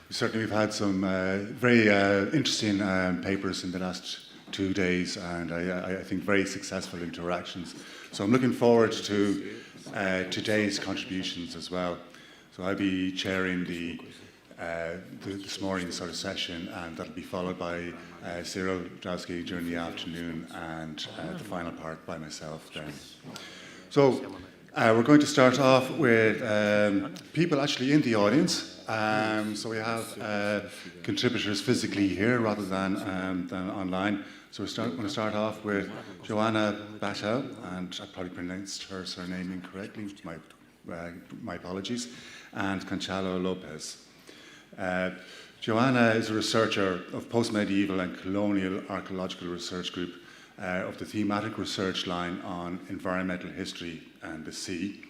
Certainly we've had some very interesting papers in the last 2 days, and I think very successful interactions. So I'm looking forward to today's contributions as well. So I'll be chairing this morning's sort of session, and that'll be followed by Cyril Drowski during the afternoon, and the final part by myself then. So we're going to start off with people actually in the audience. So we have contributors physically here rather than online. So we're going to start off with Joanna Batel, and I probably pronounced her surname incorrectly, my apologies, and Conchalo Lopez. Joanna is a researcher of post-medieval and colonial archaeological research group of the thematic research line on environmental history and the sea.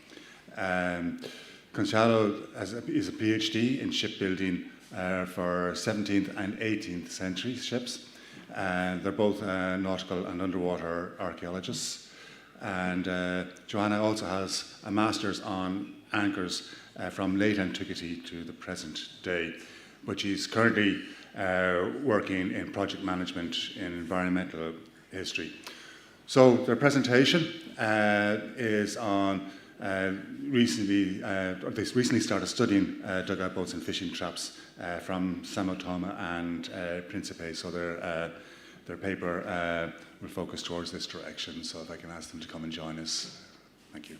Conchalo is a PhD in shipbuilding for 17th and 18th century ships. They're both nautical and underwater archaeologists. And Joanna also has a master's on anchors from late antiquity to the present day. But she's currently working in project management in environmental history. So their presentation is on they recently started studying dugout boats and fishing traps from Samotoma and Principe. So their paper will focus towards this direction. So if I can ask them to come and join us. Thank you.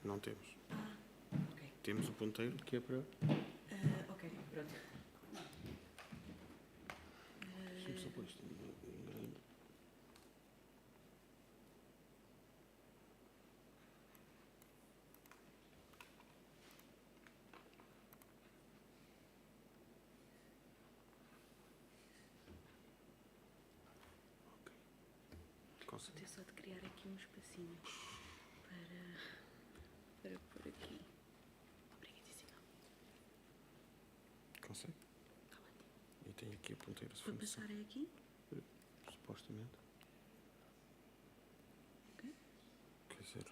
Não temos. Ok. Temos o ponteiro que é para... Ok, pronto. Deixa-me só pôr isto em grande. Ok. Vou ter só de criar aqui um espacinho para pôr aqui. Obrigadíssima. Consegue? Está ótimo. E tem aqui a ponteira. Para passar é aqui? Supostamente. Ok. Quer dizer...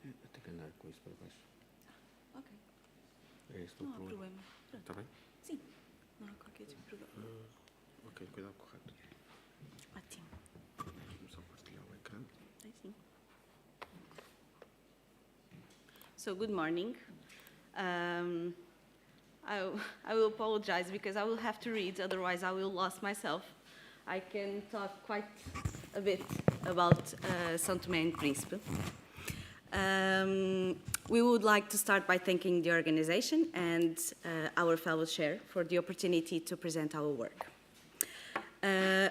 Eu tenho que andar com isso para baixo. Ok. É esse o Não há problema. problema. Pronto. Está bem? Sim. Não há qualquer tipo de problema. Ok, cuidado com o rato. Ótimo. Vamos só partilhar o ecrã. I see. So good morning. I will apologize because I will have to read, otherwise I will lose myself. I can talk quite a bit about São Tomé and Príncipe. We would like to start by thanking the organization and our fellow chair for the opportunity to present our work.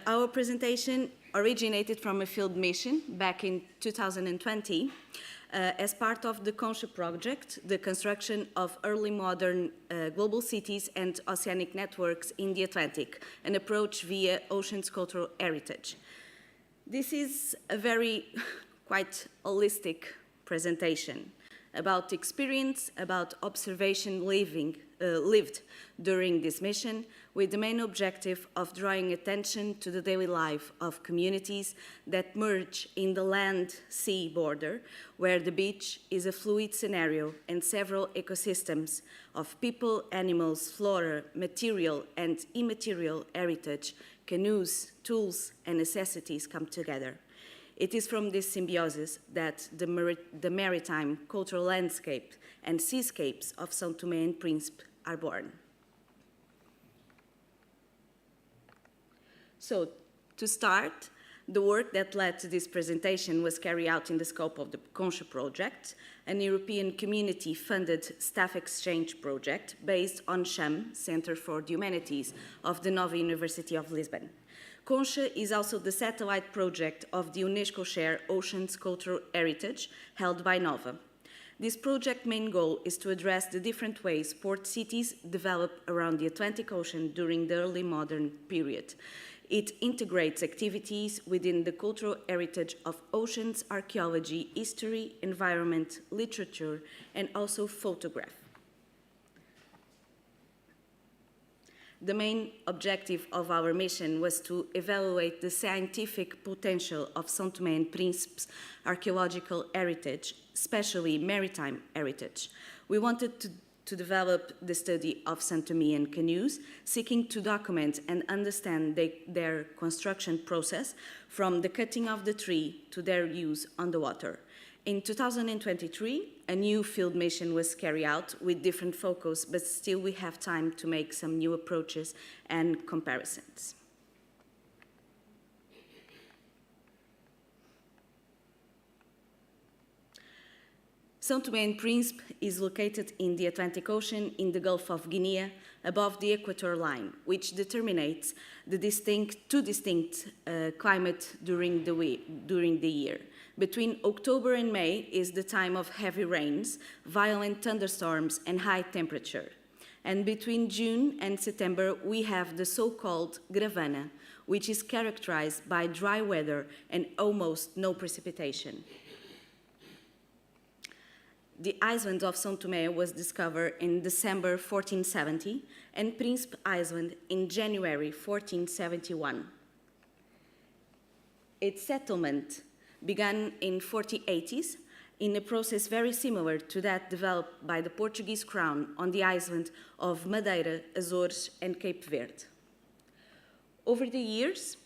Our presentation originated from a field mission back in 2020 as part of the Concha project, the construction of early modern global cities and oceanic networks in the Atlantic, an approach via ocean's cultural heritage. This is a very quite holistic presentation about experience, about observation lived during this mission, with the main objective of drawing attention to the daily life of communities that merge in the land-sea border, where the beach is a fluid scenario and several ecosystems of people, animals, flora, material and immaterial heritage, canoes, tools and necessities come together. It is from this symbiosis that the maritime cultural landscape and seascapes of São Tomé and Príncipe are born. So, to start, the work that led to this presentation was carried out in the scope of the Concha project, an European community-funded staff exchange project based on CHAM, Center for the Humanities, of the Nova University of Lisbon. Concha is also the satellite project of the UNESCO Share Oceans Cultural Heritage, held by Nova. This project's main goal is to address the different ways port cities develop around the Atlantic Ocean during the early modern period. It integrates activities within the cultural heritage of oceans, archaeology, history, environment, literature, and also photography. The main objective of our mission was to evaluate the scientific potential of São Tomé and Príncipe's archaeological heritage, especially maritime heritage. We wanted to develop the study of São Toméan canoes, seeking to document and understand their construction process from the cutting of the tree to their use on the water. In 2023, a new field mission was carried out with different focus, but still we have time to make some new approaches and comparisons. São Tomé and Príncipe is located in the Atlantic Ocean in the Gulf of Guinea, above the equator line, which determines the two distinct climate during the year. Between October and May is the time of heavy rains, violent thunderstorms, and high temperature. And between June and September, we have the so-called gravana, which is characterized by dry weather and almost no precipitation. The island of São Tomé was discovered in December 1470 and Príncipe Island in January 1471. Its settlement began in 1480s in a process very similar to that developed by the Portuguese crown on the island of Madeira, Azores, and Cape Verde. Over the years,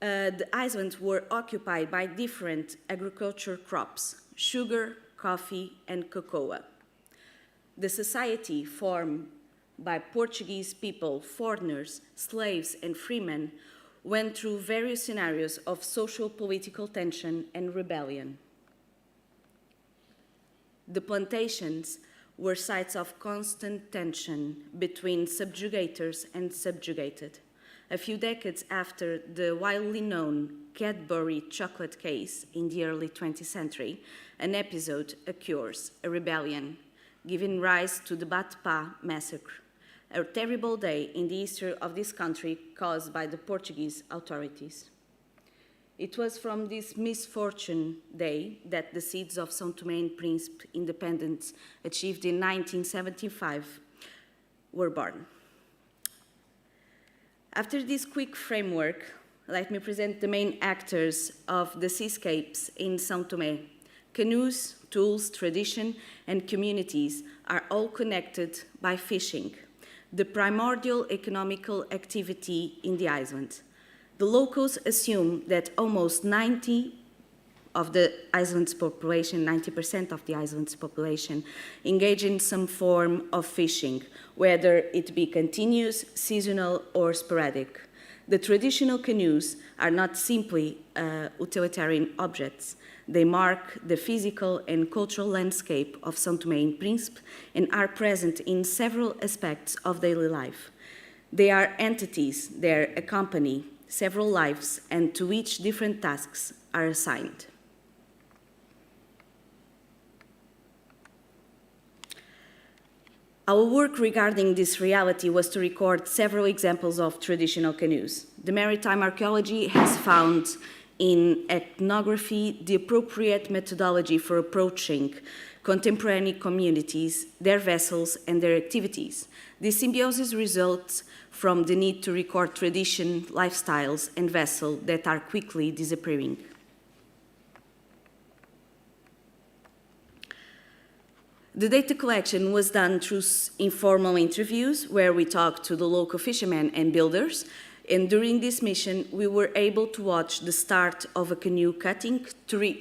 the islands were occupied by different agriculture crops: sugar, coffee, and cocoa. The society formed by Portuguese people, foreigners, slaves, and freemen went through various scenarios of social political tension and rebellion. The plantations were sites of constant tension between subjugators and subjugated. A few decades after the widely known Cadbury chocolate case in the early 20th century, an episode occurs, a rebellion, giving rise to the Batpá massacre, a terrible day in the history of this country caused by the Portuguese authorities. It was from this misfortune day that the seeds of São Tomé and Príncipe independence achieved in 1975 were born. After this quick framework, let me present the main actors of the seascapes in São Tomé. Canoes, tools, tradition, and communities are all connected by fishing, the primordial economical activity in the island. The locals assume that almost 90% of the island's population engage in some form of fishing, whether it be continuous, seasonal, or sporadic. The traditional canoes are not simply utilitarian objects. They mark the physical and cultural landscape of São Tomé and Príncipe and are present in several aspects of daily life. They are entities that accompany several lives and to which different tasks are assigned. Our work regarding this reality was to record several examples of traditional canoes. The maritime archaeology has found in ethnography the appropriate methodology for approaching contemporary communities, their vessels, and their activities. This symbiosis results from the need to record tradition, lifestyles, and vessels that are quickly disappearing. The data collection was done through informal interviews where we talked to the local fishermen and builders, and during this mission we were able to watch the start of a canoe cutting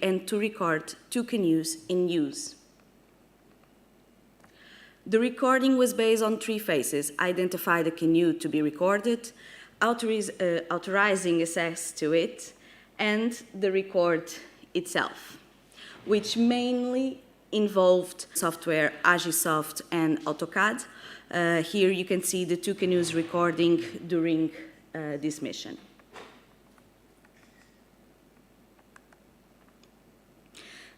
and to record 2 canoes in use. The recording was based on 3 phases: identify the canoe to be recorded, authorizing access to it, and the record itself, which mainly involved software Agisoft and AutoCAD. Here you can see the 2 canoes recording during this mission.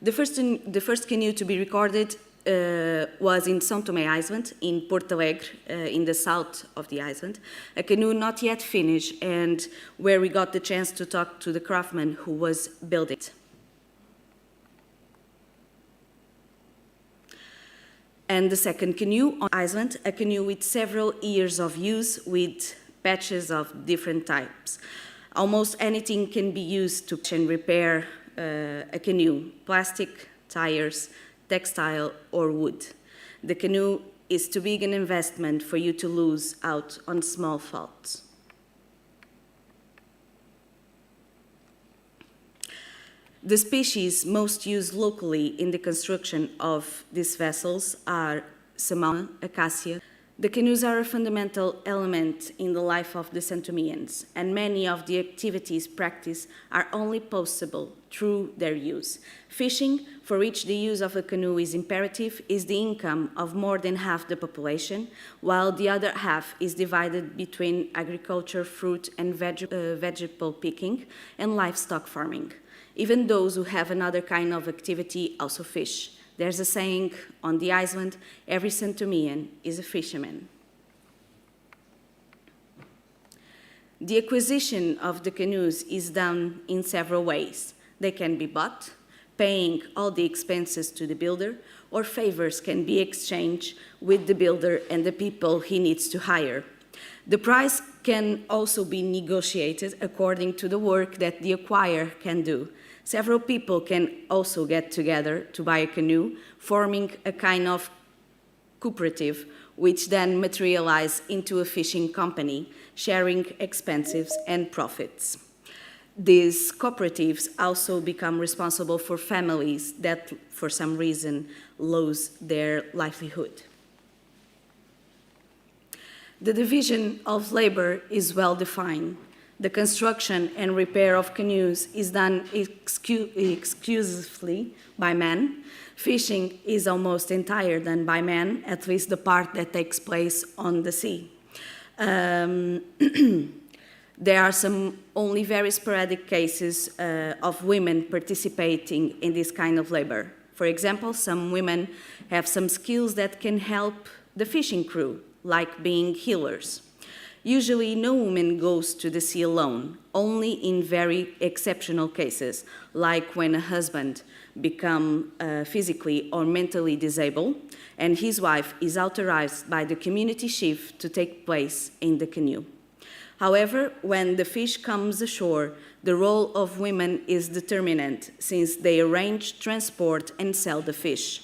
The first canoe to be recorded was in São Tomé Island, in Porto Alegre, in the south of the island. A canoe not yet finished, and where we got the chance to talk to the craftsman who was building it. And the second canoe on Iceland, a canoe with several years of use with patches of different types. Almost anything can be used to repair a canoe: plastic, tires, textile, or wood. The canoe is too big an investment for you to lose out on small faults. The species most used locally in the construction of these vessels are samana, acacia. The canoes are a fundamental element in the life of the Santomeans, and many of the activities practiced are only possible through their use. Fishing, for which the use of a canoe is imperative, is the income of more than half the population, while the other half is divided between agriculture, fruit and vegetable picking, and livestock farming. Even those who have another kind of activity also fish. There's a saying on the island, every Santomean is a fisherman. The acquisition of the canoes is done in several ways. They can be bought, paying all the expenses to the builder, or favors can be exchanged with the builder and the people he needs to hire. The price can also be negotiated according to the work that the acquirer can do. Several people can also get together to buy a canoe, forming a kind of cooperative, which then materialize into a fishing company, sharing expenses and profits. These cooperatives also become responsible for families that, for some reason, lose their livelihood. The division of labor is well defined. The construction and repair of canoes is done exclusively by men. Fishing is almost entirely done by men, at least the part that takes place on the sea. There are some only very sporadic cases of women participating in this kind of labor. For example, some women have some skills that can help the fishing crew, like being healers. Usually, no woman goes to the sea alone, only in very exceptional cases, like when a husband becomes physically or mentally disabled, and his wife is authorized by the community chief to take place in the canoe. However, when the fish comes ashore, the role of women is determinant, since they arrange, transport, and sell the fish.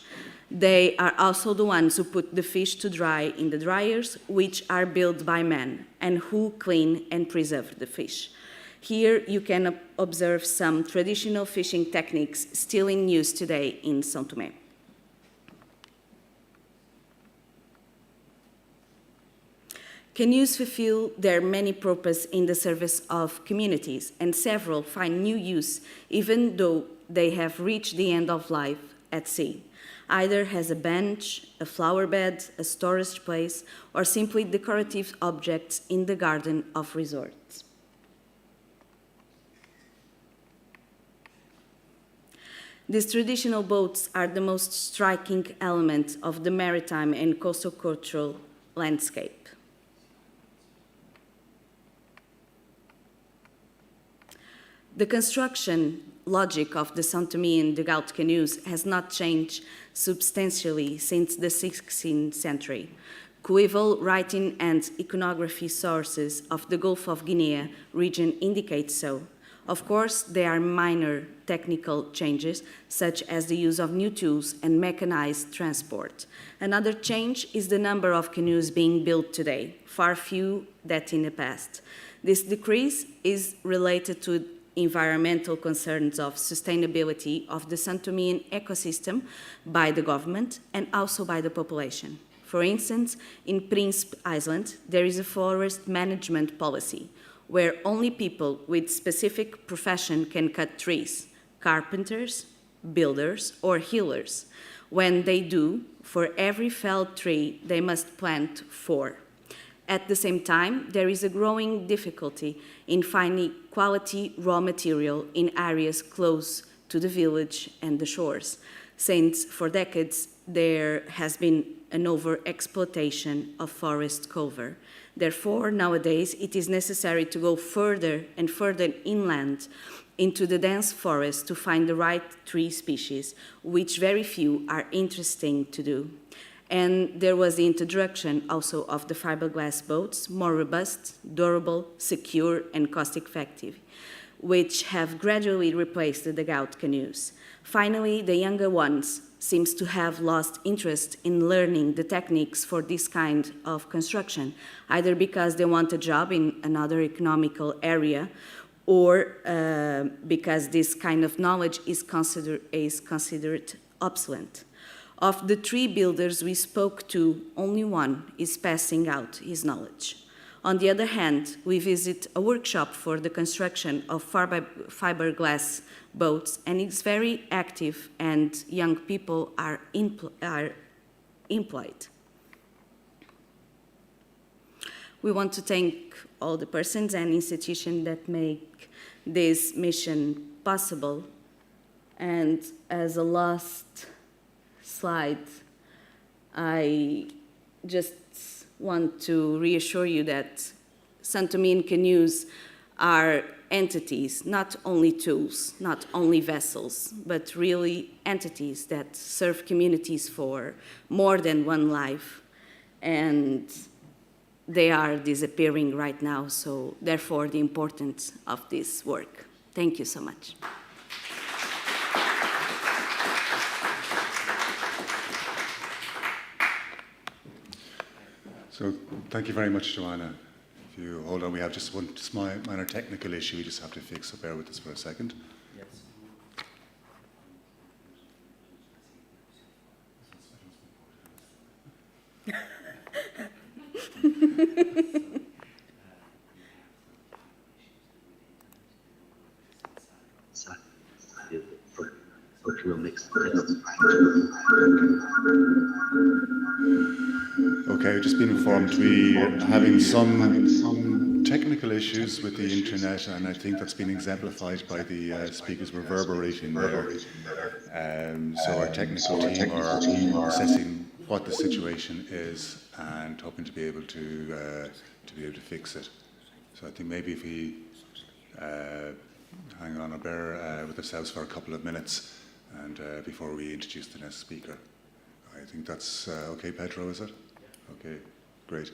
They are also the ones who put the fish to dry in the dryers, which are built by men, and who clean and preserve the fish. Here you can observe some traditional fishing techniques still in use today in São Tomé. Canoes fulfill their many purposes in the service of communities, and several find new use even though they have reached the end of life at sea, either as a bench, a flower bed, a storage place, or simply decorative objects in the garden of resorts. These traditional boats are the most striking element of the maritime and coastal cultural landscape. The construction logic of the São Toméan dugout canoes has not changed substantially since the 16th century. Coeval writing and iconography sources of the Gulf of Guinea region indicate so. Of course, there are minor technical changes, such as the use of new tools and mechanized transport. Another change is the number of canoes being built today, far fewer than in the past. This decrease is related to environmental concerns of sustainability of the São Toméan ecosystem by the government and also by the population. For instance, in Príncipe Island, there is a forest management policy where only people with specific profession can cut trees: carpenters, builders, or healers. When they do, for every felled tree, they must plant 4. At the same time, there is a growing difficulty in finding quality raw material in areas close to the village and the shores, since for decades there has been an over-exploitation of forest cover. Therefore, nowadays, it is necessary to go further and further inland into the dense forest to find the right tree species, which very few are interesting to do. And there was the introduction also of the fiberglass boats, more robust, durable, secure, and cost-effective, which have gradually replaced the dugout canoes. Finally, the younger ones seems to have lost interest in learning the techniques for this kind of construction, either because they want a job in another economical area, or because this kind of knowledge is considered obsolete. Of the 3 builders we spoke to, only one is passing out his knowledge. On the other hand, we visit a workshop for the construction of fiberglass boats, and it's very active, and young people are employed. We want to thank all the persons and institutions that make this mission possible. And as a last slide, I just want to reassure you that Santomin canoes are entities, not only tools, not only vessels, but really entities that serve communities for more than one life. And they are disappearing right now, so therefore the importance of this work. Thank you so much. So thank you very much, Joanna. If you hold on, we have just one minor technical issue we just have to fix, so bear with us for a second. Okay, we've just been informed we are having some technical issues with the internet, and I think that's been exemplified by the speakers reverberating there. So our technical team are assessing what the situation is and hoping to be able to fix it. So I think maybe if we hang on or bear with ourselves for a couple of minutes and before we introduce the next speaker. I think that's okay, Pedro, is it? Okay, great.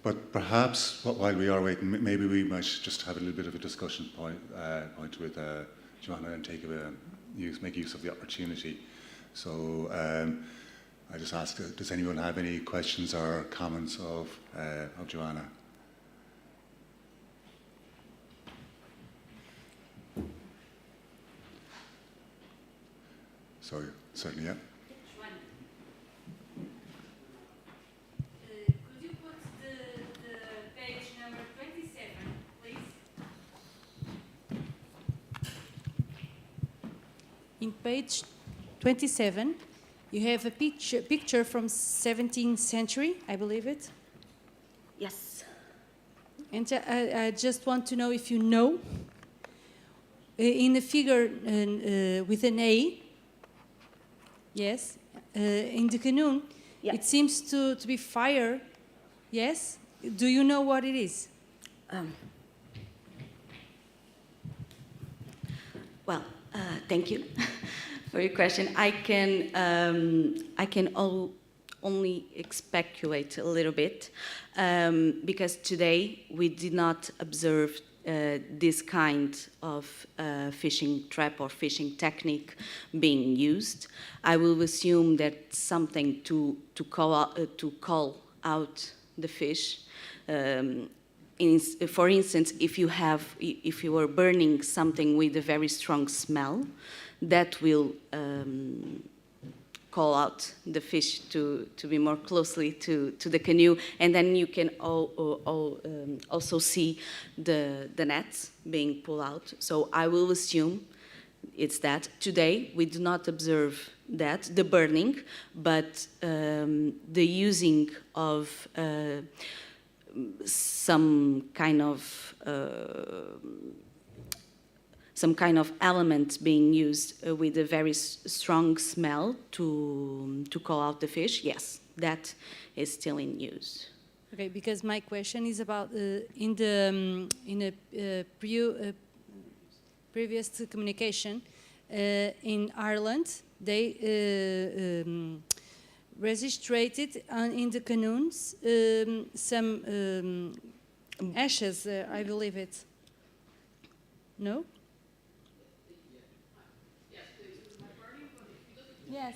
But perhaps while we are waiting, maybe we might just have a little bit of a discussion point with Joanna and make use of the opportunity. So I just ask, does anyone have any questions or comments of Joanna? So certainly, yeah. In page 27, you have a picture from 17th century, I believe it. Yes. And I just want to know if you know, in the figure with an A, yes, in the canoe, Yeah. it seems to be fire, yes? Do you know what it is? Well, thank you for your question. I can only speculate a little bit because today we did not observe this kind of fishing trap or fishing technique being used. I will assume that something to call out the fish. For instance, if you are burning something with a very strong smell, that will call out the fish to be more closely to the canoe, and then you can also see the nets being pulled out. So I will assume it's that. Today we do not observe that, the burning, but the using of some kind of some kind of element being used with a very strong smell to call out the fish, yes, that is still in use. Okay, because my question is about in a previous communication in Ireland, they registered in the canoes some ashes, I believe it. No? Yes.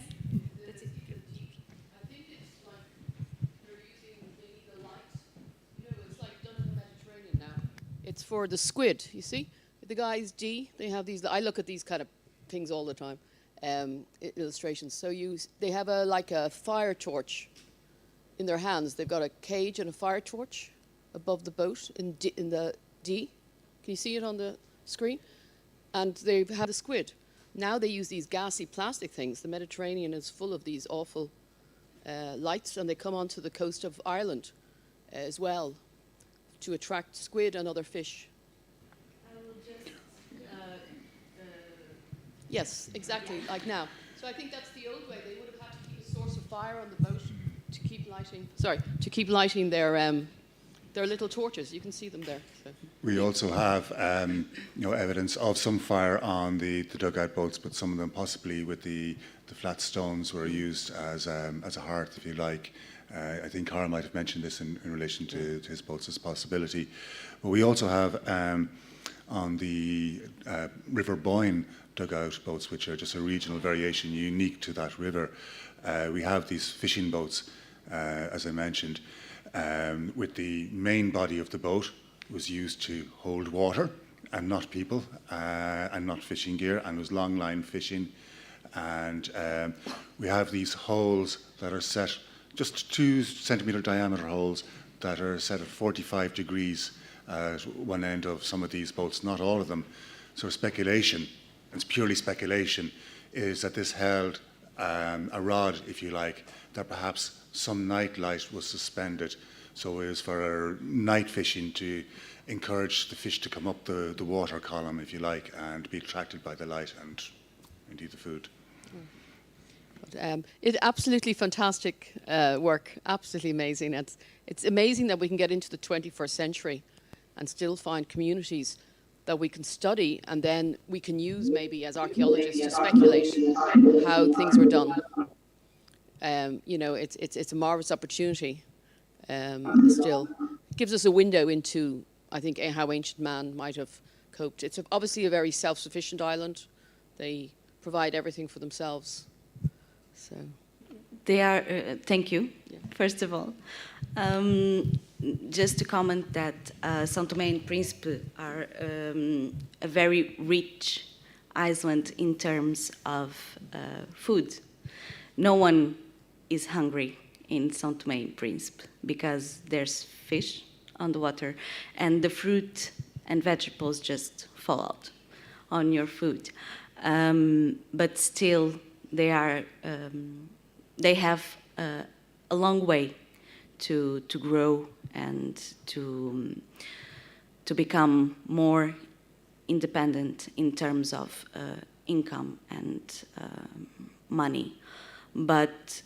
It's for the squid, you see? The guys, D, they have these, I look at these kind of things all the time, illustrations. So they have like a fire torch in their hands. They've got a cage and a fire torch above the boat in the D. Can you see it on the screen? And they have the squid. Now they use these gassy plastic things. The Mediterranean is full of these awful lights, and they come onto the coast of Ireland as well to attract squid and other fish. Yes, exactly, like now. So I think that's the old way. They would have had to keep a source of fire on the boat to keep lighting. Sorry, to keep lighting their little torches. You can see them there. So. We also have evidence of some fire on the dugout boats, but some of them possibly with the flat stones were used as a hearth, if you like. I think Carl might have mentioned this in relation to his boats as a possibility. But we also have on the River Boyne dugout boats, which are just a regional variation unique to that river. We have these fishing boats, as I mentioned, with the main body of the boat was used to hold water and not people and not fishing gear, and was long line fishing. And we have these holes that are set, just 2 centimetre diameter holes that are set at 45 degrees at one end of some of these boats, not all of them. So speculation, it's purely speculation, is that this held a rod, if you like, that perhaps some night light was suspended. So it was for night fishing to encourage the fish to come up the water column, if you like, and be attracted by the light and indeed the food. It's absolutely fantastic work, absolutely amazing. It's amazing that we can get into the 21st century and still find communities that we can study, and then we can use maybe as archaeologists to speculate how things were done. It's a marvelous opportunity still. It gives us a window into, I think, how ancient man might have coped. It's obviously a very self-sufficient island. They provide everything for themselves. So. They are, thank you, Yeah. first of all. Just to comment that São Tomé and Príncipe are a very rich island in terms of food. No one is hungry in São Tomé and Príncipe because there's fish on the water and the fruit and vegetables just fall out on your food. But still, they have a long way to grow and to become more independent in terms of income and money. But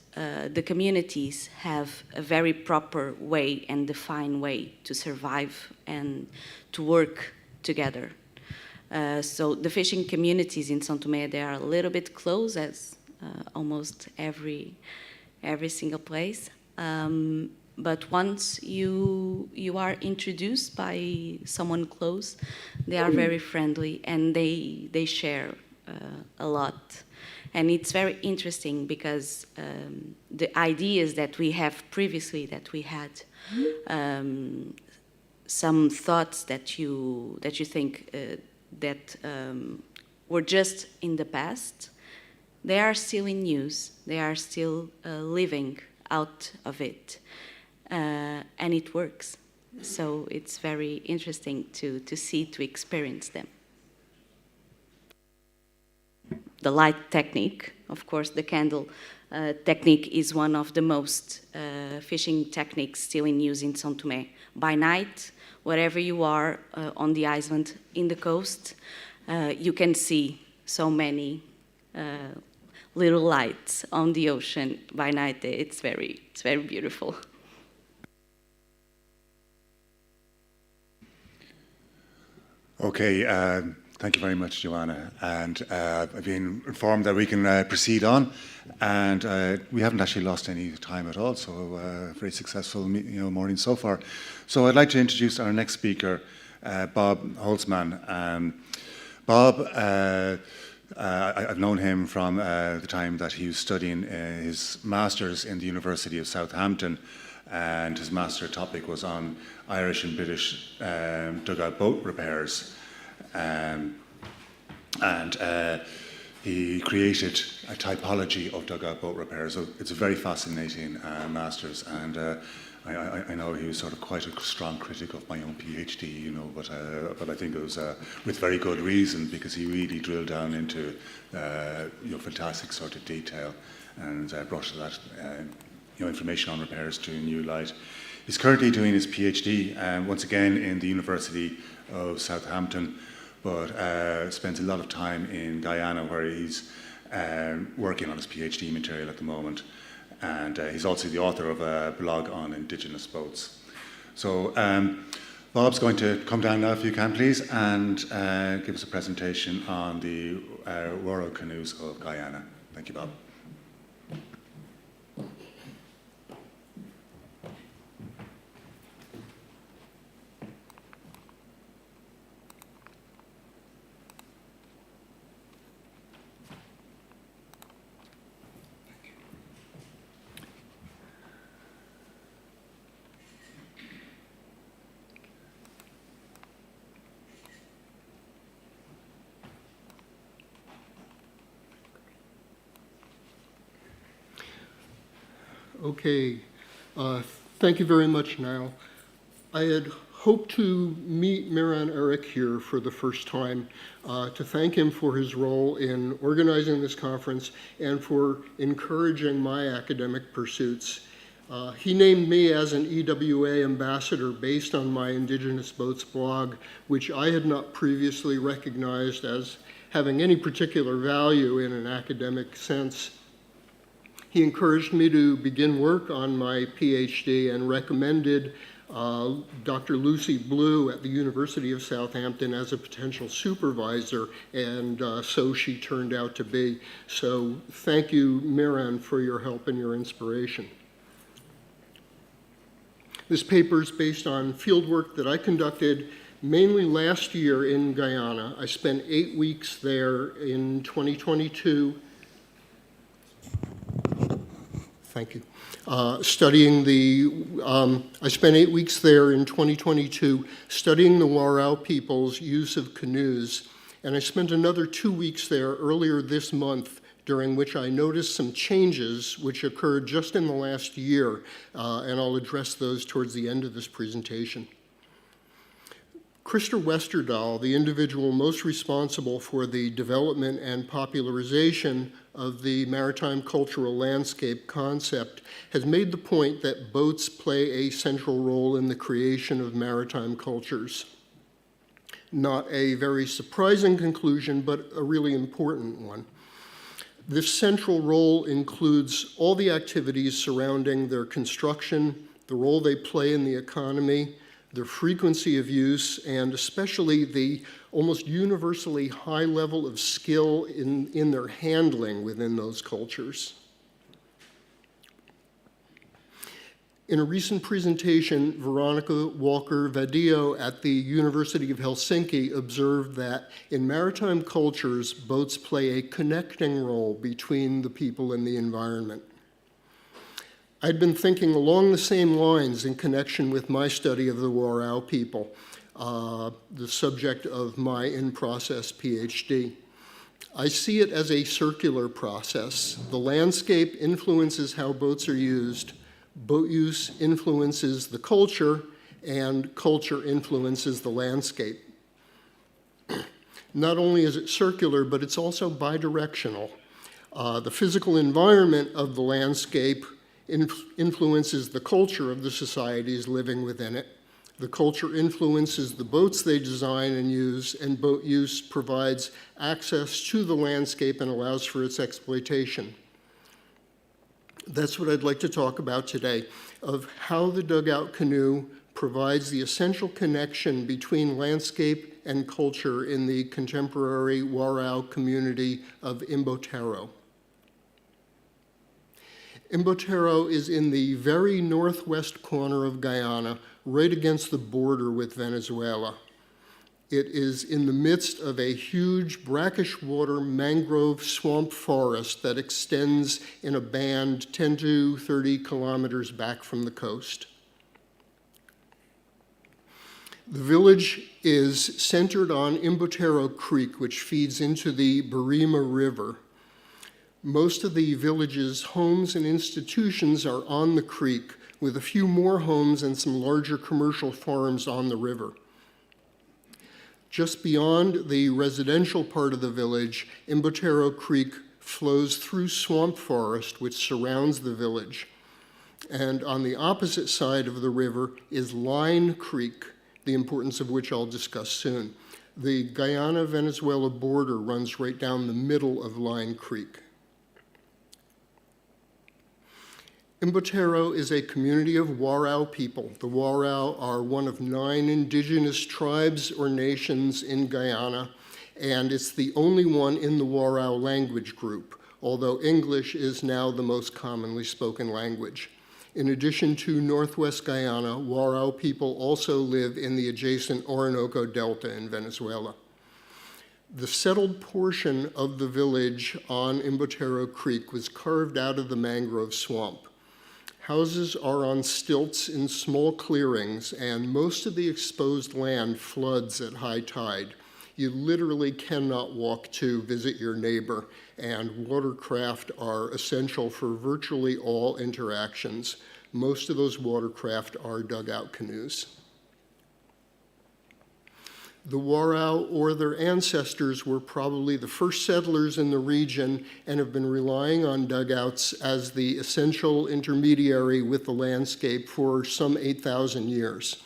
the communities have a very proper way and defined way to survive and to work together. So the fishing communities in São Tomé, they are a little bit close as almost every single place. But once you are introduced by someone close, they are very friendly and they share a lot. And it's very interesting because the ideas that we have previously, that we had, some thoughts that you think that were just in the past, they are still in use. They are still living out of it, and it works. So it's very interesting to see, to experience them. The light technique, of course, the candle technique is one of the most fishing techniques still in use in São Tomé. By night, wherever you are on the island, in the coast, you can see so many little lights on the ocean by night. It's very beautiful. Okay, thank you very much, Joanna. And I've been informed that we can proceed on, and we haven't actually lost any time at all. So very successful, morning so far. So I'd like to introduce our next speaker, Bob Holtzman. Bob, I've known him from the time that he was studying his master's in the University of Southampton, and his master topic was on Irish and British dugout boat repairs. He created a typology of dugout boat repairs. So it's a very fascinating master's, and I know he was sort of quite a strong critic of my own PhD, but I think it was with very good reason, because he really drilled down into fantastic sort of detail and brought that information on repairs to a new light. He's currently doing his PhD once again in the University of Southampton, but spends a lot of time in Guyana, where he's working on his PhD material at the moment. And he's also the author of a blog on indigenous boats. So Bob's going to come down now, if you can, please, and give us a presentation on the Waro canoes of Guyana. Thank you, Bob. Okay, thank you very much, Niall. I had hoped to meet Miran Eric here for the first time, to thank him for his role in organizing this conference and for encouraging my academic pursuits. He named me as an EWA ambassador based on my Indigenous Boats blog, which I had not previously recognized as having any particular value in an academic sense. He encouraged me to begin work on my PhD and recommended Dr. Lucy Blue at the University of Southampton as a potential supervisor, and so she turned out to be. So thank you, Miran, for your help and your inspiration. This paper is based on fieldwork that I conducted mainly last year in Guyana. I spent 8 weeks there in 2022. Thank you. I spent 8 weeks there in 2022 studying the Warao people's use of canoes, and I spent another 2 weeks there earlier this month, during which I noticed some changes which occurred just in the last year, and I'll address those towards the end of this presentation. Christer Westerdahl, the individual most responsible for the development and popularization of the maritime cultural landscape concept, has made the point that boats play a central role in the creation of maritime cultures. Not a very surprising conclusion, but a really important one. This central role includes all the activities surrounding their construction, the role they play in the economy, their frequency of use, and especially the almost universally high level of skill in their handling within those cultures. In a recent presentation, Veronica Walker-Vadillo at the University of Helsinki observed that in maritime cultures, boats play a connecting role between the people and the environment. I'd been thinking along the same lines in connection with my study of the Warao people, the subject of my in-process PhD. I see it as a circular process. The landscape influences how boats are used, boat use influences the culture, and culture influences the landscape. Not only is it circular, but it's also bidirectional. The physical environment of the landscape influences the culture of the societies living within it. The culture influences the boats they design and use, and boat use provides access to the landscape and allows for its exploitation. That's what I'd like to talk about today, of how the dugout canoe provides the essential connection between landscape and culture in the contemporary Warao community of Imbotero. Imbotero is in the very northwest corner of Guyana, right against the border with Venezuela. It is in the midst of a huge brackish water mangrove swamp forest that extends in a band 10 to 30 kilometers back from the coast. The village is centered on Imbotero Creek, which feeds into the Barima River. Most of the village's homes and institutions are on the creek, with a few more homes and some larger commercial farms on the river. Just beyond the residential part of the village, Imbotero Creek flows through swamp forest, which surrounds the village. And on the opposite side of the river is Line Creek, the importance of which I'll discuss soon. The Guyana-Venezuela border runs right down the middle of Line Creek. Imbotero is a community of Warao people. The Warao are one of 9 indigenous tribes or nations in Guyana, and it's the only one in the Warao language group, although English is now the most commonly spoken language. In addition to Northwest Guyana, Warao people also live in the adjacent Orinoco Delta in Venezuela. The settled portion of the village on Imbotero Creek was carved out of the mangrove swamp. Houses are on stilts in small clearings, and most of the exposed land floods at high tide. You literally cannot walk to visit your neighbor, and watercraft are essential for virtually all interactions. Most of those watercraft are dugout canoes. The Warao or their ancestors were probably the first settlers in the region and have been relying on dugouts as the essential intermediary with the landscape for some 8,000 years.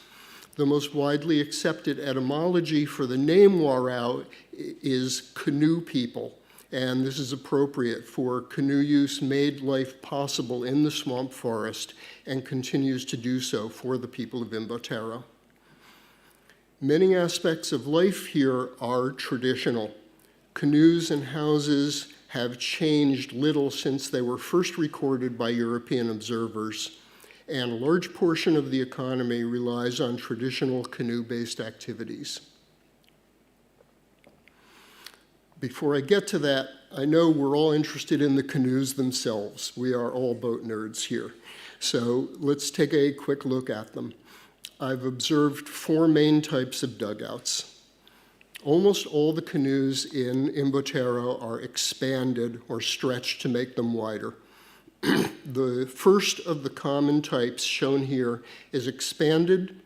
The most widely accepted etymology for the name Warao is canoe people, and this is appropriate, for canoe use made life possible in the swamp forest and continues to do so for the people of Imbotero. Many aspects of life here are traditional. Canoes and houses have changed little since they were first recorded by European observers, and a large portion of the economy relies on traditional canoe-based activities. Before I get to that, I know we're all interested in the canoes themselves. We are all boat nerds here. So let's take a quick look at them. I've observed 4 main types of dugouts. Almost all the canoes in Imbotero are expanded or stretched to make them wider. The first of the common types shown here is expanded,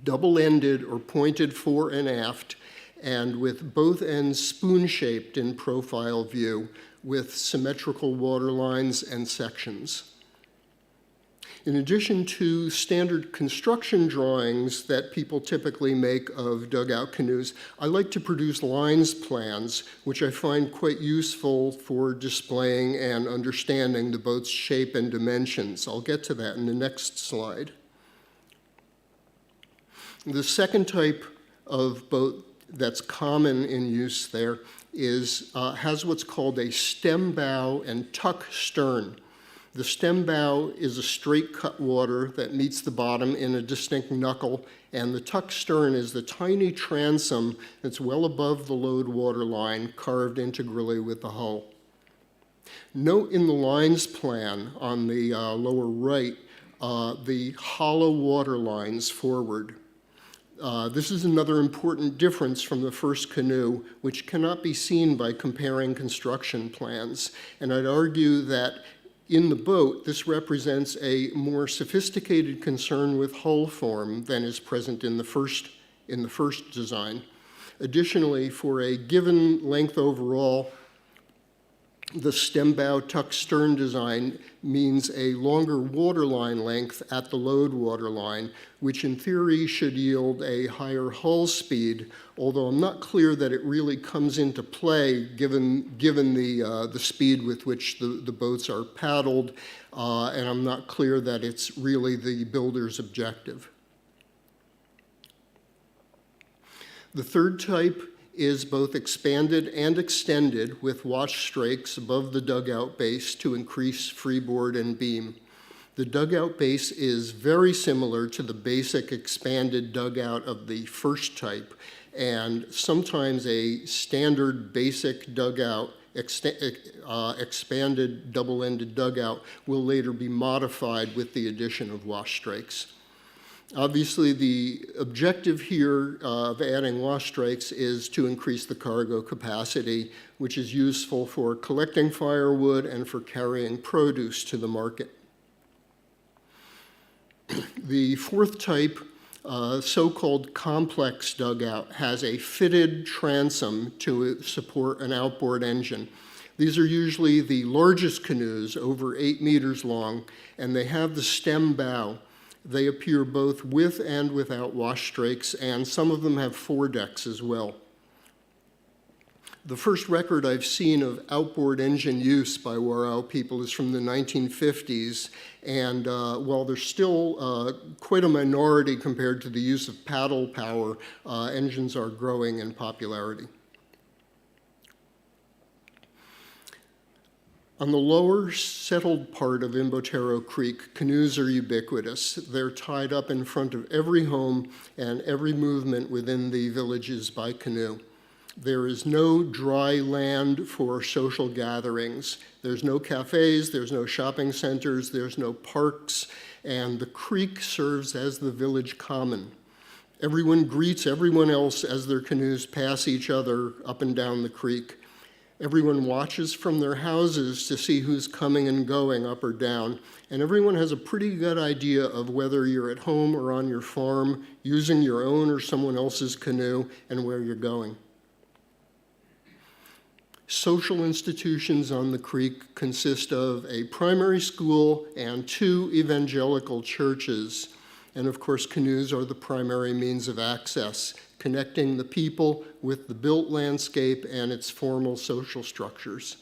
double-ended or pointed fore and aft, and with both ends spoon-shaped in profile view with symmetrical water lines and sections. In addition to standard construction drawings that people typically make of dugout canoes, I like to produce lines plans, which I find quite useful for displaying and understanding the boat's shape and dimensions. I'll get to that in the next slide. The second type of boat that's common in use there has what's called a stem bow and tuck stern. The stem bow is a straight cut water that meets the bottom in a distinct knuckle, and the tuck stern is the tiny transom that's well above the load water line, carved integrally with the hull. Note in the lines plan on the lower right the hollow water lines forward. This is another important difference from the first canoe, which cannot be seen by comparing construction plans. And I'd argue that in the boat, this represents a more sophisticated concern with hull form than is present in the first design. Additionally, for a given length overall, The stem bow tuck stern design means a longer waterline length at the load waterline, which in theory should yield a higher hull speed, although I'm not clear that it really comes into play given the speed with which the boats are paddled, and I'm not clear that it's really the builder's objective. The third type is both expanded and extended with watch strakes above the dugout base to increase freeboard and beam. The dugout base is very similar to the basic expanded dugout of the first type, and sometimes a standard basic dugout, expanded double-ended dugout, will later be modified with the addition of wash strakes. Obviously, the objective here of adding wash strakes is to increase the cargo capacity, which is useful for collecting firewood and for carrying produce to the market. The fourth type, so-called complex dugout, has a fitted transom to support an outboard engine. These are usually the largest canoes, over 8 meters long, and they have the stem bow. They appear both with and without wash strakes, and some of them have foredecks as well. The first record I've seen of outboard engine use by Warao people is from the 1950s, and while there's still quite a minority compared to the use of paddle power, engines are growing in popularity. On the lower settled part of Imbotero Creek, canoes are ubiquitous. They're tied up in front of every home and every movement within the villages by canoe. There is no dry land for social gatherings. There's no cafes, there's no shopping centers, there's no parks, and the creek serves as the village common. Everyone greets everyone else as their canoes pass each other up and down the creek. Everyone watches from their houses to see who's coming and going up or down, and everyone has a pretty good idea of whether you're at home or on your farm, using your own or someone else's canoe, and where you're going. Social institutions on the creek consist of a primary school and 2 evangelical churches, and of course canoes are the primary means of access, connecting the people with the built landscape and its formal social structures.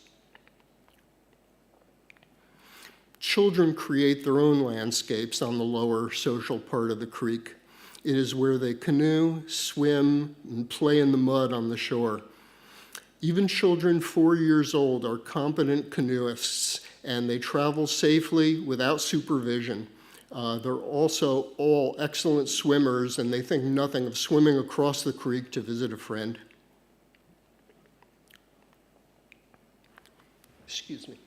Children create their own landscapes on the lower social part of the creek. It is where they canoe, swim, and play in the mud on the shore. Even children 4 years old are competent canoeists, and they travel safely without supervision. They're also all excellent swimmers, and they think nothing of swimming across the creek to visit a friend. Excuse me.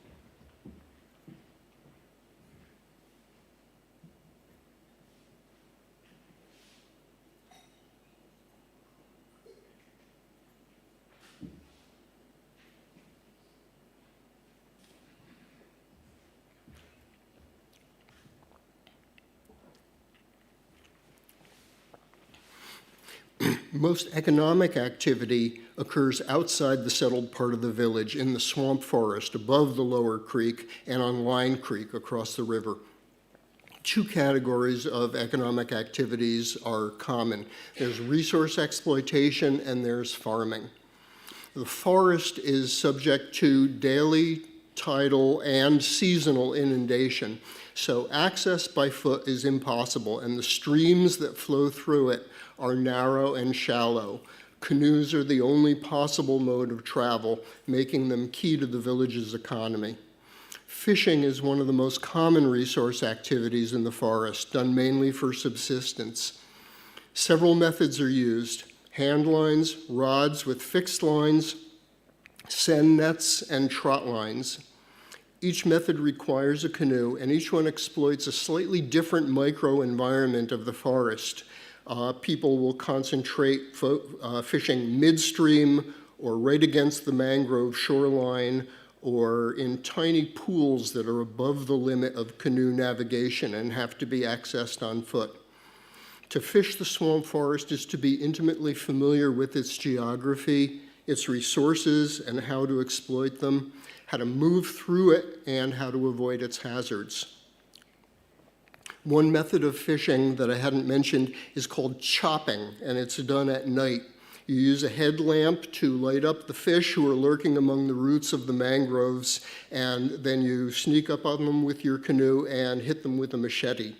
Most economic activity occurs outside the settled part of the village in the swamp forest above the lower creek and on Line Creek across the river. 2 categories of economic activities are common. There's resource exploitation and there's farming. The forest is subject to daily, tidal, and seasonal inundation, so access by foot is impossible, and the streams that flow through it are narrow and shallow. Canoes are the only possible mode of travel, making them key to the village's economy. Fishing is one of the most common resource activities in the forest, done mainly for subsistence. Several methods are used: hand lines, rods with fixed lines, seine nets, and trot lines. Each method requires a canoe, and each one exploits a slightly different microenvironment of the forest. People will concentrate fishing midstream or right against the mangrove shoreline or in tiny pools that are above the limit of canoe navigation and have to be accessed on foot. To fish the swamp forest is to be intimately familiar with its geography, its resources, and how to exploit them. how to move through it, and how to avoid its hazards. One method of fishing that I hadn't mentioned is called chopping, and it's done at night. You use a headlamp to light up the fish who are lurking among the roots of the mangroves, and then you sneak up on them with your canoe and hit them with a machete.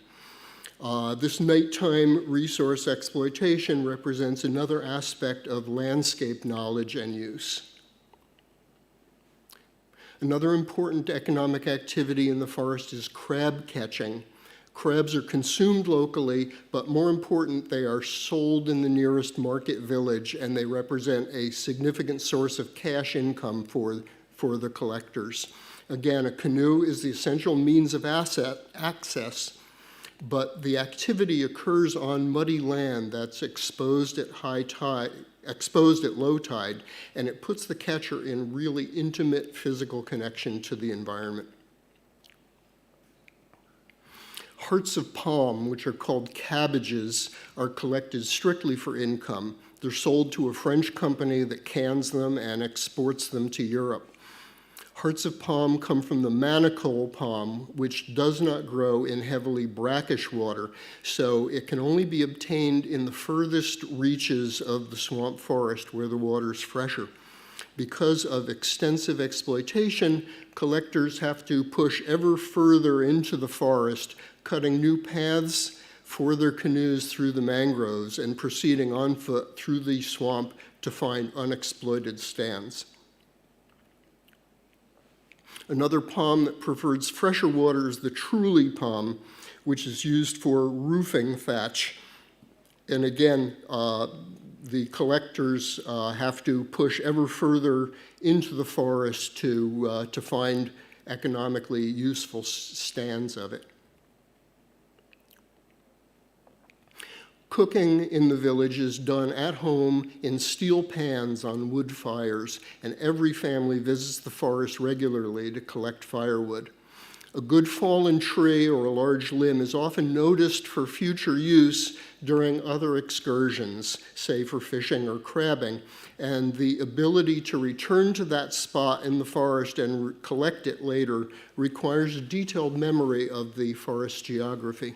This nighttime resource exploitation represents another aspect of landscape knowledge and use. Another important economic activity in the forest is crab catching. Crabs are consumed locally, but more important, they are sold in the nearest market village, and they represent a significant source of cash income for the collectors. Again, a canoe is the essential means of access, but the activity occurs on muddy land that's exposed at low tide, and it puts the catcher in really intimate physical connection to the environment. Hearts of palm, which are called cabbages, are collected strictly for income. They're sold to a French company that cans them and exports them to Europe. Hearts of palm come from the manacle palm, which does not grow in heavily brackish water, so it can only be obtained in the furthest reaches of the swamp forest where the water is fresher. Because of extensive exploitation, collectors have to push ever further into the forest, cutting new paths for their canoes through the mangroves and proceeding on foot through the swamp to find unexploited stands. Another palm that prefers fresher water is the truly palm, which is used for roofing thatch. And again, the collectors have to push ever further into the forest to find economically useful stands of it. Cooking in the village is done at home in steel pans on wood fires, and every family visits the forest regularly to collect firewood. A good fallen tree or a large limb is often noticed for future use during other excursions, say for fishing or crabbing, and the ability to return to that spot in the forest and collect it later requires a detailed memory of the forest geography.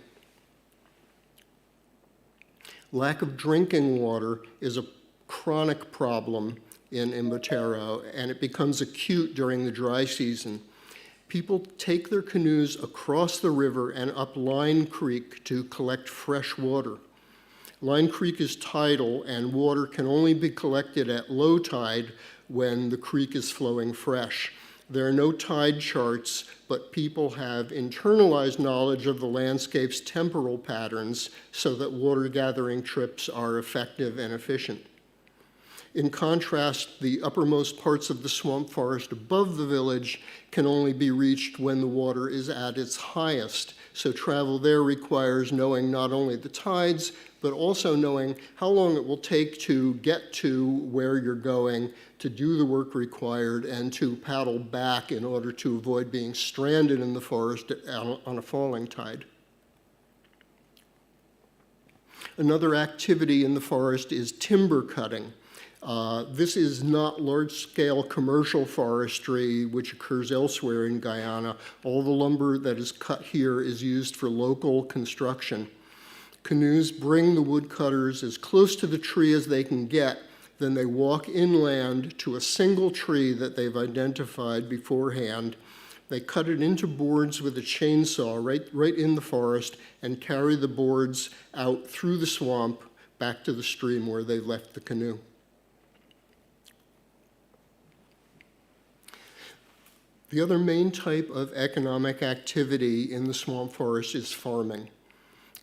Lack of drinking water is a chronic problem in Imbotero, and it becomes acute during the dry season. People take their canoes across the river and up Line Creek to collect fresh water. Line Creek is tidal, and water can only be collected at low tide when the creek is flowing fresh. There are no tide charts, but people have internalized knowledge of the landscape's temporal patterns so that water gathering trips are effective and efficient. In contrast, the uppermost parts of the swamp forest above the village can only be reached when the water is at its highest. So travel there requires knowing not only the tides, but also knowing how long it will take to get to where you're going, to do the work required, and to paddle back in order to avoid being stranded in the forest on a falling tide. Another activity in the forest is timber cutting. This is not large-scale commercial forestry, which occurs elsewhere in Guyana. All the lumber that is cut here is used for local construction. Canoes bring the woodcutters as close to the tree as they can get. Then they walk inland to a single tree that they've identified beforehand. They cut it into boards with a chainsaw right in the forest and carry the boards out through the swamp back to the stream where they've left the canoe. The other main type of economic activity in the swamp forest is farming.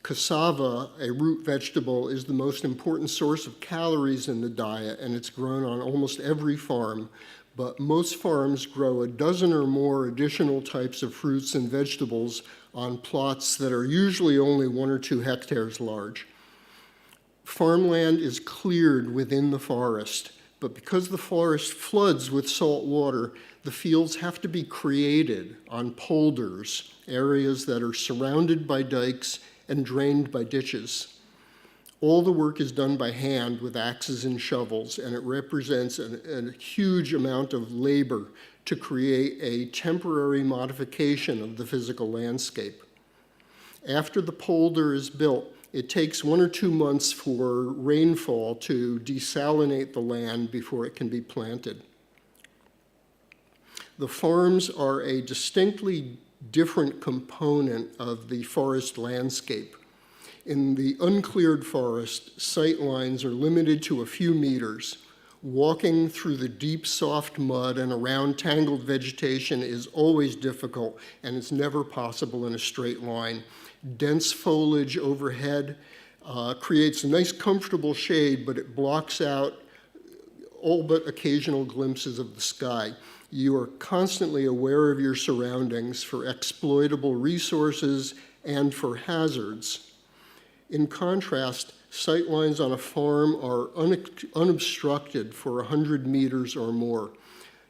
Cassava, a root vegetable, is the most important source of calories in the diet, and it's grown on almost every farm. But most farms grow a dozen or more additional types of fruits and vegetables on plots that are usually only 1 or 2 hectares large. Farmland is cleared within the forest, but because the forest floods with salt water, the fields have to be created on polders, areas that are surrounded by dikes and drained by ditches. All the work is done by hand with axes and shovels, and it represents a huge amount of labor to create a temporary modification of the physical landscape. After the polder is built, it takes 1 or 2 months for rainfall to desalinate the land before it can be planted. The farms are a distinctly different component of the forest landscape. In the uncleared forest, sight lines are limited to a few meters. Walking through the deep, soft mud and around tangled vegetation is always difficult, and it's never possible in a straight line. Dense foliage overhead creates a nice, comfortable shade, but it blocks out all but occasional glimpses of the sky. You are constantly aware of your surroundings for exploitable resources and for hazards. In contrast, sight lines on a farm are unobstructed for 100 meters or more.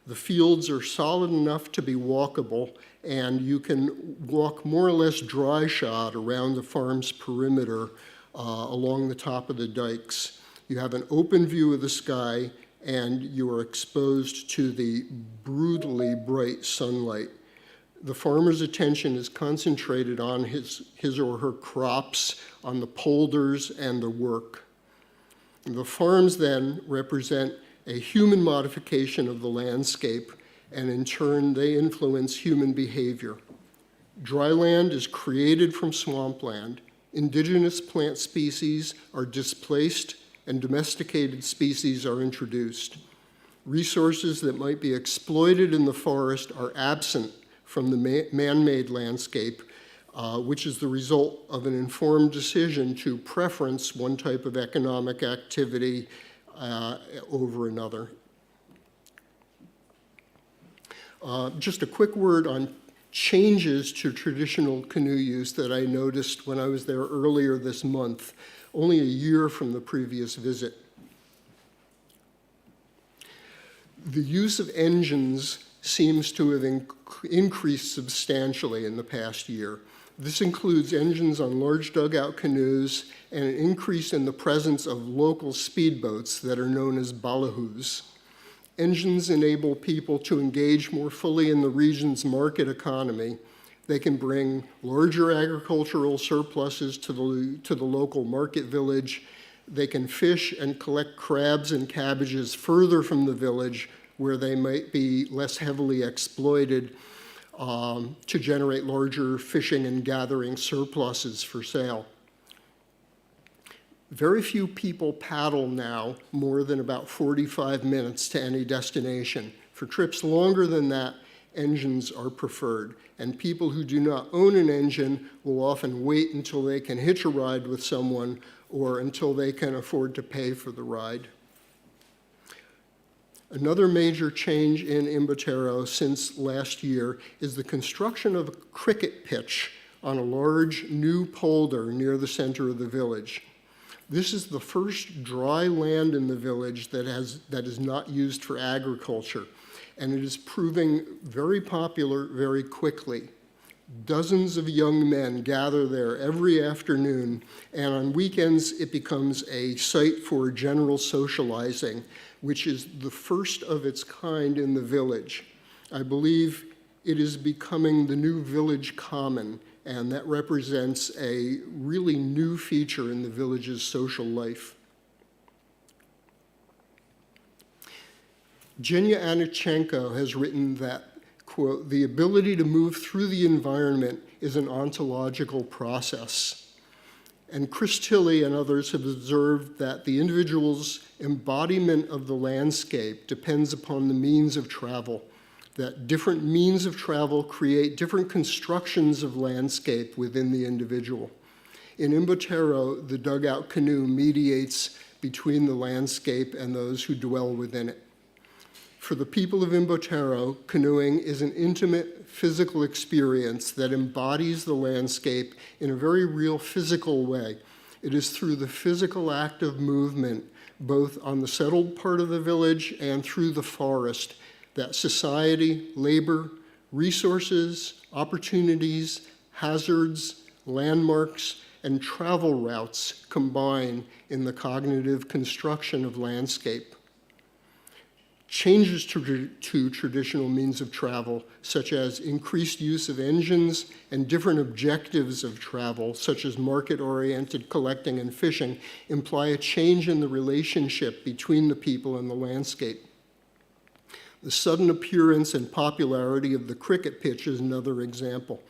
The fields are solid enough to be walkable, and you can walk more or less dry shod around the farm's perimeter along the top of the dikes. You have an open view of the sky, and you are exposed to the brutally bright sunlight. The farmer's attention is concentrated on his or her crops, on the polders, and the work. The farms then represent a human modification of the landscape, and in turn, they influence human behavior. Dry land is created from swampland. Indigenous plant species are displaced, and domesticated species are introduced. Resources that might be exploited in the forest are absent from the man-made landscape, which is the result of an informed decision to preference one type of economic activity over another. Just a quick word on changes to traditional canoe use that I noticed when I was there earlier this month, only a year from the previous visit. The use of engines seems to have increased substantially in the past year. This includes engines on large dugout canoes and an increase in the presence of local speedboats that are known as balahus. Engines enable people to engage more fully in the region's market economy. They can bring larger agricultural surpluses to the local market village. They can fish and collect crabs and cabbages further from the village where they might be less heavily exploited to generate larger fishing and gathering surpluses for sale. Very few people paddle now more than about 45 minutes to any destination. For trips longer than that, engines are preferred, and people who do not own an engine will often wait until they can hitch a ride with someone or until they can afford to pay for the ride. Another major change in Imbotero since last year is the construction of a cricket pitch on a large new polder near the center of the village. This is the first dry land in the village that is not used for agriculture, and it is proving very popular very quickly. Dozens of young men gather there every afternoon, and on weekends it becomes a site for general socializing, which is the first of its kind in the village. I believe it is becoming the new village common, and that represents a really new feature in the village's social life. Genya Anichenko has written that, quote, "The ability to move through the environment is an ontological process." And Chris Tilley and others have observed that the individual's embodiment of the landscape depends upon the means of travel, that different means of travel create different constructions of landscape within the individual. In Imbotero, the dugout canoe mediates between the landscape and those who dwell within it. For the people of Imbotero, canoeing is an intimate physical experience that embodies the landscape in a very real physical way. It is through the physical act of movement, both on the settled part of the village and through the forest, that society, labor, resources, opportunities, hazards, landmarks, and travel routes combine in the cognitive construction of landscape. Changes to traditional means of travel, such as increased use of engines and different objectives of travel, such as market-oriented collecting and fishing, imply a change in the relationship between the people and the landscape. The sudden appearance and popularity of the cricket pitch is another example.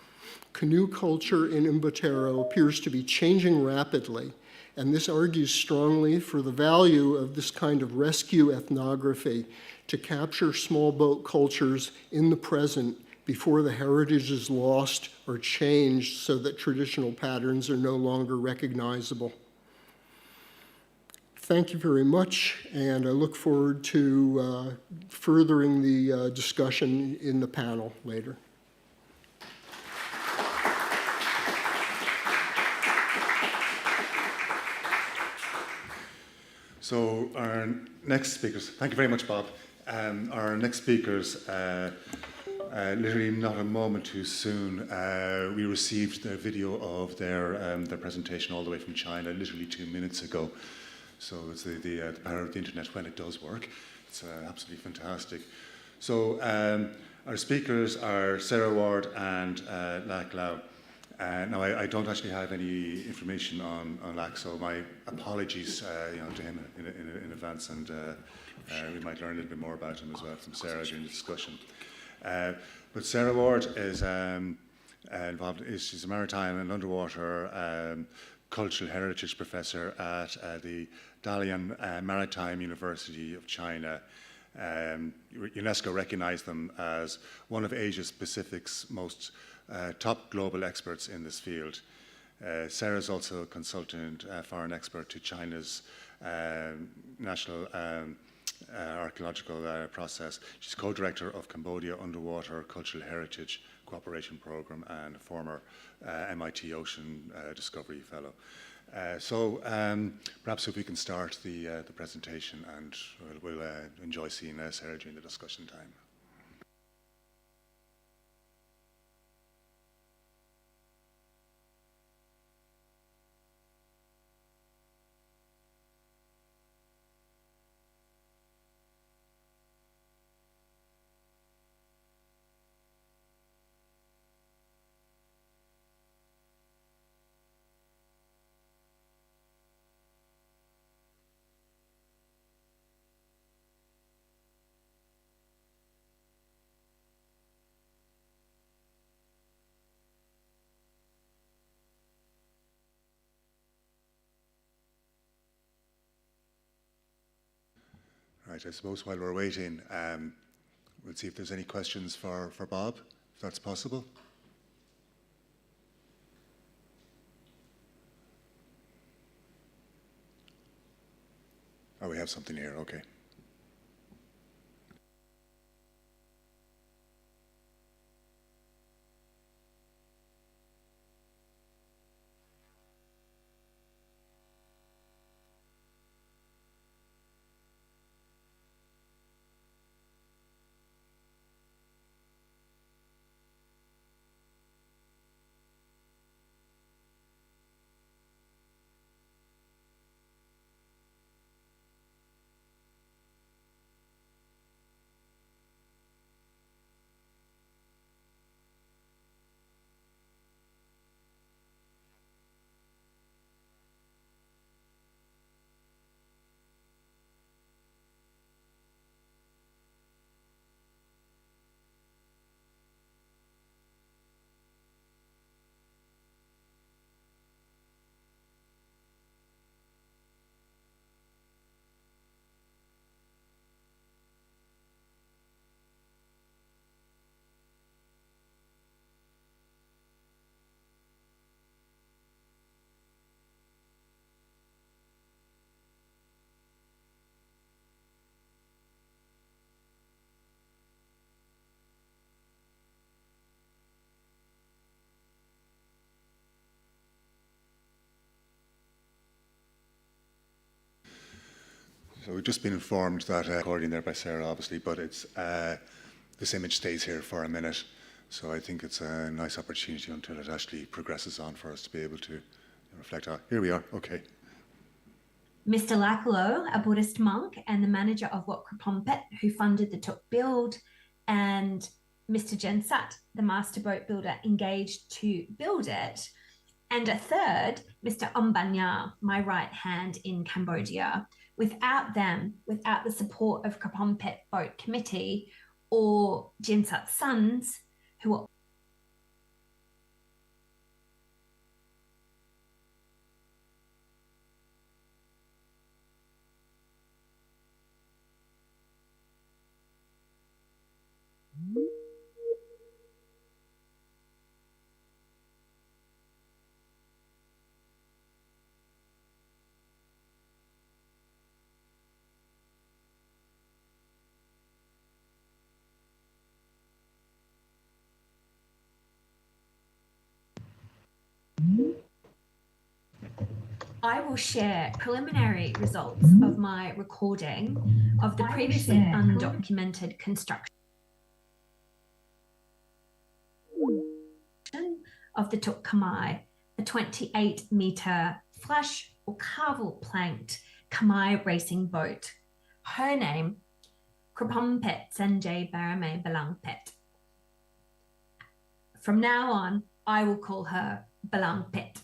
Canoe culture in Imbatero appears to be changing rapidly, and this argues strongly for the value of this kind of rescue ethnography to capture small boat cultures in the present before the heritage is lost or changed so that traditional patterns are no longer recognizable. Thank you very much, and I look forward to furthering the discussion in the panel later. So our next speakers, thank you very much, Bob. Our next speakers, literally not a moment too soon, we received the video of their presentation all the way from China literally 2 minutes ago. So it's the power of the internet when it does work. It's absolutely fantastic. So our speakers are Sarah Ward and Lac Lau. Now, I don't actually have any information on Lac, so my apologies to him in advance, and we might learn a little bit more about him as well from Sarah during the discussion. But Sarah Ward is involved. She's a maritime and underwater cultural heritage professor at the Dalian Maritime University of China. UNESCO recognized them as one of Asia Pacific's most top global experts in this field. Sarah is also a consultant foreign expert to China's national archaeological process. She's co-director of Cambodia Underwater Cultural Heritage Cooperation Program and a former MIT Ocean Discovery Fellow. So perhaps if we can start the presentation, and we'll enjoy seeing Sarah during the discussion time. Right, I suppose while we're waiting, we'll see if there's any questions for Bob, if that's possible. Oh, we have something here, okay. So we've just been informed that recording there by Sarah, obviously, but it's this image stays here for a minute. So I think it's a nice opportunity until it actually progresses on for us to be able to reflect. Here we are. Okay. Mr. Lakalo, a Buddhist monk and the manager of Wat Krapompet, who funded the Tuk build, and Mr. Jensat, the master boat builder, engaged to build it. And a third, Mr. Ombanya, my right hand in Cambodia. Without them, without the support of Krapompet Boat Committee or Jensat's sons, who are I will share preliminary results of my recording of the previously undocumented construction of the Tuk Kamai, a 28-meter flush or carvel planked Kamai racing boat. Her name, Krapompet Senjay Barame Balangpet. From now on, I will call her Balangpet.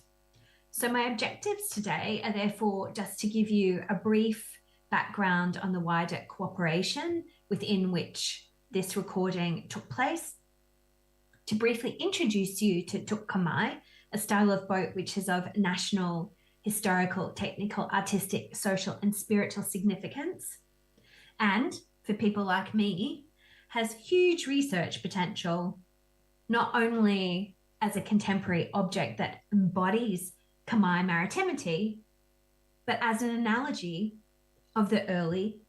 So my objectives today are therefore just to give you a brief background on the wider cooperation within which this recording took place, to briefly introduce you to Tuk Kamai, a style of boat which is of national, historical, technical, artistic, social and spiritual significance, and for people like me, has huge research potential, not only as a contemporary object that embodies Kamai maritimity, but as an analogy of the early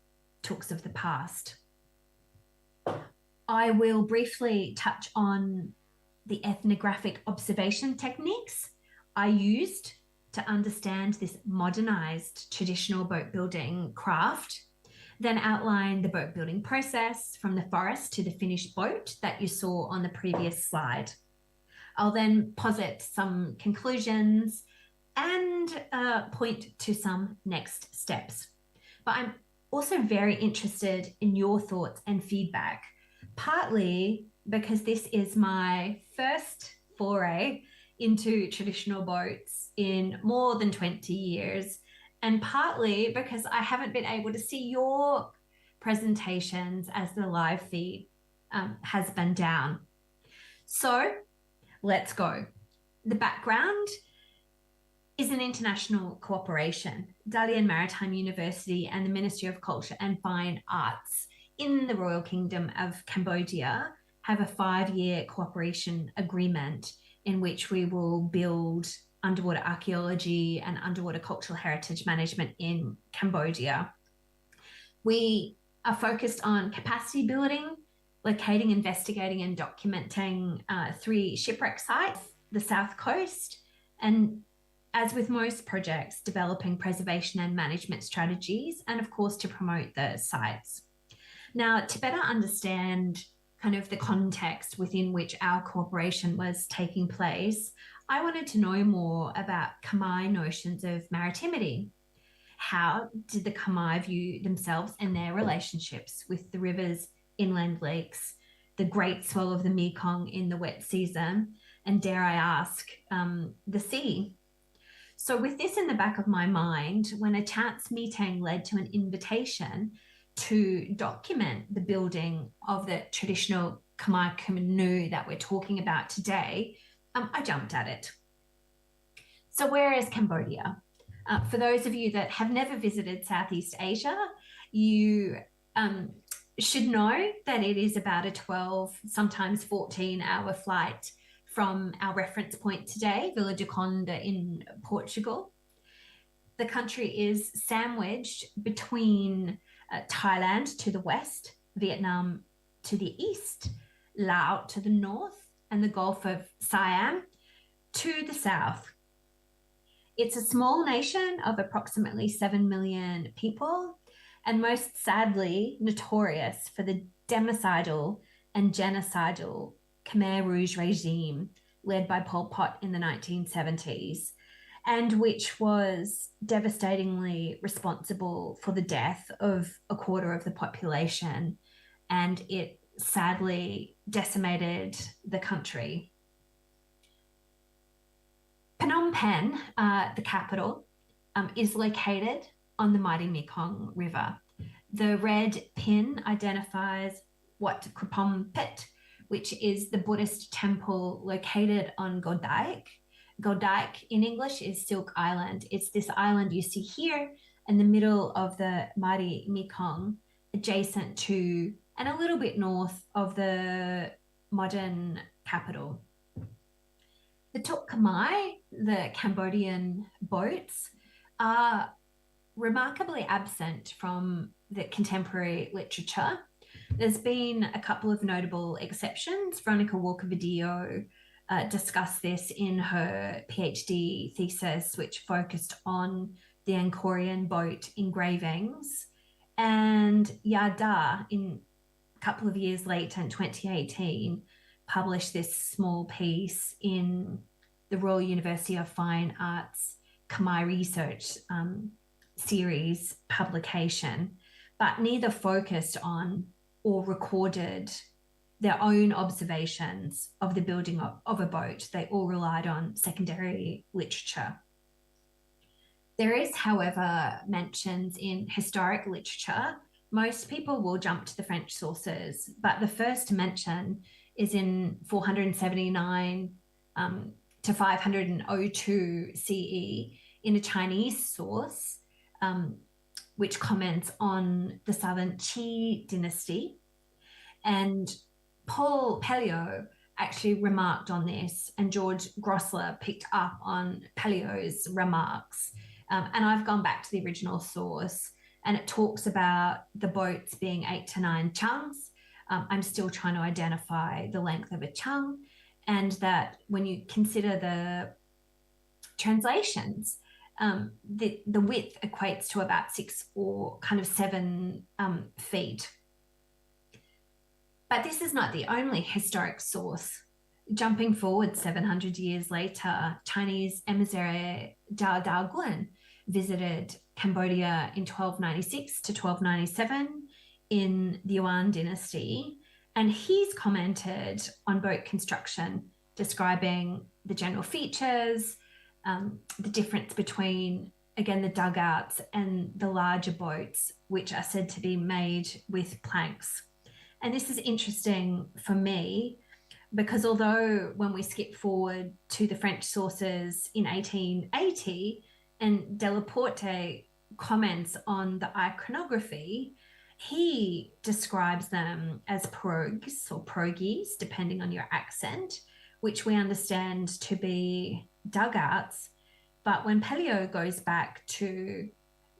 Tuks of the past. I will briefly touch on the ethnographic observation techniques I used to understand this modernized traditional boat building craft, then outline the boat building process from the forest to the finished boat that you saw on the previous slide. I'll then posit some conclusions and point to some next steps. But I'm also very interested in your thoughts and feedback, partly because this is my first foray into traditional boats in more than 20 years, and partly because I haven't been able to see your presentations as the live feed has been down. So let's go. The background is an international cooperation. Dalian Maritime University and the Ministry of Culture and Fine Arts in the Royal Kingdom of Cambodia have a 5-year cooperation agreement in which we will build underwater archaeology and underwater cultural heritage management in Cambodia. We are focused on capacity building, locating, investigating and documenting 3 shipwreck sites, the South Coast, and as with most projects, developing preservation and management strategies, and of course to promote the sites. Now, to better understand kind of the context within which our cooperation was taking place, I wanted to know more about Kamai notions of maritimity. How did the Kamai view themselves and their relationships with the rivers, inland lakes, the great swell of the Mekong in the wet season, and dare I ask, the sea? So with this in the back of my mind, when a chance meeting led to an invitation to document the building of the traditional Khmer canoe that we're talking about today, I jumped at it. So where is Cambodia? For those of you that have never visited Southeast Asia, you should know that it is about a 12, sometimes 14-hour flight from our reference point today, Vila do Conde in Portugal. The country is sandwiched between Thailand to the west, Vietnam to the east, Laos to the north, and the Gulf of Siam to the south. It's a small nation of approximately 7 million people, and most sadly notorious for the democidal and genocidal Khmer Rouge regime led by Pol Pot in the 1970s. and which was devastatingly responsible for the death of a quarter of the population, and it sadly decimated the country. Phnom Penh, the capital, is located on the mighty Mekong River. The red pin identifies Wat Krapong Pit, which is the Buddhist temple located on Godaik. Godaik in English is Silk Island. It's this island you see here in the middle of the mighty Mekong, adjacent to and a little bit north of the modern capital. The Tuk Khmer, the Cambodian boats, are remarkably absent from the contemporary literature. There's been a couple of notable exceptions. Veronica Walker-Video discussed this in her PhD thesis, which focused on the Angkorian boat engravings. And Yada, in a couple of years later, in 2018, published this small piece in the Royal University of Fine Arts Khmer Research series publication, but neither focused on or recorded their own observations of the building of a boat. They all relied on secondary literature. There is, however, mentions in historic literature. Most people will jump to the French sources, but the first mention is in 479 to 502 CE in a Chinese source, which comments on the Southern Qi dynasty. And Paul Pelliot actually remarked on this, and George Grossler picked up on Pelliot's remarks. And I've gone back to the original source, and it talks about the boats being 8 to 9 chungs. I'm still trying to identify the length of a chung, and that when you consider the translations, the width equates to about 6 or kind of 7 feet. But this is not the only historic source. Jumping forward 700 years later, Chinese emissary Zhao Daoguan visited Cambodia in 1296 to 1297 in the Yuan dynasty, and he's commented on boat construction, describing the general features, the difference between, again, the dugouts and the larger boats, which are said to be made with planks. And this is interesting for me because although when we skip forward to the French sources in 1880 and Delaporte comments on the iconography, he describes them as pirogues or pirogues, depending on your accent, which we understand to be dugouts. But when Pelliot goes back to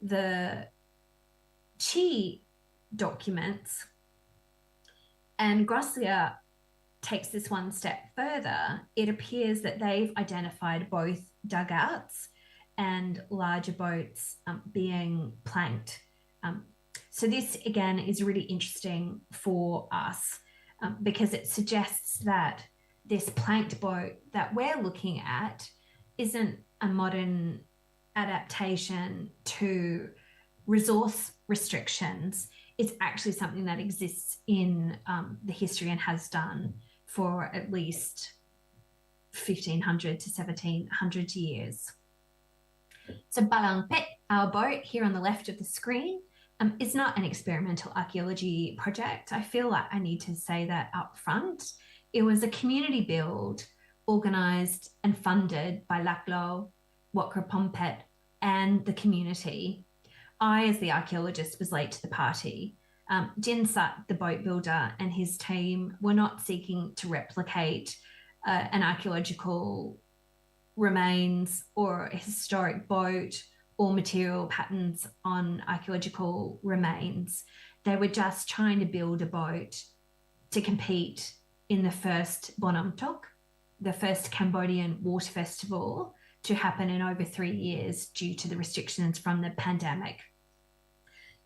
the Qi documents, and Grossler takes this one step further, it appears that they've identified both dugouts and larger boats being planked. So this, again, is really interesting for us because it suggests that this planked boat that we're looking at isn't a modern adaptation to resource restrictions. It's actually something that exists in the history and has done for at least 1500 to 1700 years. So Balang Pet, our boat here on the left of the screen, is not an experimental archaeology project. I feel like I need to say that up front. It was a community build organised and funded by Laklo, Wat Krapong Pet, and the community. I, as the archaeologist, was late to the party. Jin Sut, the boat builder, and his team were not seeking to replicate an archaeological remains or a historic boat or material patterns on archaeological remains. They were just trying to build a boat to compete in the first Bonam Tok, the first Cambodian water festival to happen in over 3 years due to the restrictions from the pandemic.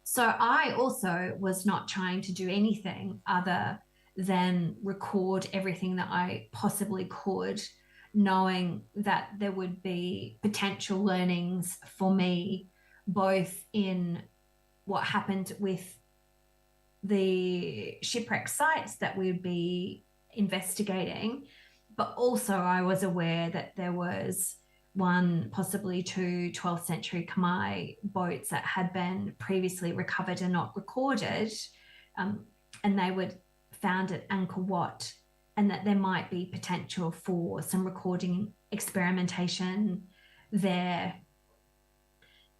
So I also was not trying to do anything other than record everything that I possibly could knowing that there would be potential learnings for me, both in what happened with the shipwreck sites that we would be investigating, but also I was aware that there was one, possibly two 12th century Khmer boats that had been previously recovered and not recorded, and they were found at Angkor Wat, and that there might be potential for some recording experimentation there.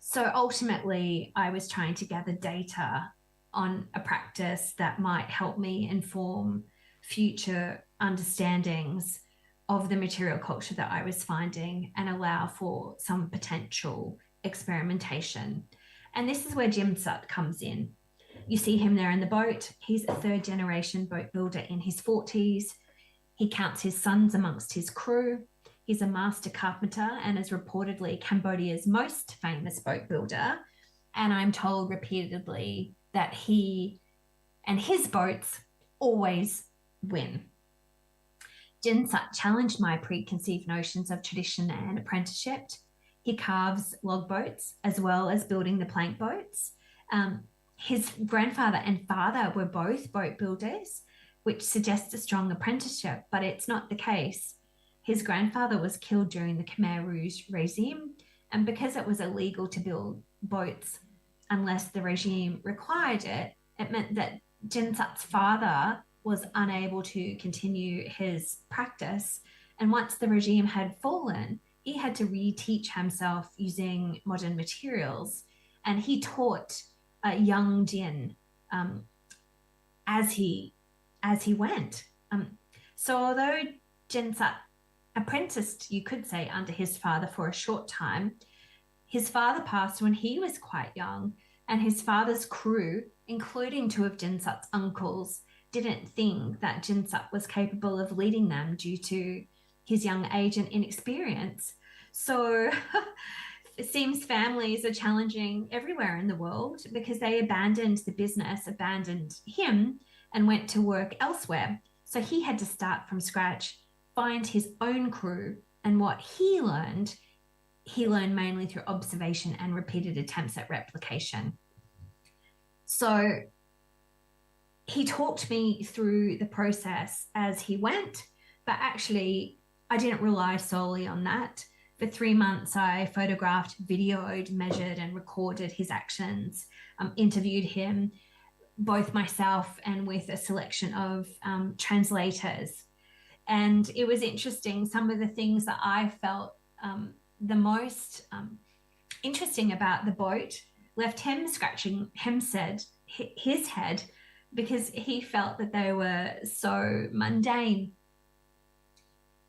So ultimately, I was trying to gather data on a practice that might help me inform future understandings of the material culture that I was finding and allow for some potential experimentation. And this is where Jim Sut comes in. You see him there in the boat. He's a third generation boat builder in his 40s. He counts his sons amongst his crew. He's a master carpenter and is reportedly Cambodia's most famous boat builder. And I'm told repeatedly that he and his boats always win. Jin Sut challenged my preconceived notions of tradition and apprenticeship. He carves log boats as well as building the plank boats. His grandfather and father were both boat builders, which suggests a strong apprenticeship, but it's not the case. His grandfather was killed during the Khmer Rouge regime, and because it was illegal to build boats unless the regime required it, it meant that Jin Sut's father was unable to continue his practice. And once the regime had fallen, he had to reteach himself using modern materials. And he taught young Jin as he went. So although Jin Sut apprenticed, you could say, under his father for a short time, his father passed when he was quite young, and his father's crew, including two of Jin Sut's uncles, didn't think that Jin Sut was capable of leading them due to his young age and inexperience. So it seems families are challenging everywhere in the world because they abandoned the business, abandoned him, and went to work elsewhere. So he had to start from scratch, find his own crew, and what he learned mainly through observation and repeated attempts at replication. So he talked me through the process as he went, but actually I didn't rely solely on that. For 3 months, I photographed, videoed, measured, and recorded his actions, interviewed him, both myself and with a selection of translators. And it was interesting, some of the things that I felt the most interesting about the boat left him scratching his head, because he felt that they were so mundane.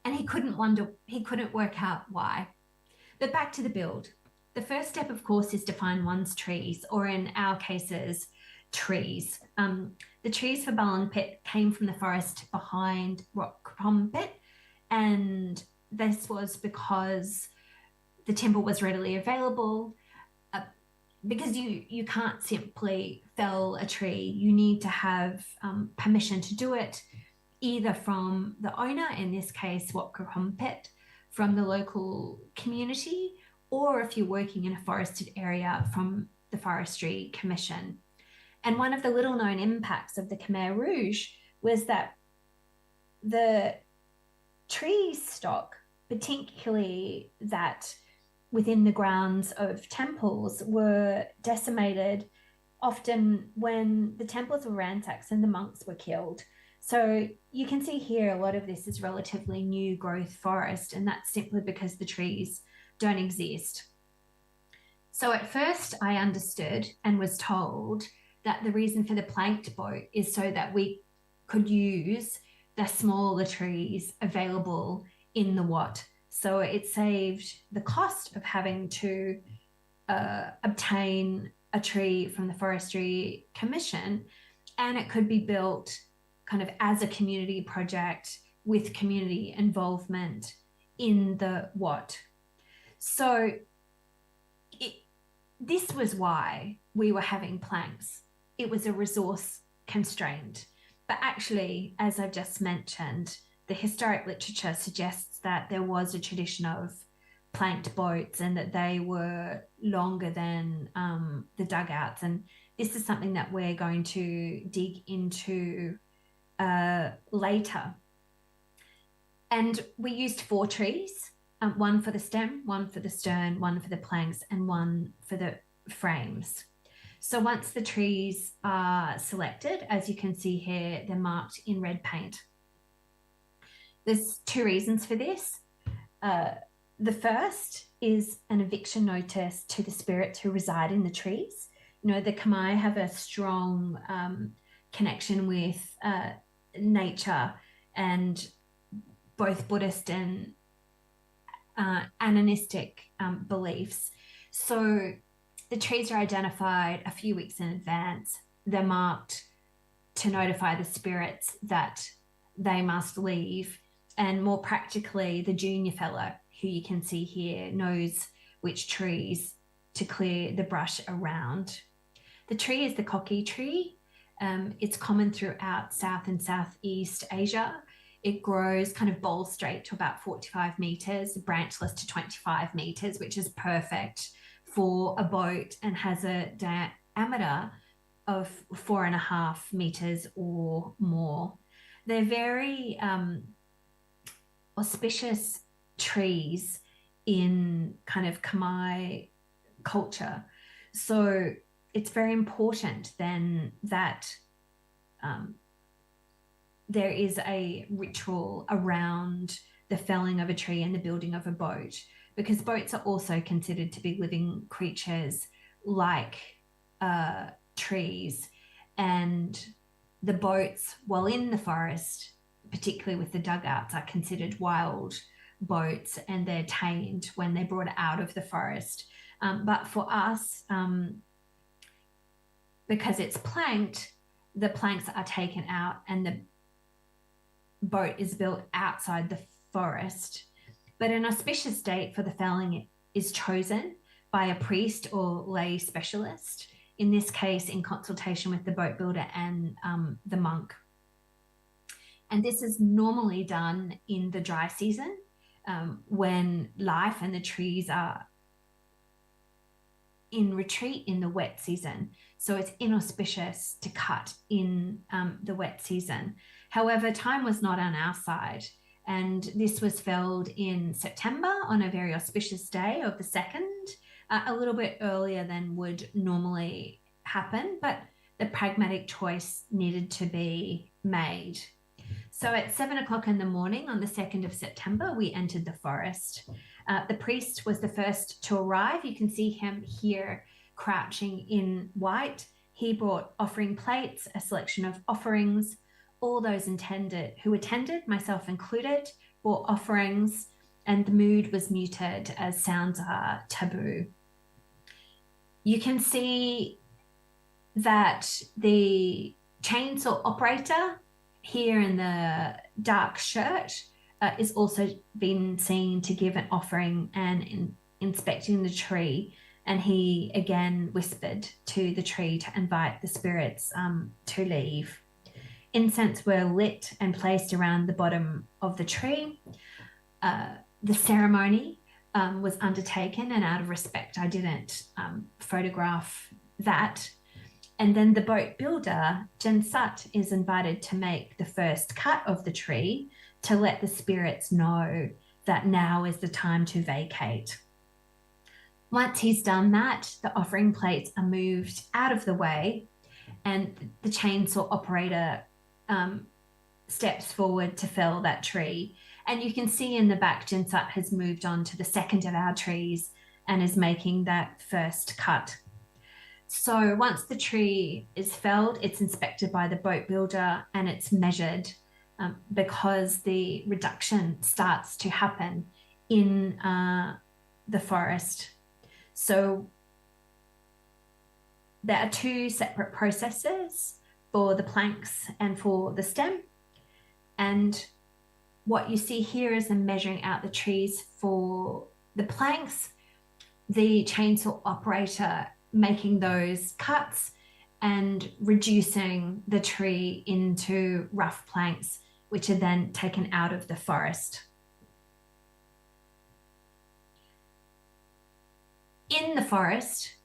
And he couldn't work out why. But back to the build. The first step, of course, is to find one's trees, or in our cases, trees. The trees for Balang Pit came from the forest behind Rock Krom Pit, and this was because the timber was readily available. Because you can't simply fell a tree, you need to have permission to do it, either from the owner, in this case, Wat Krom Pit, from the local community, or if you're working in a forested area, from the Forestry Commission. And one of the little known impacts of the Khmer Rouge was that the tree stock, particularly that within the grounds of temples, were decimated often when the temples were ransacked and the monks were killed. So you can see here a lot of this is relatively new growth forest, and that's simply because the trees don't exist. So at first I understood and was told that the reason for the planked boat is so that we could use the smaller trees available in the Wat. So it saved the cost of having to obtain a tree from the Forestry Commission, and it could be built kind of as a community project with community involvement in the Wat. So this was why we were having planks. It was a resource constraint. But actually, as I've just mentioned, the historic literature suggests that there was a tradition of planked boats and that they were longer than the dugouts. And this is something that we're going to dig into later. And we used 4 trees, one for the stem, one for the stern, one for the planks, and one for the frames. So once the trees are selected, as you can see here, they're marked in red paint. There's 2 reasons for this. The first is an eviction notice to the spirits who reside in the trees. You know, the Khmer have a strong connection with nature, and both Buddhist and animistic beliefs. So the trees are identified a few weeks in advance. They're marked to notify the spirits that they must leave. And more practically, the junior fellow, who you can see here, knows which trees to clear the brush around. The tree is the cocky tree. It's common throughout South and Southeast Asia. It grows kind of bowl straight to about 45 meters, branchless to 25 meters, which is perfect for a boat, and has a diameter of 4.5 meters or more. They're very auspicious trees in kind of Khmer culture. So it's very important then that there is a ritual around the felling of a tree and the building of a boat, because boats are also considered to be living creatures like trees. And the boats, while in the forest, particularly with the dugouts, are considered wild boats, and they're tamed when they're brought out of the forest. But for us, because it's planked, the planks are taken out and the boat is built outside the forest. But an auspicious date for the felling is chosen by a priest or lay specialist, in this case in consultation with the boat builder and the monk. And this is normally done in the dry season, when life and the trees are in retreat in the wet season. So it's inauspicious to cut in the wet season. However, time was not on our side, and this was felled in September on a very auspicious day of the 2nd, a little bit earlier than would normally happen, but the pragmatic choice needed to be made. So at 7 o'clock in the morning on the 2nd of September, we entered the forest. The priest was the first to arrive. You can see him here crouching in white. He brought offering plates, a selection of offerings. All those who attended, myself included, brought offerings, and the mood was muted as sounds are taboo. You can see that the chainsaw operator here in the dark shirt is also been seen to give an offering and inspecting the tree. And he again whispered to the tree to invite the spirits to leave. Incense were lit and placed around the bottom of the tree. The ceremony was undertaken, and out of respect, I didn't photograph that. And then the boat builder, Jinsat, is invited to make the first cut of the tree to let the spirits know that now is the time to vacate. Once he's done that, the offering plates are moved out of the way, and the chainsaw operator steps forward to fell that tree. And you can see in the back, Jinsat has moved on to the second of our trees and is making that first cut. So once the tree is felled, it's inspected by the boat builder and it's measured, because the reduction starts to happen in the forest. So there are 2 separate processes for the planks and for the stem. And what you see here is them measuring out the trees for the planks, the chainsaw operator making those cuts and reducing the tree into rough planks which are then taken out of the forest. In the forest,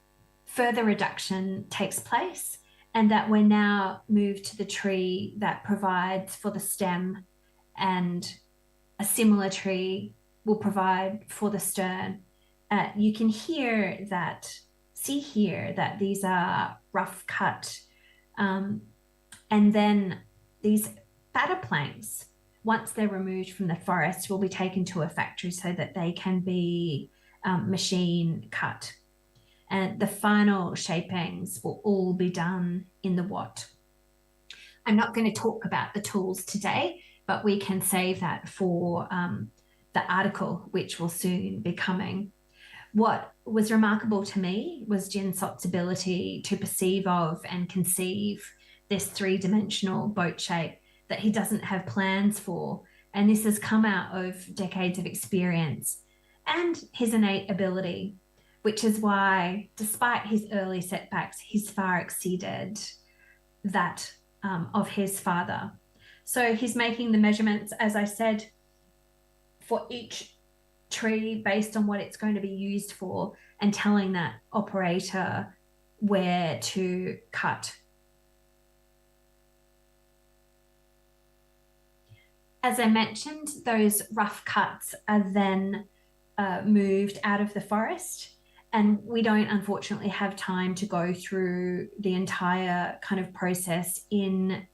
further reduction takes place, and that we're now moved to the tree that provides for the stem, and a similar tree will provide for the stern. You can see here that these are rough cut, and then these fatter planks, once they're removed from the forest, will be taken to a factory so that they can be machine cut. And the final shapings will all be done in the Watt. I'm not going to talk about the tools today, but we can save that for the article, which will soon be coming. What was remarkable to me was Jin Sot's ability to perceive of and conceive this three-dimensional boat shape that he doesn't have plans for. And this has come out of decades of experience and his innate ability, which is why, despite his early setbacks, he's far exceeded that of his father. So he's making the measurements, as I said, for each tree based on what it's going to be used for, and telling that operator where to cut. As I mentioned, those rough cuts are then moved out of the forest, and we don't unfortunately have time to go through the entire kind of process in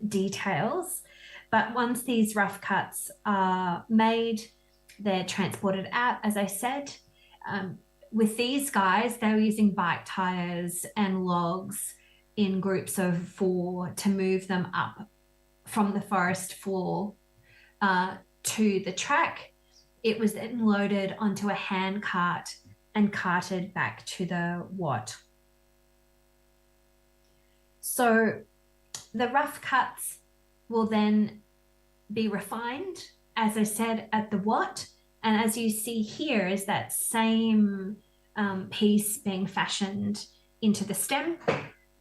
details. But once these rough cuts are made, they're transported out, as I said. With these guys, they were using bike tires and logs in groups of 4 to move them up from the forest floor to the track. It was then loaded onto a hand cart and carted back to the Watt. So the rough cuts will then be refined, as I said, at the Watt. And as you see here is that same piece being fashioned into the stem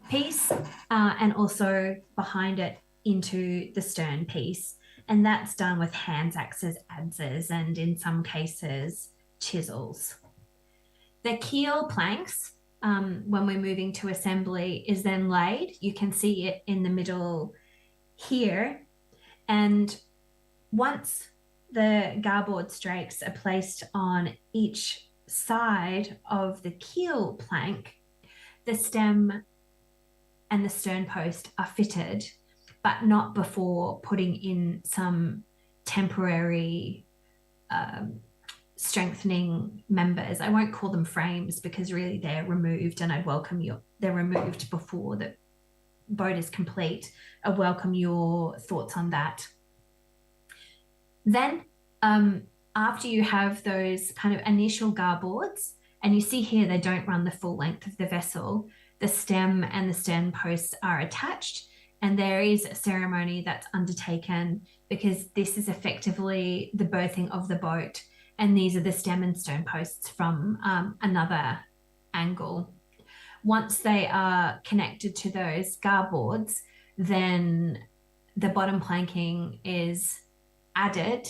piece, and also behind it into the stern piece. And that's done with hand axes, adzes, and in some cases, chisels. The keel planks, when we're moving to assembly, is then laid. You can see it in the middle here. And once the garboard strakes are placed on each side of the keel plank, the stem and the stern post are fitted, but not before putting in some temporary strengthening members. I won't call them frames because really they're removed, and I'd welcome you. They're removed before the boat is complete. I welcome your thoughts on that. Then after you have those kind of initial garboards, and you see here they don't run the full length of the vessel, the stem and the stern posts are attached, and there is a ceremony that's undertaken because this is effectively the berthing of the boat, and these are the stem and stern posts from another angle. Once they are connected to those garboards, then the bottom planking is added,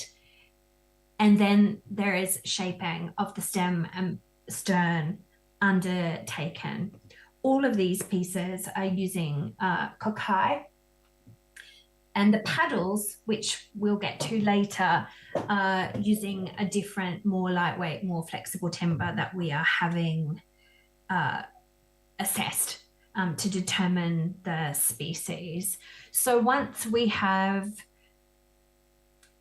and then there is shaping of the stem and stern undertaken. All of these pieces are using kokai, and the paddles, which we'll get to later, are using a different, more lightweight, more flexible timber that we are having assessed to determine the species. So once we have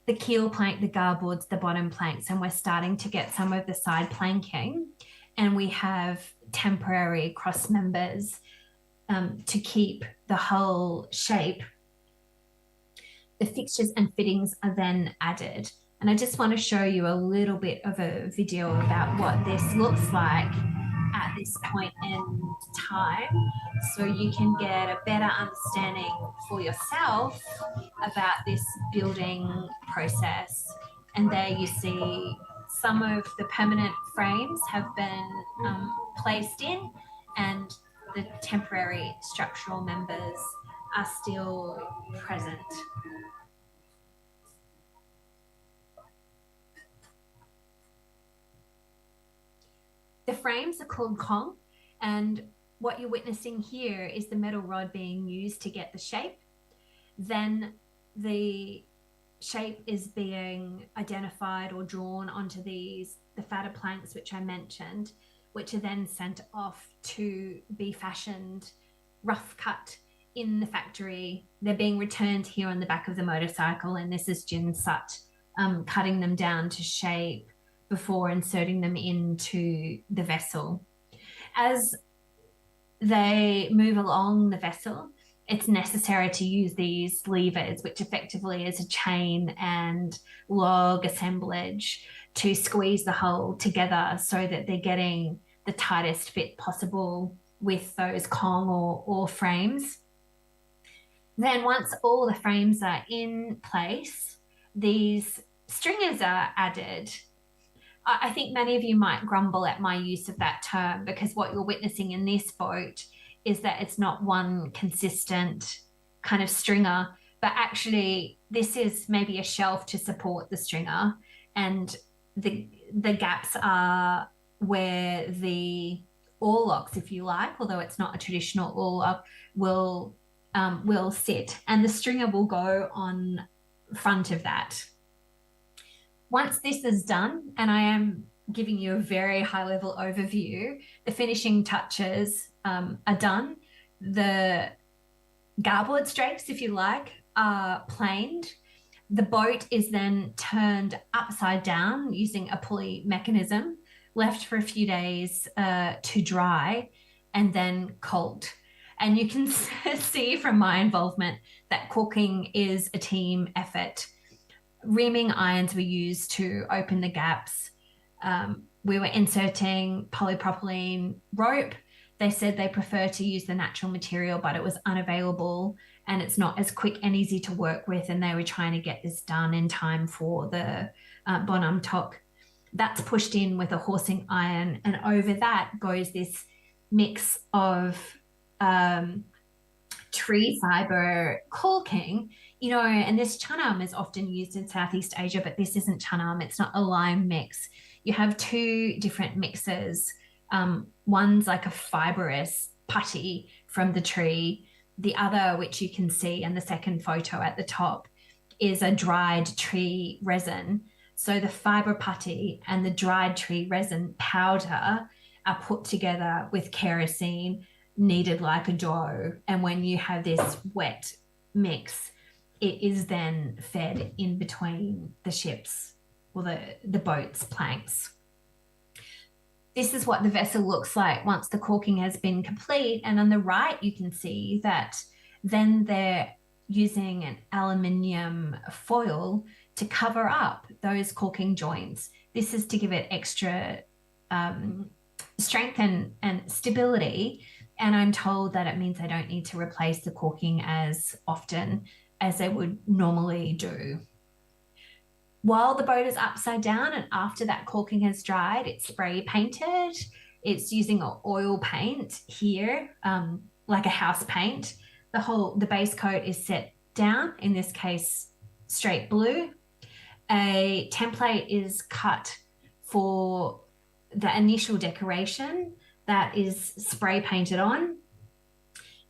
the keel plank, the garboards, the bottom planks, and we're starting to get some of the side planking, and we have temporary cross members to keep the whole shape, the fixtures and fittings are then added. And I just want to show you a little bit of a video about what this looks like at this point in time, so you can get a better understanding for yourself about this building process. And there you see some of the permanent frames have been placed in, and the temporary structural members are still present. The frames are called Kong, and what you're witnessing here is the metal rod being used to get the shape. Then the shape is being identified or drawn onto the fatter planks, which I mentioned, which are then sent off to be fashioned, rough cut in the factory. They're being returned here on the back of the motorcycle, and this is Jin Sut cutting them down to shape before inserting them into the vessel. As they move along the vessel, it's necessary to use these levers, which effectively is a chain and log assemblage, to squeeze the hull together so that they're getting the tightest fit possible with those Kong or frames. Then once all the frames are in place, these stringers are added. I think many of you might grumble at my use of that term, because what you're witnessing in this boat is that it's not one consistent kind of stringer, but actually this is maybe a shelf to support the stringer, and the gaps are where the oarlocks, if you like, although it's not a traditional oarlock, will sit, and the stringer will go on front of that. Once this is done, and I am giving you a very high level overview, the finishing touches are done. The garboard strakes, if you like, are planed. The boat is then turned upside down using a pulley mechanism, left for a few days to dry, and then colt. And you can see from my involvement that caulking is a team effort. Reaming irons were used to open the gaps. We were inserting polypropylene rope. They said they prefer to use the natural material, but it was unavailable and it's not as quick and easy to work with, and they were trying to get this done in time for the Bonham Tok. That's pushed in with a horsing iron, and over that goes this mix of tree fiber caulking, you know, and this chanam is often used in Southeast Asia, but this isn't chanam, it's not a lime mix. You have two different mixes. One's like a fibrous putty from the tree. The other, which you can see in the second photo at the top, is a dried tree resin. So the fiber putty and the dried tree resin powder are put together with kerosene, kneaded like a dough. And when you have this wet mix, it is then fed in between the ships or the boat's planks. This is what the vessel looks like once the caulking has been complete. And on the right, you can see that then they're using an aluminium foil to cover up those caulking joints. This is to give it extra strength and stability. And I'm told that it means they don't need to replace the caulking as often as they would normally do. While the boat is upside down and after that caulking has dried, it's spray painted. It's using an oil paint here, like a house paint. The base coat is set down, in this case, straight blue. A template is cut for the initial decoration that is spray painted on.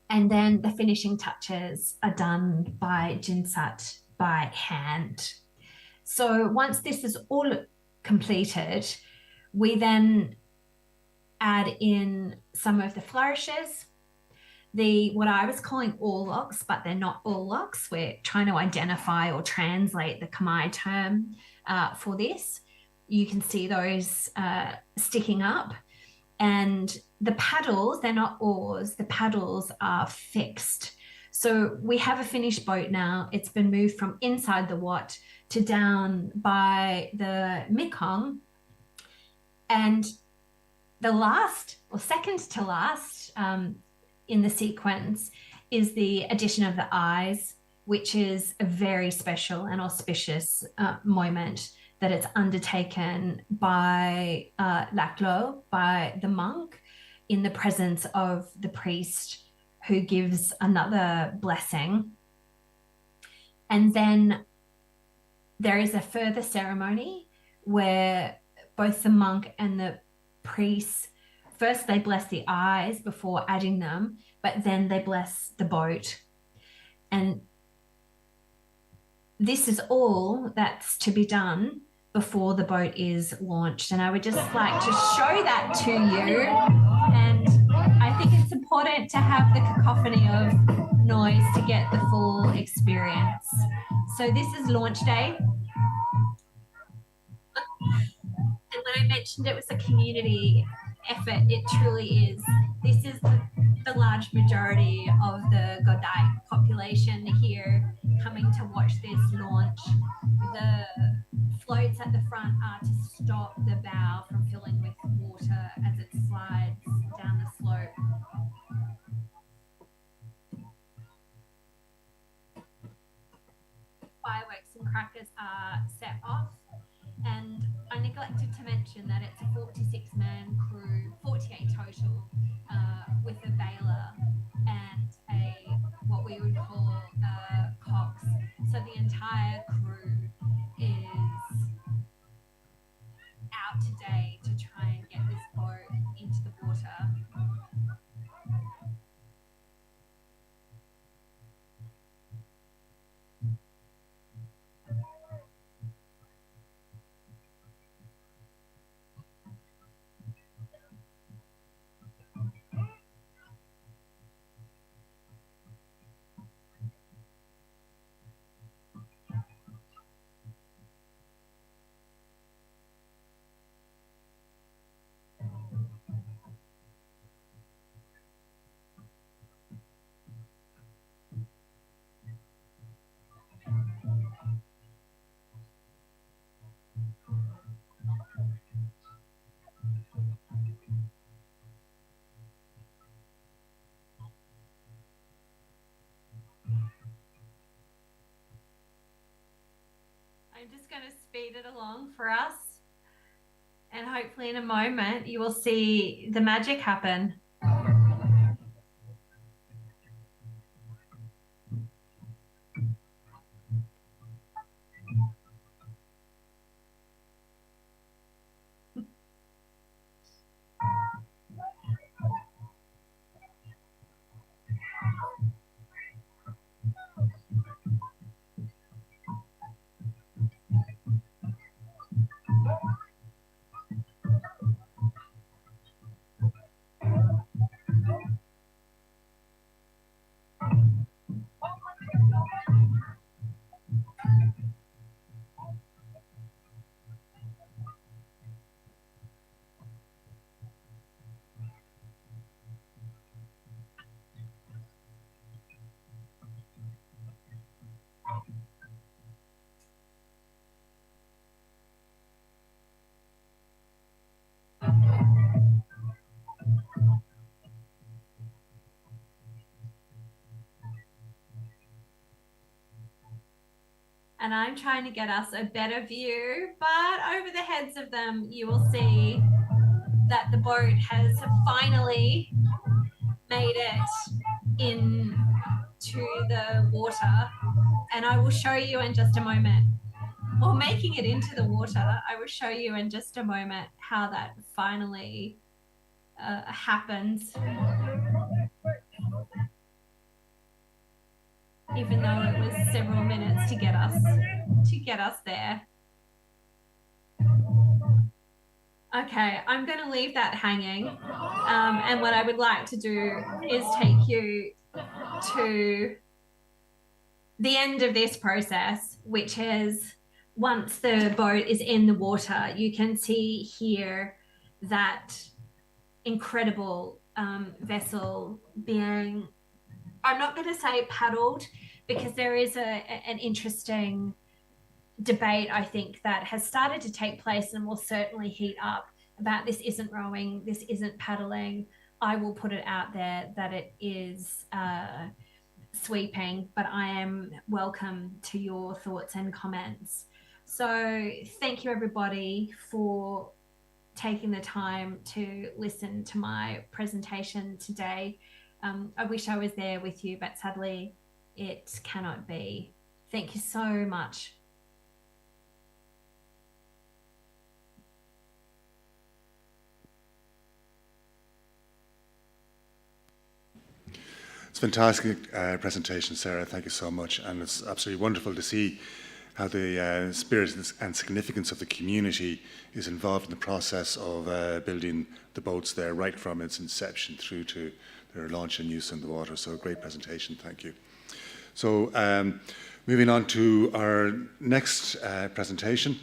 And then the finishing touches are done by Jinsat by hand. So once this is all completed, we then add in some of the flourishes, what I was calling oarlocks, but they're not oarlocks. We're trying to identify or translate the Khmer term for this. You can see those sticking up. And the paddles, they're not oars, the paddles are fixed. So we have a finished boat now. It's been moved from inside the Wat to down by the Mekong. And the last, or second to last in the sequence, is the addition of the eyes, which is a very special and auspicious moment that it's undertaken by Laclo, by the monk, in the presence of the priest, who gives another blessing. And then there is a further ceremony where both the monk and the priests, first they bless the eyes before adding them, but then they bless the boat. And this is all that's to be done before the boat is launched. And I would just like to show that to you. And I think it's important to have the cacophony of noise to get the full experience. So this is launch day. And when I mentioned it was a community effort, it truly is. This is the large majority of the Godai population here coming to watch this launch. The floats at the front are to stop the bow from filling with water as it slides down the slope. Fireworks and crackers are set off. And I neglected to mention that it's a 46-man crew, 48 total, with a baler and what we would call cox. So the entire crew is out today to try and get this boat into the water. I'm just going to speed it along for us. And hopefully in a moment you will see the magic happen. And I'm trying to get us a better view, but over the heads of them, you will see that the boat has finally made it into the water. And I will show you in just a moment, or making it into the water, I will show you in just a moment how that finally happens. Even though it was several minutes to get us there. Okay, I'm going to leave that hanging. And what I would like to do is take you to the end of this process, which is once the boat is in the water, you can see here that incredible vessel being, I'm not going to say paddled, because there is an interesting debate, I think, that has started to take place and will certainly heat up about this isn't rowing, this isn't paddling. I will put it out there that it is sweeping, but I am welcome to your thoughts and comments. So thank you everybody for taking the time to listen to my presentation today. I wish I was there with you, but sadly it cannot be. Thank you so much. It's a fantastic presentation, Sarah. Thank you so much. And it's absolutely wonderful to see how the spirit and significance of the community is involved in the process of building the boats there, right from its inception through to their launch and use in the water. So a great presentation, thank you. So moving on to our next presentation.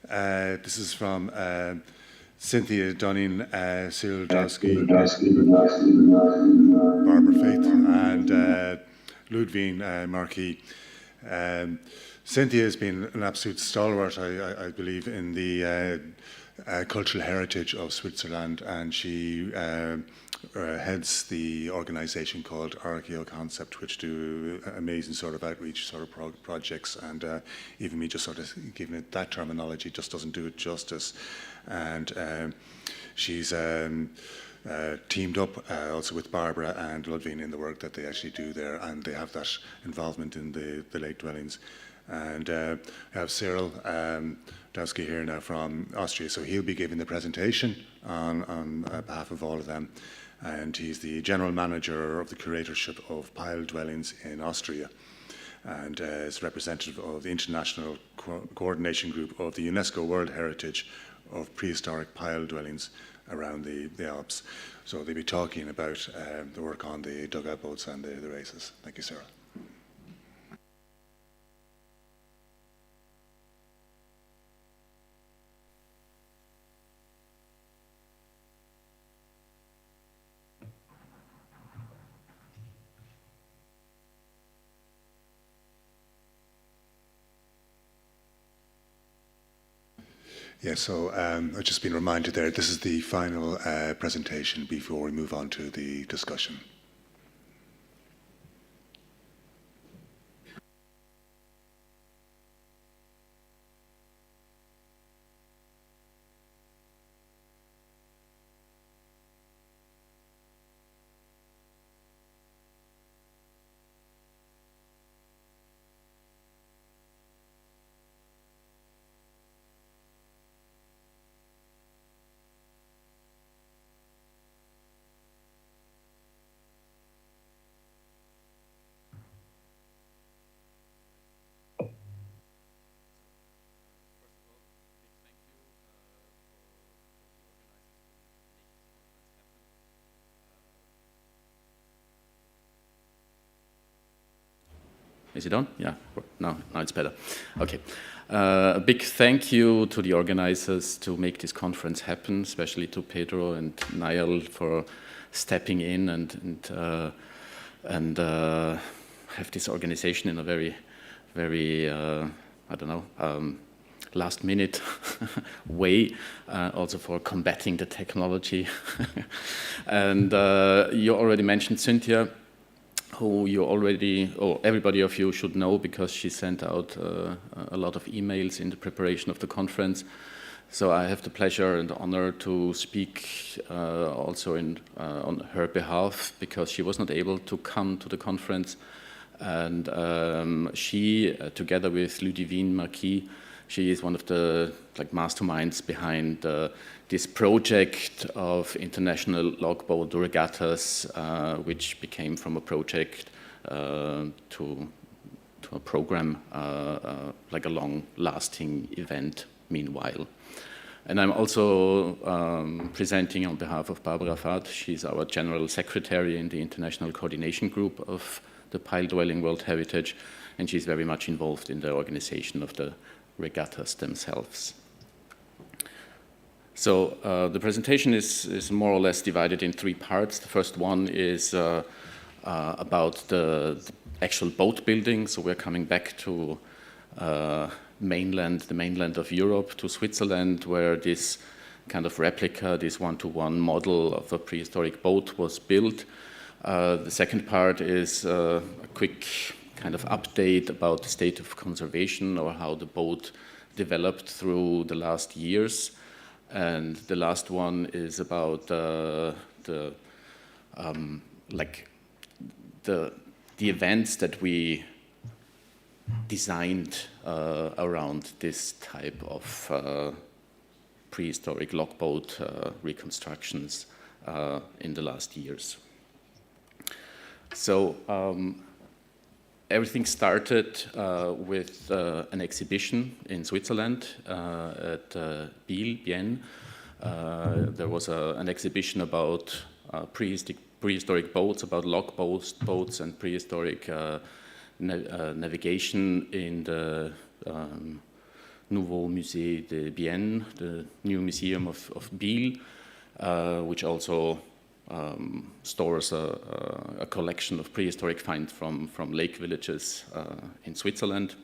This is from Cynthia Dunning, Cyril Dowski, Barbara Faith, and Ludwig Marquis. Cynthia has been an absolute stalwart, I believe, in the cultural heritage of Switzerland, and she heads the organisation called Archaeoconcept, which do amazing sort of outreach sort of projects, and even me just sort of giving it that terminology just doesn't do it justice. And she's teamed up also with Barbara and Ludwig in the work that they actually do there, and they have that involvement in the lake dwellings. And I have Cyril Dowski here now from Austria, so he'll be giving the presentation on behalf of all of them. And he's the general manager of the curatorship of pile dwellings in Austria, and is representative of the International Coordination Group of the UNESCO World Heritage of Prehistoric Pile Dwellings around the Alps. So they'll be talking about the work on the dugout boats and the races. Thank you, Sarah. Yeah, so I've just been reminded there, this is the final presentation before we move on to the discussion. Is it on? Yeah, now it's better. Okay. A big thank you to the organizers to make this conference happen, especially to Pedro and Niall for stepping in and have this organization in a very, very, last minute way, also for combating the technology. And you already mentioned Cynthia, who you already, or everybody of you should know, because she sent out a lot of emails in the preparation of the conference. So I have the pleasure and honor to speak also on her behalf, because she was not able to come to the conference. And she, together with Ludwig Marquis, she is one of the masterminds behind this project of international logboat regattas, which became from a project to a program, like a long-lasting event meanwhile. And I'm also presenting on behalf of Barbara Fath. She's our General Secretary in the International Coordination Group of the Pile Dwelling World Heritage, and she's very much involved in the organization of the regattas themselves. So the presentation is more or less divided in three parts. The first one is about the actual boat building. So we're coming back to the mainland of Europe, to Switzerland, where this kind of replica, this one-to-one model of a prehistoric boat was built. The second part is a quick kind of update about the state of conservation, or how the boat developed through the last years. And the last one is about the events that we designed around this type of prehistoric logboat reconstructions in the last years. So everything started with an exhibition in Switzerland at Bienne. There was an exhibition about prehistoric boats, about log boats and prehistoric navigation in the Nouveau Musée de Bienne, the new museum of Biel, which also stores a collection of prehistoric finds from lake villages in Switzerland.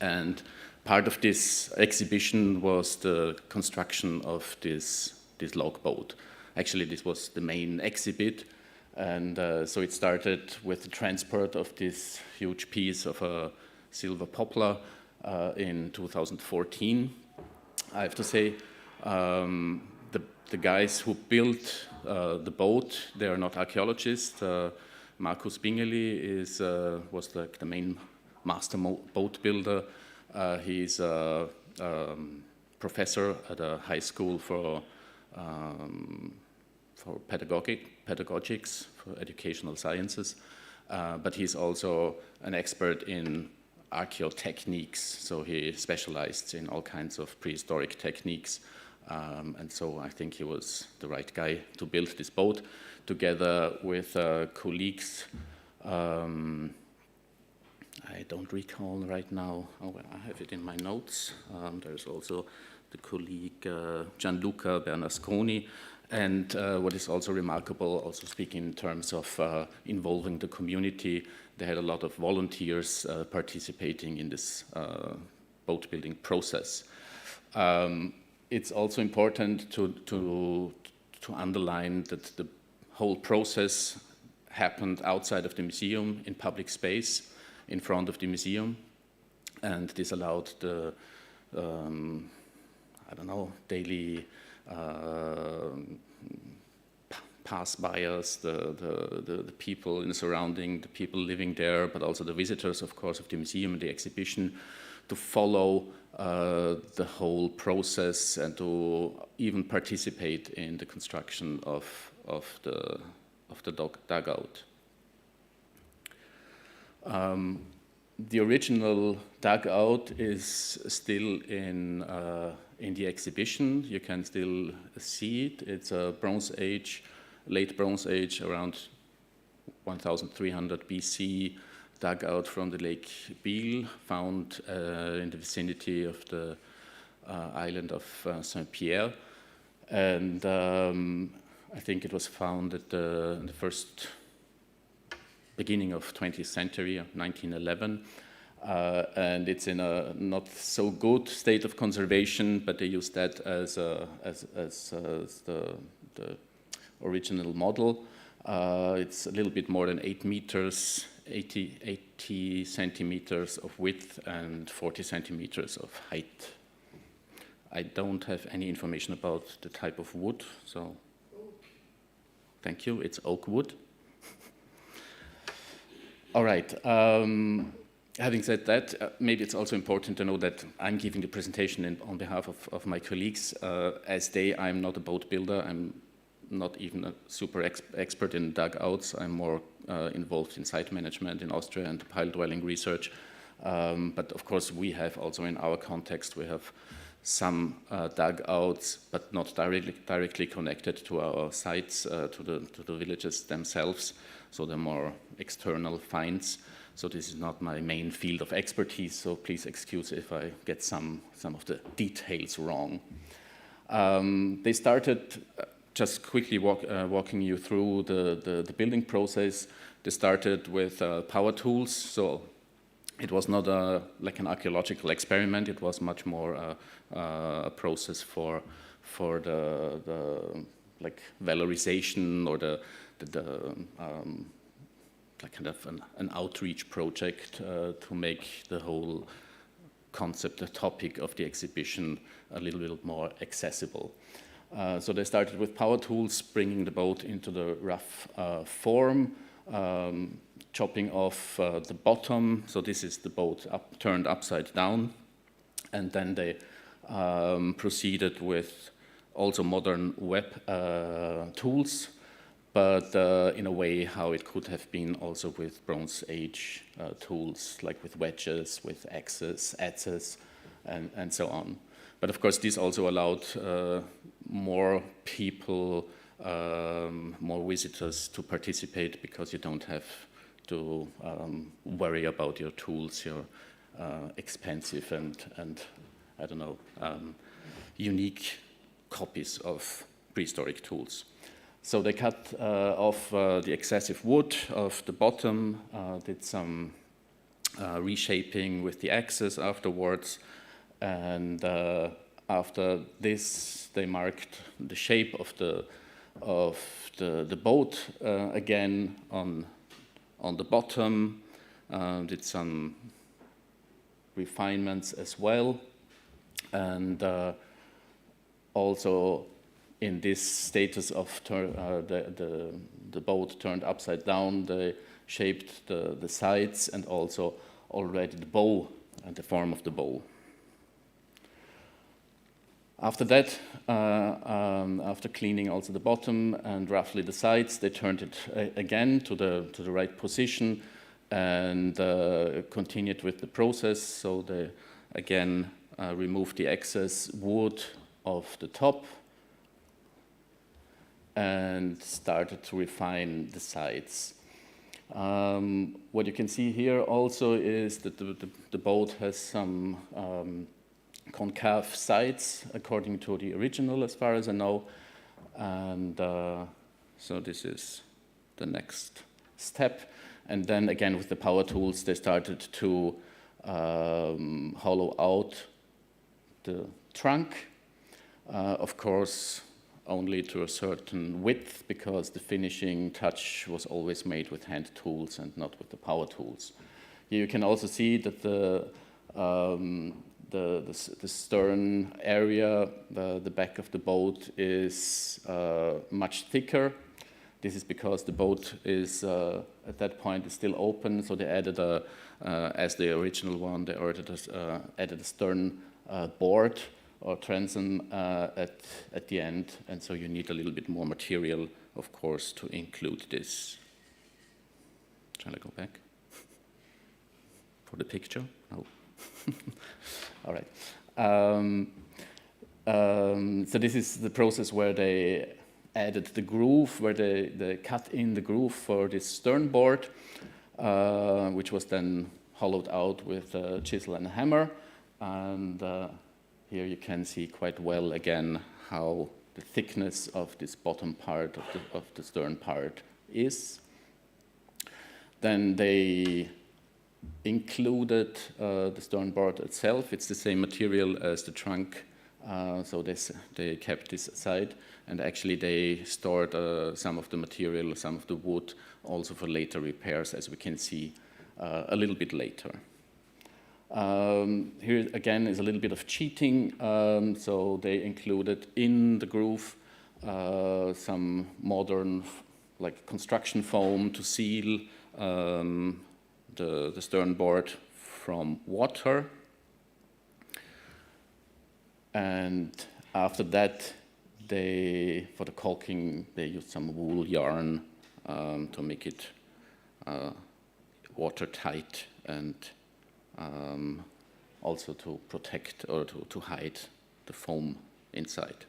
And part of this exhibition was the construction of this log boat. Actually, this was the main exhibit. And so it started with the transport of this huge piece of a silver poplar in 2014. I have to say, the guys who built the boat, they are not archaeologists. Markus Bingeli was the main master boat builder. He's a professor at a high school for pedagogics, for educational sciences, but he's also an expert in archaeotechniques, so he specialized in all kinds of prehistoric techniques, and so I think he was the right guy to build this boat, together with colleagues. I don't recall right now. Oh, well, I have it in my notes. There's also the colleague Gianluca Bernasconi. And what is also remarkable, also speaking in terms of involving the community, they had a lot of volunteers participating in this boat building process. It's also important to underline that the whole process happened outside of the museum, in public space, in front of the museum, and this allowed the, daily pass-byers, the people in the surrounding, the people living there, but also the visitors, of course, of the museum and the exhibition, to follow the whole process and to even participate in the construction of the dugout. The original dugout is still in the exhibition. You can still see it. It's a Bronze Age, late Bronze Age, around 1300 BC dugout from the Lake Biel, found in the vicinity of the island of Saint-Pierre. And I think it was found in the first beginning of 20th century, 1911. And it's in a not so good state of conservation, but they used that as the original model. It's a little bit more than 8 meters, 80 centimeters of width and 40 centimeters of height. I don't have any information about the type of wood, so thank you, it's oak wood. All right, having said that, maybe it's also important to know that I'm giving the presentation on behalf of my colleagues. I'm not a boat builder, I'm not even a super expert in dugouts. I'm more involved in site management in Austria and pile dwelling research. But of course, we have also in our context, we have some dugouts, but not directly connected to our sites, to the villages themselves. So they're more external finds. So this is not my main field of expertise, so please excuse if I get some of the details wrong. They started, just quickly walking you through the building process. They started with power tools, so it was not like an archaeological experiment. It was much more a process for the like valorization or the like kind of an outreach project to make the whole concept, the topic of the exhibition a little more accessible. So they started with power tools, bringing the boat into the rough form, chopping off the bottom. So this is the boat turned upside down. And then they proceeded with also modern web tools, but in a way how it could have been also with Bronze Age tools, like with wedges, with axes, adzes, and so on. But of course, this also allowed more people, more visitors to participate, because you don't have to worry about your tools, your expensive and I don't know, unique copies of prehistoric tools. So they cut off the excessive wood of the bottom, did some reshaping with the axes afterwards, and after this they marked the shape of the boat again on the bottom, did some refinements as well, and also in this status of the boat turned upside down, they shaped the sides and also already the bow and the form of the bow. After that, after cleaning also the bottom and roughly the sides, they turned it again to the right position and continued with the process. So they again removed the excess wood of the top and started to refine the sides. What you can see here also is that the boat has some concave sides according to the original, as far as I know, and so this is the next step. And then again with the power tools, they started to hollow out the trunk, of course only to a certain width, because the finishing touch was always made with hand tools and not with the power tools. Here you can also see that the stern area, the back of the boat, is much thicker. This is because the boat is at that point is still open, so they added as the original one, they added a stern board or transom at the end, and so you need a little bit more material, of course, to include this. Shall I go back for the picture? No. All right. So this is the process where they added the groove, where they cut in the groove for this stern board, which was then hollowed out with a chisel and a hammer. And here you can see quite well again how the thickness of this bottom part of the stern part is. Then they included the stern board itself. It's the same material as the trunk, so they kept this aside, and actually they stored some of the material, some of the wood, also for later repairs, as we can see a little bit later. Here again is a little bit of cheating, so they included in the groove some modern like construction foam to seal the stern board from water. And after that, for the caulking, they used some wool yarn to make it watertight and also to protect or to hide the foam inside.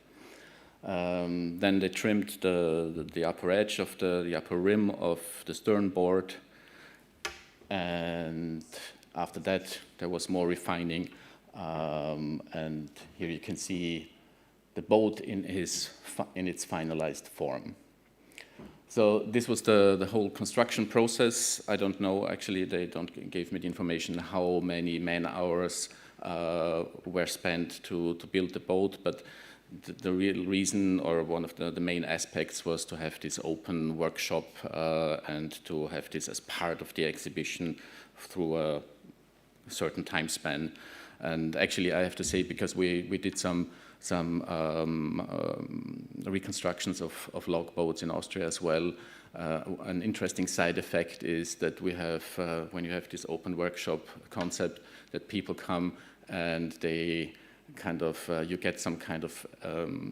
Then they trimmed the upper edge of the upper rim of the stern board, and after that there was more refining, and here you can see the boat in its finalized form. So this was the whole construction process. I don't know, actually they don't give me the information how many man-hours were spent to build the boat, but the real reason, or one of the main aspects, was to have this open workshop and to have this as part of the exhibition through a certain time span. And actually I have to say, because we did some reconstructions of log boats in Austria as well, an interesting side effect is that we have, when you have this open workshop concept, that people come and they kind of, you get some kind of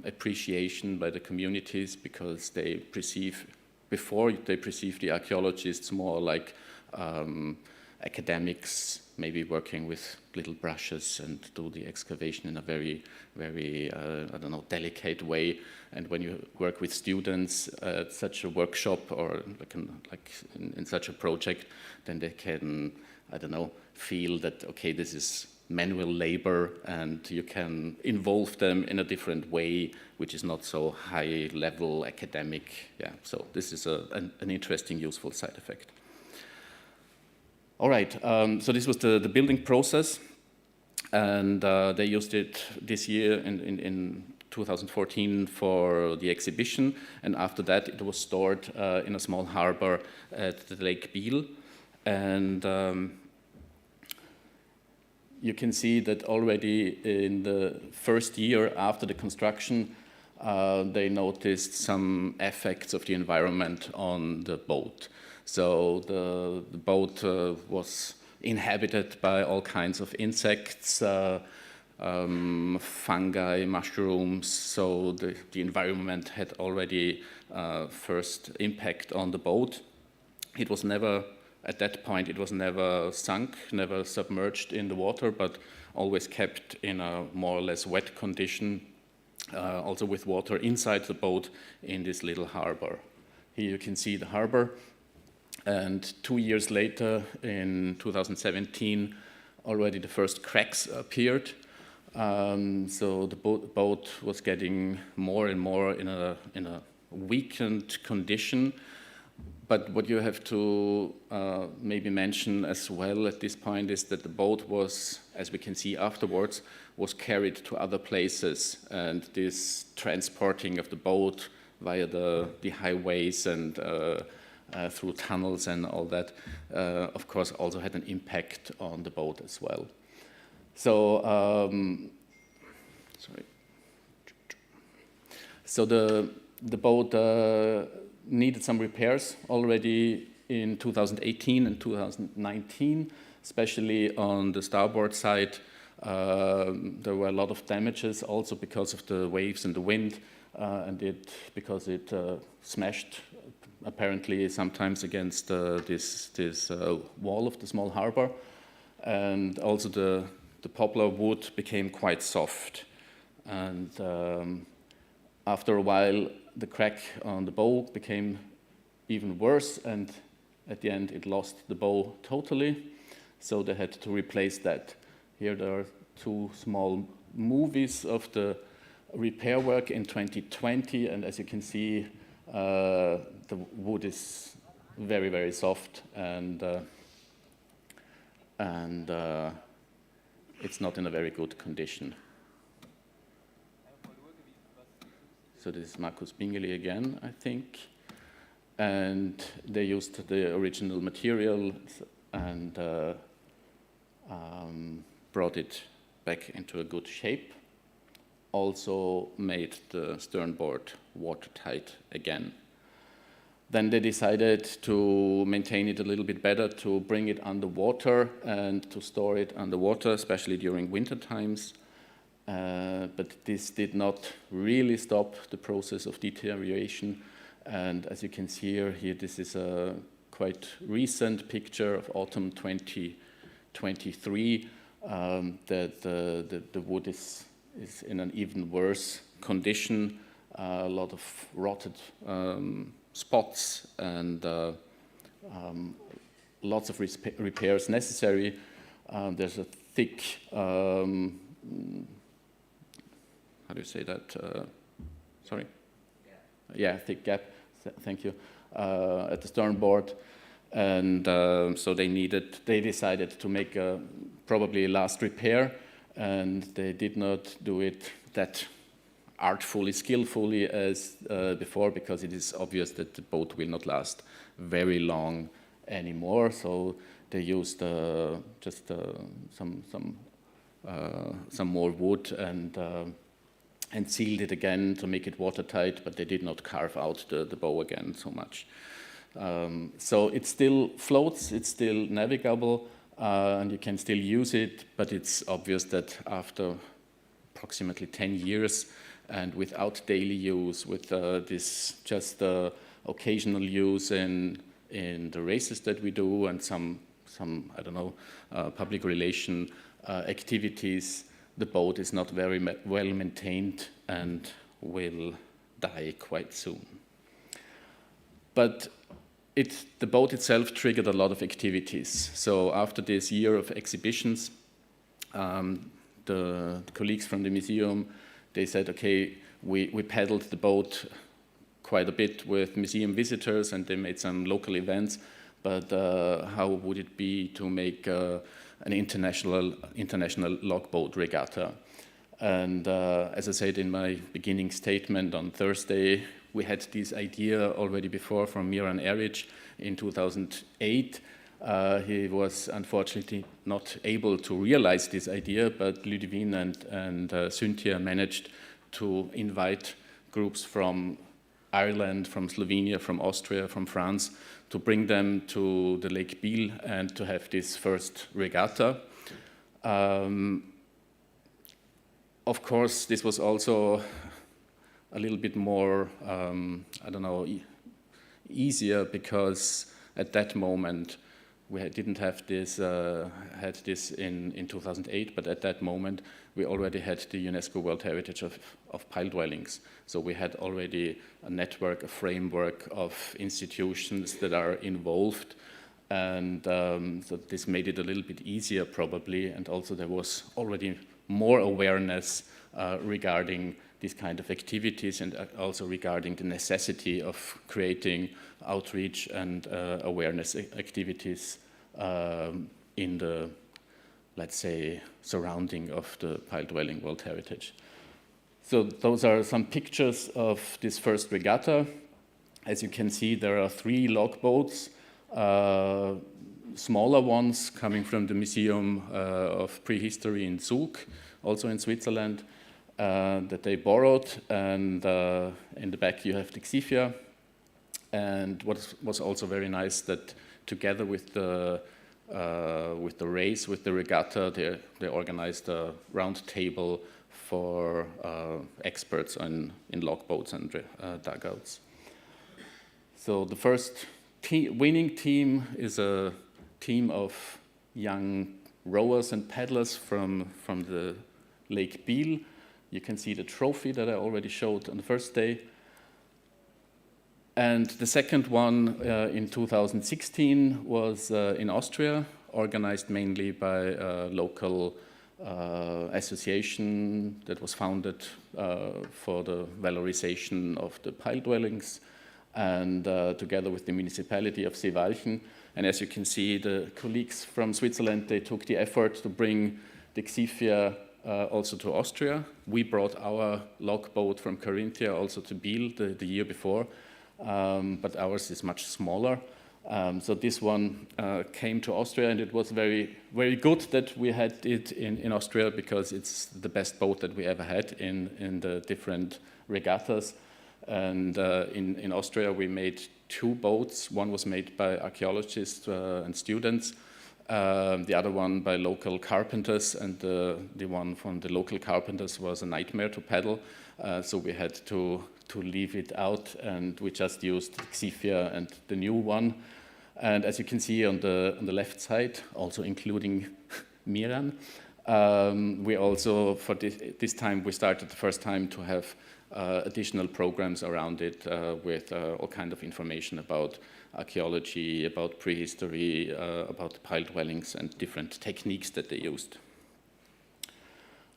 appreciation by the communities, because they perceive before they perceived the archaeologists more like academics, maybe working with little brushes and do the excavation in a very, very, I don't know, delicate way. And when you work with students at such a workshop or like in such a project, then they can, I don't know, feel that, okay, this is manual labor and you can involve them in a different way, which is not so high level academic. Yeah, so this is an interesting, useful side effect. All right, so this was the building process, and they used it this year in 2014 for the exhibition, and after that it was stored in a small harbor at the Lake Biel, and you can see that already in the first year after the construction, they noticed some effects of the environment on the boat. So the boat was inhabited by all kinds of insects, fungi, mushrooms, so the environment had already first impact on the boat. It was never, at that point, it was never sunk, never submerged in the water, but always kept in a more or less wet condition, also with water inside the boat in this little harbor. Here you can see the harbor. And 2 years later, in 2017, already the first cracks appeared. So the boat was getting more and more in a weakened condition. But what you have to maybe mention as well at this point is that the boat was, as we can see afterwards, was carried to other places. And this transporting of the boat via the highways and through tunnels and all that, of course, also had an impact on the boat as well. So, sorry. So the boat needed some repairs already in 2018 and 2019, especially on the starboard side. There were a lot of damages also because of the waves and the wind, and because it smashed apparently sometimes against this wall of the small harbor, and also the poplar wood became quite soft, and after a while the crack on the bow became even worse, and at the end it lost the bow totally, so they had to replace that. Here there are two small movies of the repair work in 2020, and as you can see, the wood is very, very soft, and it's not in a very good condition. So this is Markus Bingeli again, I think, and they used the original material and brought it back into a good shape. Also made the sternboard watertight again. Then they decided to maintain it a little bit better, to bring it underwater and to store it underwater, especially during winter times. But this did not really stop the process of deterioration. And as you can see here this is a quite recent picture of autumn 2023, that the wood is in an even worse condition, a lot of rotted spots, and lots of repairs necessary. There's a thick, how do you say that? Sorry? Yeah, thick gap, thank you, at the sternboard. And so they decided to make probably a last repair, and they did not do it that artfully, skillfully as before, because it is obvious that the boat will not last very long anymore. So they used just some more wood and sealed it again to make it watertight, but they did not carve out the bow again so much. So it still floats, it's still navigable, and you can still use it, but it's obvious that after approximately 10 years and without daily use, with this just occasional use in the races that we do and some I don't know, public relation activities, the boat is not very well maintained and will die quite soon. But the boat itself triggered a lot of activities. So after this year of exhibitions, the colleagues from the museum, they said, okay, we paddled the boat quite a bit with museum visitors and they made some local events, but how would it be to make an international logboat regatta? And as I said in my beginning statement on Thursday, we had this idea already before from Miran Eric in 2008. He was unfortunately not able to realize this idea, but Ludivine and Cynthia managed to invite groups from Ireland, from Slovenia, from Austria, from France, to bring them to the Lake Biel and to have this first regatta. Of course, this was also a little bit more, I don't know, easier because at that moment we didn't have this, had this in 2008, but at that moment we already had the UNESCO World Heritage of Pile Dwellings. So we had already a network, a framework of institutions that are involved, and so this made it a little bit easier probably, and also there was already more awareness regarding these kind of activities and also regarding the necessity of creating outreach and awareness activities in the, let's say, surrounding of the Pile Dwelling World Heritage. So those are some pictures of this first regatta. As you can see, there are 3 logboats, smaller ones coming from the Museum of Prehistory in Zug, also in Switzerland, that they borrowed, and in the back you have the Xifia. And what was also very nice that together with the race, with the regatta, they organized a round table for experts in logboats and dugouts. So the first winning team is a team of young rowers and paddlers from the Lake Biel. You can see the trophy that I already showed on the first day. And the second one in 2016 was in Austria, organized mainly by a local association that was founded for the valorization of the pile dwellings, and together with the municipality of Seewalchen. And as you can see, the colleagues from Switzerland, they took the effort to bring the Xifia also to Austria. We brought our logboat from Carinthia also to Biel the year before, but ours is much smaller. So this one came to Austria, and it was very, very good that we had it in Austria, because it's the best boat that we ever had in the different regattas. And in Austria, we made 2 boats. One was made by archaeologists and students, the other one by local carpenters, and the one from the local carpenters was a nightmare to paddle. So we had to leave it out, and we just used Xifia and the new one. And as you can see on the left side, also including Miran, we also, for this time, we started the first time to have additional programs around it with all kind of information about archaeology, about prehistory, about pile dwellings and different techniques that they used.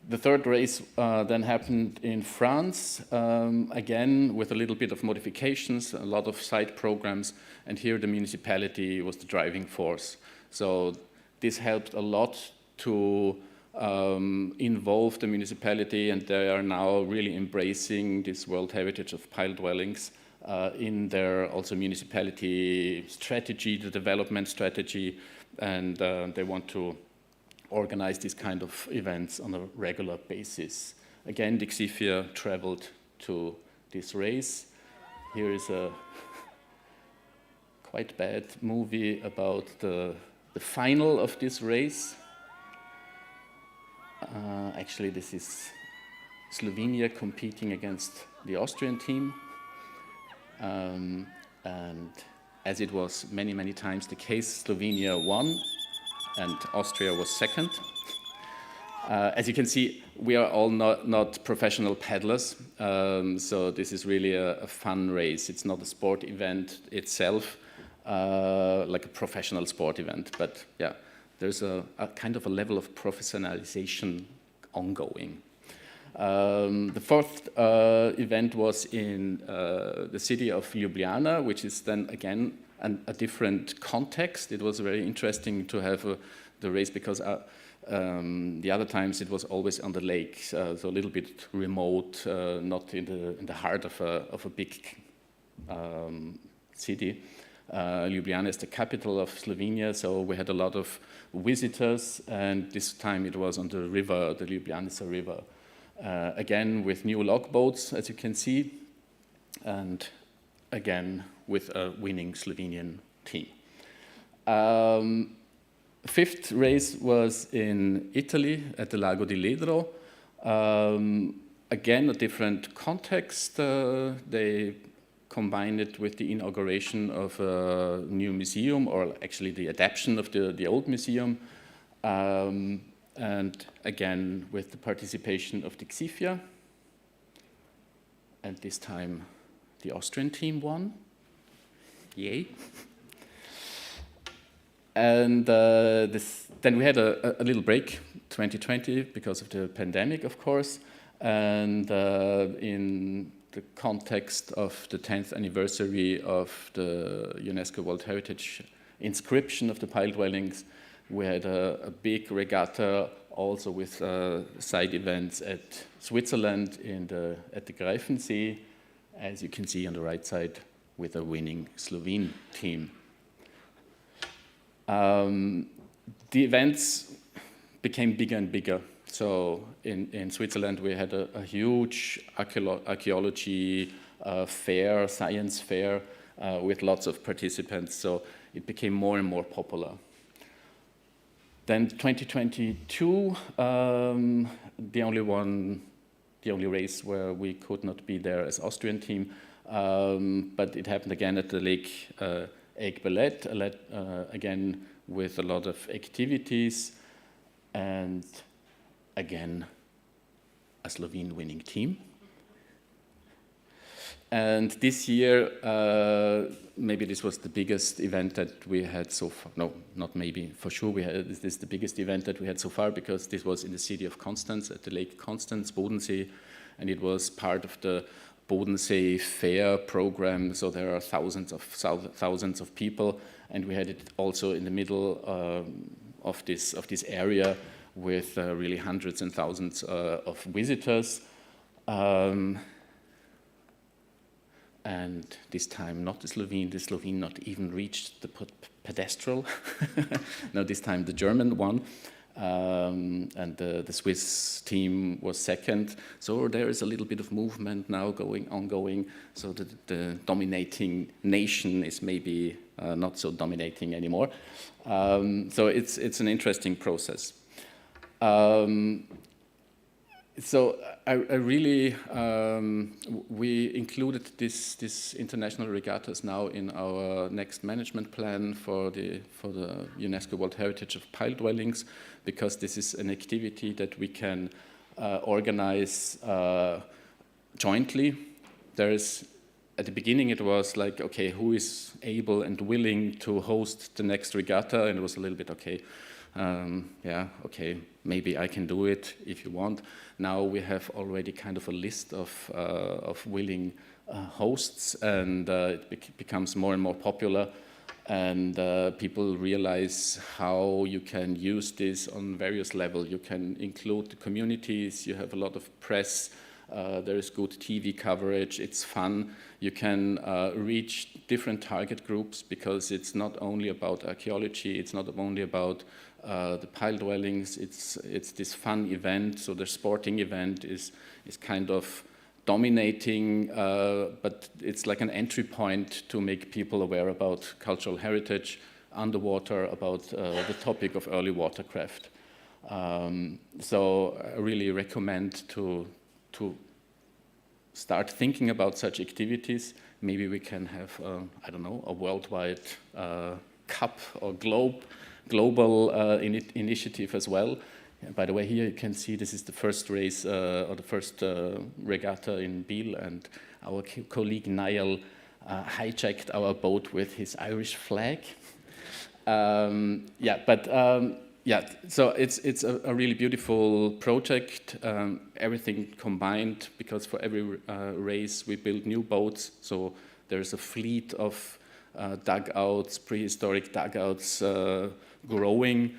The third race then happened in France, again with a little bit of modifications, a lot of side programs, and here the municipality was the driving force. So this helped a lot to involve the municipality, and they are now really embracing this World Heritage of Pile Dwellings in their also municipality strategy, the development strategy, and they want to organize these kind of events on a regular basis. Again, the Xifia traveled to this race. Here is a quite bad movie about the final of this race. Actually, this is Slovenia competing against the Austrian team. And as it was many, many times the case, Slovenia won and Austria was second. As you can see, we are all not professional paddlers, so this is really a fun race. It's not a sport event itself, like a professional sport event, but yeah, there's a kind of a level of professionalization ongoing. The fourth event was in the city of Ljubljana, which is then again a different context. It was very interesting to have the race because the other times it was always on the lake, so a little bit remote, not in the heart of a big city. Ljubljana is the capital of Slovenia, so we had a lot of visitors, and this time it was on the river, the Ljubljanica river. Again with new logboats, as you can see, and again with a winning Slovenian team. Fifth race was in Italy at the Lago di Ledro. Again, a different context. They combined it with the inauguration of a new museum, or actually the adaptation of the old museum. And again, with the participation of the Xifia. And this time, the Austrian team won. Yay. And then we had a little break, 2020, because of the pandemic, of course. And in the context of the 10th anniversary of the UNESCO World Heritage inscription of the pile dwellings, we had a big regatta also with side events at Switzerland at the Greifensee, as you can see on the right side, with a winning Slovene team. The events became bigger and bigger. So in Switzerland, we had a huge archaeology fair, science fair, with lots of participants. So it became more and more popular. Then 2022, the only race where we could not be there as Austrian team, but it happened again at the Lake Egbelet, again with a lot of activities, and again a Slovene winning team. And this year, maybe this was the biggest event that we had so far. No, not maybe, for sure this is the biggest event that we had so far, because this was in the city of Constance, at the Lake Constance, Bodensee, and it was part of the Bodensee Fair program, so there are thousands of people, and we had it also in the middle of this area with really hundreds and thousands of visitors. And this time not the Slovene not even reached the pedestal. No, this time the German won. And the Swiss team was second. So there is a little bit of movement now ongoing. So the dominating nation is maybe not so dominating anymore. So it's an interesting process. So I really, we included this international regattas now in our next management plan for the UNESCO World Heritage of Pile Dwellings, because this is an activity that we can organize jointly. At the beginning it was like, okay, who is able and willing to host the next regatta? And it was a little bit, okay, yeah, okay, maybe I can do it if you want. Now we have already kind of a list of willing hosts, and it becomes more and more popular, and people realize how you can use this on various levels. You can include the communities, you have a lot of press, there is good TV coverage, it's fun. You can reach different target groups, because it's not only about archaeology, it's not only about the pile dwellings, it's this fun event. So the sporting event is kind of dominating, but it's like an entry point to make people aware about cultural heritage, underwater, about the topic of early watercraft. So I really recommend to start thinking about such activities. Maybe we can have, I don't know, a worldwide cup or global initiative as well. By the way, here you can see this is the first race or the first regatta in Biel, and our colleague Niall hijacked our boat with his Irish flag. So it's a really beautiful project, everything combined, because for every race we build new boats, so there's a fleet of dugouts, prehistoric dugouts growing.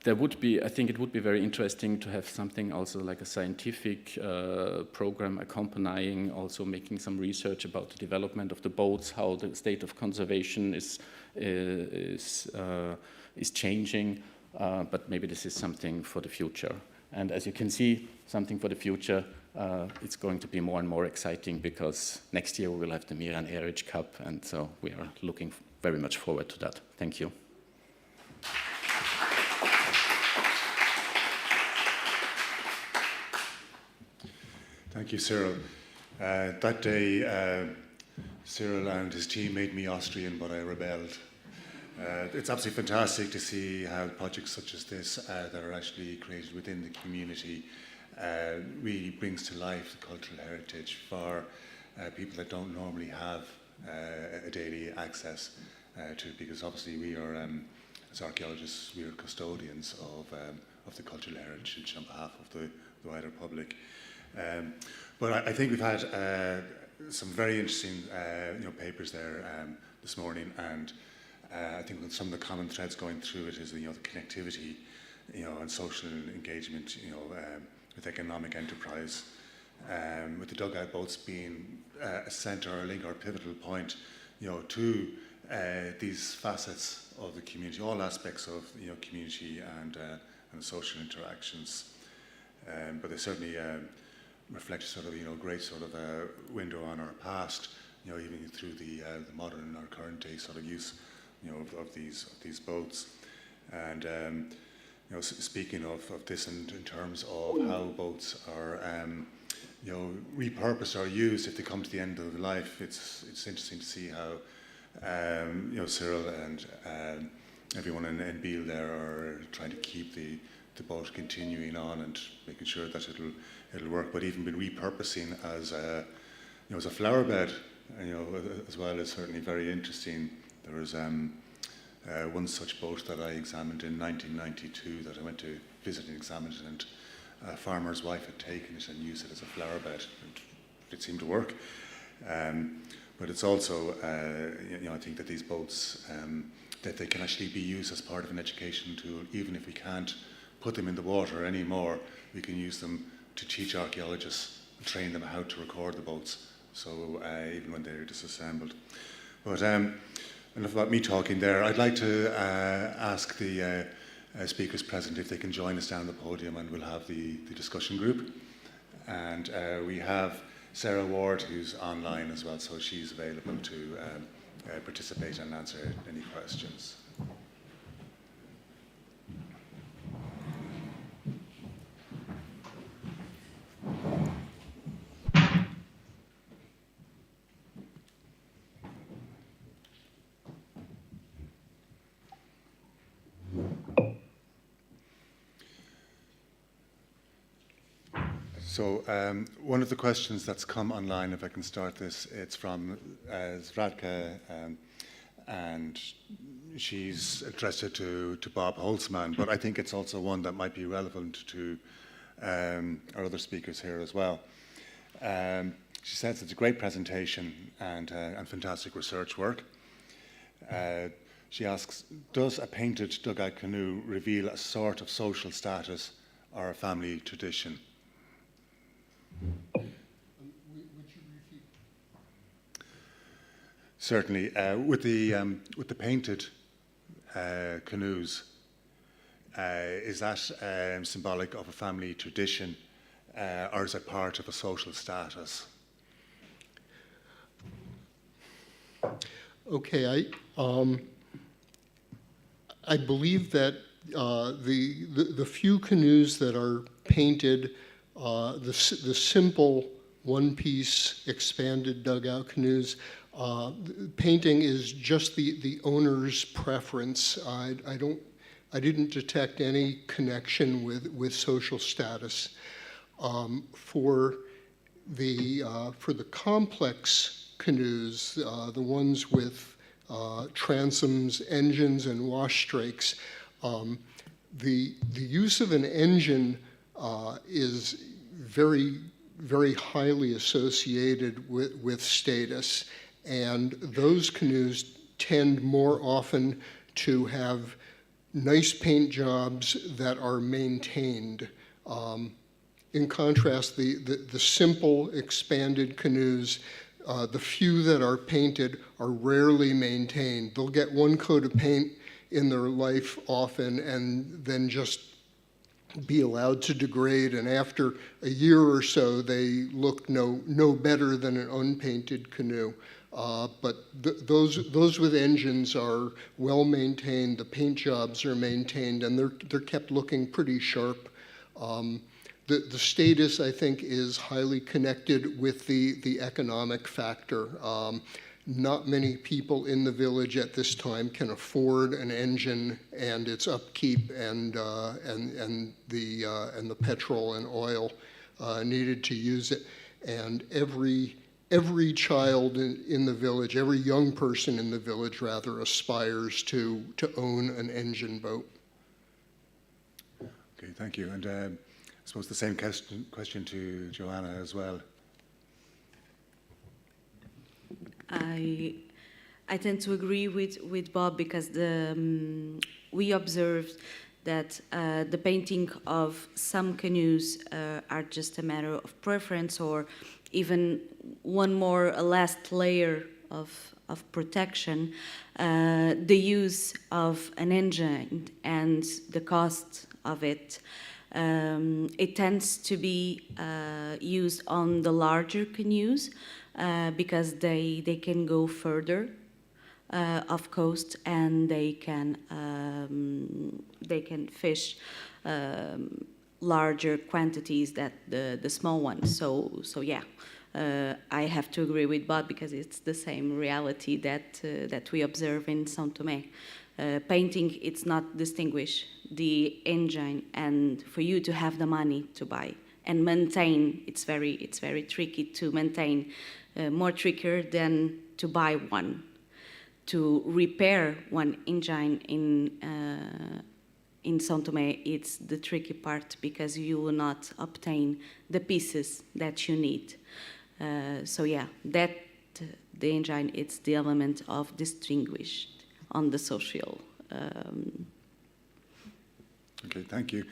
I think it would be very interesting to have something also like a scientific program accompanying, also making some research about the development of the boats, how the state of conservation is changing. But maybe this is something for the future. And as you can see, something for the future, it's going to be more and more exciting, because next year we will have the Miran Eric Cup, and so we are looking very much forward to that. Thank you. Thank you, Cyril. That day, Cyril and his team made me Austrian, but I rebelled. It's absolutely fantastic to see how projects such as this that are actually created within the community really brings to life the cultural heritage for people that don't normally have a daily access to it, because obviously we are, as archaeologists, we are custodians of the cultural heritage on behalf of the wider public. But I think we've had some very interesting papers there this morning, and I think that some of the common threads going through it is the connectivity, and social engagement, with economic enterprise, with the dugout boats being a centre or link or pivotal point, to these facets of the community, all aspects of community and social interactions. But they certainly reflect sort of great sort of a window on our past, even through the modern or current day sort of use of these boats. And speaking of this in terms of how boats are repurposed or used if they come to the end of life, it's interesting to see how Cyril and everyone in Biel there are trying to keep the boat continuing on and making sure that it'll work, but even been repurposing as a flower bed, as well, is certainly very interesting. There was one such boat that I examined in 1992 that I went to visit and examine it, and a farmer's wife had taken it and used it as a flower bed, and it seemed to work. But it's also, I think that these boats, that they can actually be used as part of an education tool. Even if we can't put them in the water anymore, we can use them to teach archaeologists and train them how to record the boats, so even when they're disassembled. But enough about me talking there. I'd like to ask the speakers present if they can join us down the podium, and we'll have the discussion group. And we have Sarah Ward, who's online as well, so she's available to participate and answer any questions. So one of the questions that's come online, if I can start this, it's from Zvratka, and she's addressed it to Bob Holzman, but I think it's also one that might be relevant to our other speakers here as well. She says it's a great presentation and fantastic research work. She asks, does a painted dugout canoe reveal a sort of social status or a family tradition? Would you repeat? Certainly. With the painted canoes, is that symbolic of a family tradition, or is it part of a social status? Okay, I believe that the few canoes that are painted, the simple one-piece expanded dugout canoes. Painting is just the owner's preference. I didn't detect any connection with social status. For the complex canoes, the ones with transoms, engines, and wash strakes, the use of an engine is very, very highly associated with status, and those canoes tend more often to have nice paint jobs that are maintained. In contrast, the simple expanded canoes, the few that are painted are rarely maintained. They'll get one coat of paint in their life often and then just be allowed to degrade, and after a year or so they look no better than an unpainted canoe. But those with engines are well maintained, the paint jobs are maintained, and they're kept looking pretty sharp. The status, I think, is highly connected with the economic factor. Not many people in the village at this time can afford an engine and its upkeep and the petrol and oil needed to use it. And every child in the village, every young person in the village rather, aspires to own an engine boat. Okay, thank you. And I suppose the same question to Joanna as well. I tend to agree with Bob, because we observed that the painting of some canoes are just a matter of preference, or even one more, a last layer of protection. The use of an engine and the cost of it, it tends to be used on the larger canoes, because they can go further off coast, and they can fish larger quantities than the small ones. So yeah, I have to agree with Bob, because it's the same reality that we observe in São Tomé. Painting, it's not distinguish the engine, and for you to have the money to buy and maintain, it's very tricky to maintain. More trickier than to buy one. To repair one engine in São Tomé, it's the tricky part, because you will not obtain the pieces that you need. So yeah, the engine, it's the element of distinguished on the social. Okay, thank you.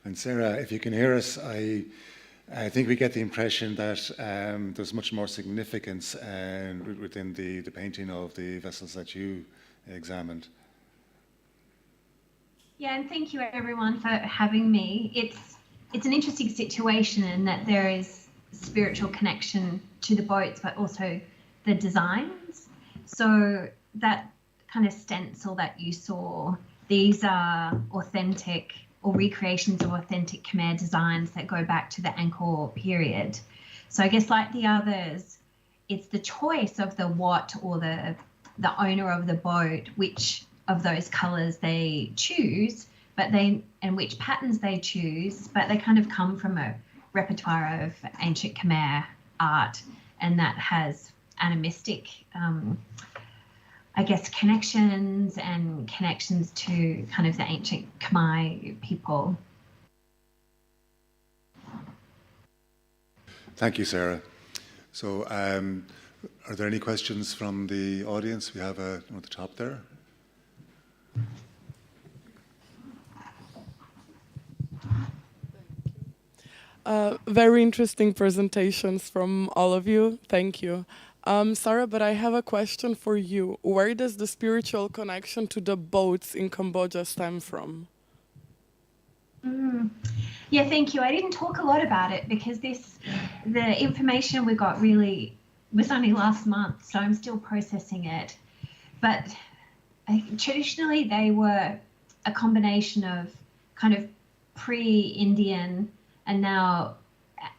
And Sarah, if you can hear us, I think we get the impression that there's much more significance within the painting of the vessels that you examined. Yeah, and thank you everyone for having me. It's an interesting situation in that there is spiritual connection to the boats, but also the designs. So that kind of stencil that you saw, these are authentic or recreations of authentic Khmer designs that go back to the Angkor period. So I guess like the others, it's the choice of the what, or the owner of the boat, which of those colours they choose, and which patterns they choose, but they kind of come from a repertoire of ancient Khmer art, and that has animistic I guess connections to kind of the ancient Khmer people. Thank you, Sarah. So are there any questions from the audience? We have one at the top there. Very interesting presentations from all of you. Thank you. Sarah, but I have a question for you. Where does the spiritual connection to the boats in Cambodia stem from? Yeah, thank you. I didn't talk a lot about it because the information we got really was only last month, so I'm still processing it. But traditionally, they were a combination of kind of pre-Indian and now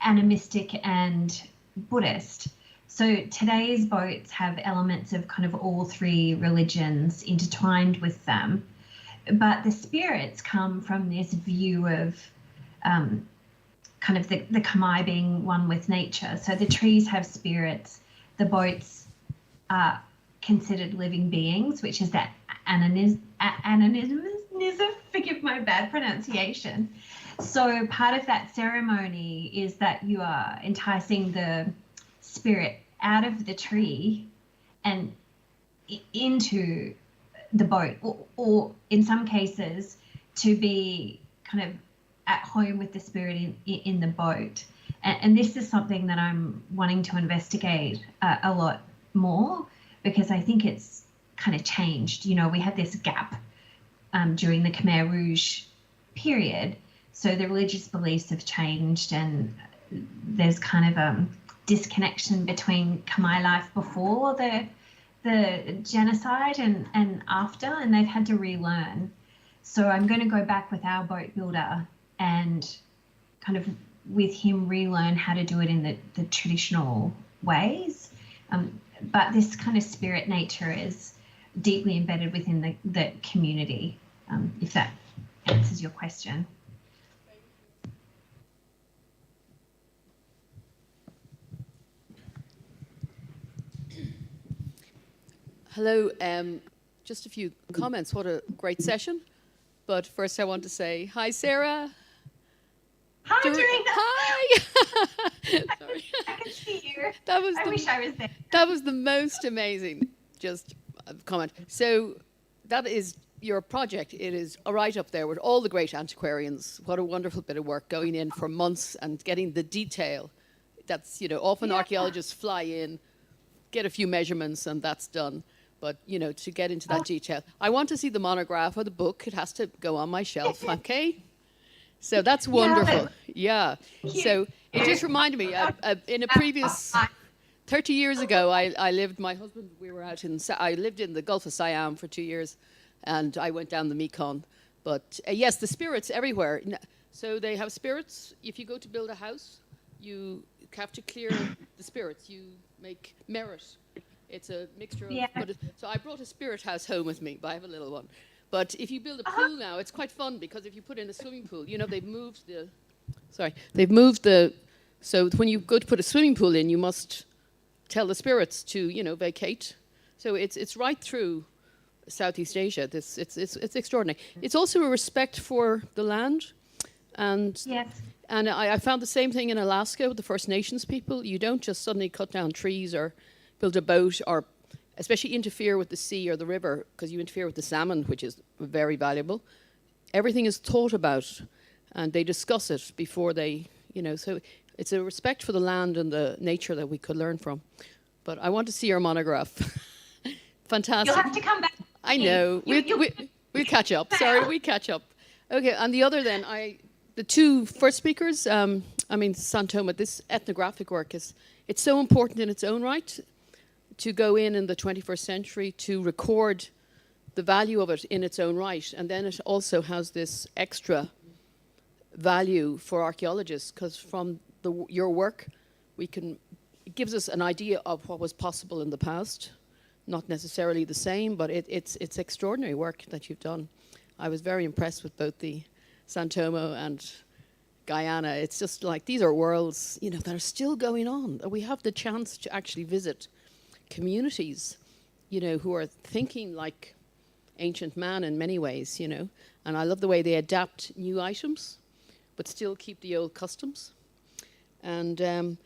animistic and Buddhist. So today's boats have elements of kind of all three religions intertwined with them. But the spirits come from this view of kind of the Khmer being one with nature. So the trees have spirits, the boats are considered living beings, which is that anonism, forgive my bad pronunciation. So part of that ceremony is that you are enticing the spirit out of the tree and into the boat, or in some cases to be kind of at home with the spirit in the boat. And this is something that I'm wanting to investigate a lot more, because I think it's kind of changed. You know, we had this gap during the Khmer Rouge period, so the religious beliefs have changed, and there's kind of disconnection between Khmer life before the genocide and after, and they've had to relearn. So I'm going to go back with our boat builder and kind of with him relearn how to do it in the traditional ways. But this kind of spirit nature is deeply embedded within the community, if that answers your question. Hello, just a few comments. What a great session. But first I want to say, hi, Sarah. Hi, Doreen. Hi. Sorry. I can see you. I wish I was there. That was the most amazing just comment. So that is your project. It is right up there with all the great antiquarians. What a wonderful bit of work going in for months and getting the detail. That's, you know, often archaeologists fly in, get a few measurements and that's done. But, you know, to get into that detail. I want to see the monograph or the book. It has to go on my shelf, okay? So that's wonderful. Yeah. So it just reminded me, in a previous, 30 years ago, I lived, my husband, we were out I lived in the Gulf of Siam for 2 years, and I went down the Mekong. But yes, the spirits everywhere. So they have spirits. If you go to build a house, you have to clear the spirits. You make merit. It's a mixture of, so I brought a spirit house home with me, but I have a little one. But if you build a pool now, it's quite fun, because if you put in a swimming pool, you know, they've moved so when you go to put a swimming pool in, you must tell the spirits to, you know, vacate. So it's right through Southeast Asia. It's extraordinary. It's also a respect for the land. And I found the same thing in Alaska with the First Nations people. You don't just suddenly cut down trees or build a boat, or especially interfere with the sea or the river, because you interfere with the salmon, which is very valuable. Everything is thought about, and they discuss it before they, you know, so it's a respect for the land and the nature that we could learn from. But I want to see your monograph. Fantastic. You'll have to come back. I know. We'll catch up. Sorry, we catch up. Okay, and the other then, the two first speakers, Santoma, this ethnographic work it's so important in its own right, to go in the 21st century to record the value of it in its own right. And then it also has this extra value for archaeologists, because from your work, it gives us an idea of what was possible in the past. Not necessarily the same, but it's extraordinary work that you've done. I was very impressed with both the Santomo and Guyana. It's just like, these are worlds, you know, that are still going on. We have the chance to actually visit communities, you know, who are thinking like ancient man in many ways, you know. And I love the way they adapt new items, but still keep the old customs. And then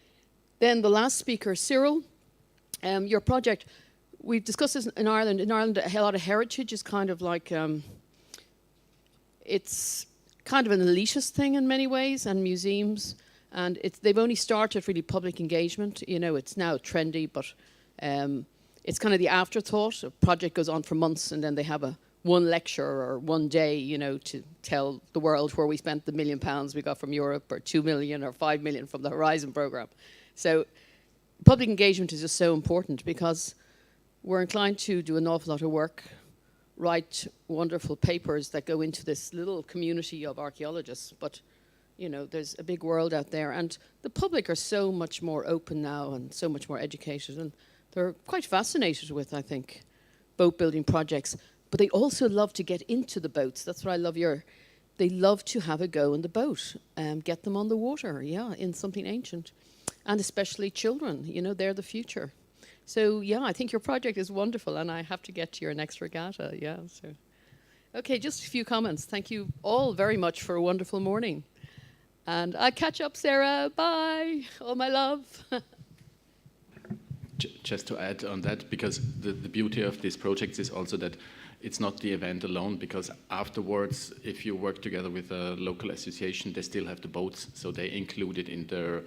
the last speaker, Cyril, your project, we've discussed this in Ireland. In Ireland, a lot of heritage is kind of like, it's kind of an elitist thing in many ways, and museums. And they've only started really public engagement. You know, it's now trendy, but it's kind of the afterthought. A project goes on for months, and then they have one lecture or one day, you know, to tell the world where we spent the £1 million we got from Europe, or 2 million or 5 million from the Horizon program. So public engagement is just so important, because we're inclined to do an awful lot of work, write wonderful papers that go into this little community of archaeologists, but You know, there's a big world out there, and the public are so much more open now and so much more educated, and they're quite fascinated with, I think, boat building projects. But they also love to get into the boats. That's what I love they love to have a go in the boat, get them on the water, yeah, in something ancient. And especially children, you know, they're the future. So, yeah, I think your project is wonderful, and I have to get to your next regatta, yeah. So, okay, just a few comments. Thank you all very much for a wonderful morning. And I'll catch up, Sarah. Bye. All my love. Just to add on that, because the beauty of these projects is also that it's not the event alone, because afterwards, if you work together with a local association, they still have the boats, so they include it in their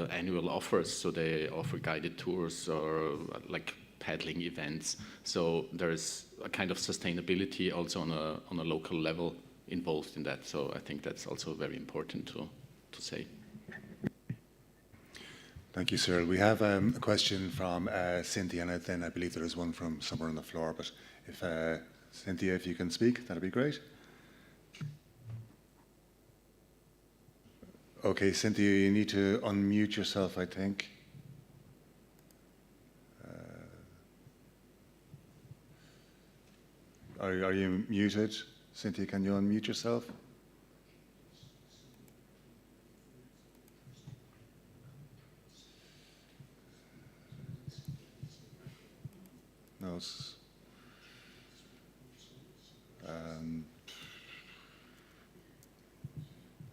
annual offers. So they offer guided tours or like paddling events. So there's a kind of sustainability also on a local level involved in that. So I think that's also very important to say. Thank you, Cyril. We have a question from Cynthia, and then I believe there is one from somewhere on the floor. But if Cynthia, if you can speak, that'd be great. Okay, Cynthia, you need to unmute yourself, I think. Are you muted? Cynthia, can you unmute yourself? No.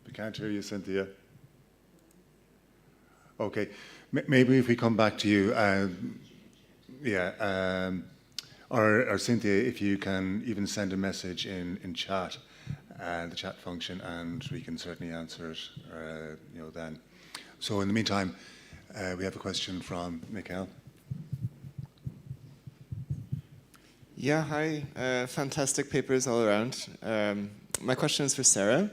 We can't hear you, Cynthia. Okay, maybe if we come back to you, or Cynthia, if you can even send a message in chat, the chat function, and we can certainly answer it, then. So in the meantime, we have a question from Mikhail. Yeah, hi. Fantastic papers all around. My question is for Sarah.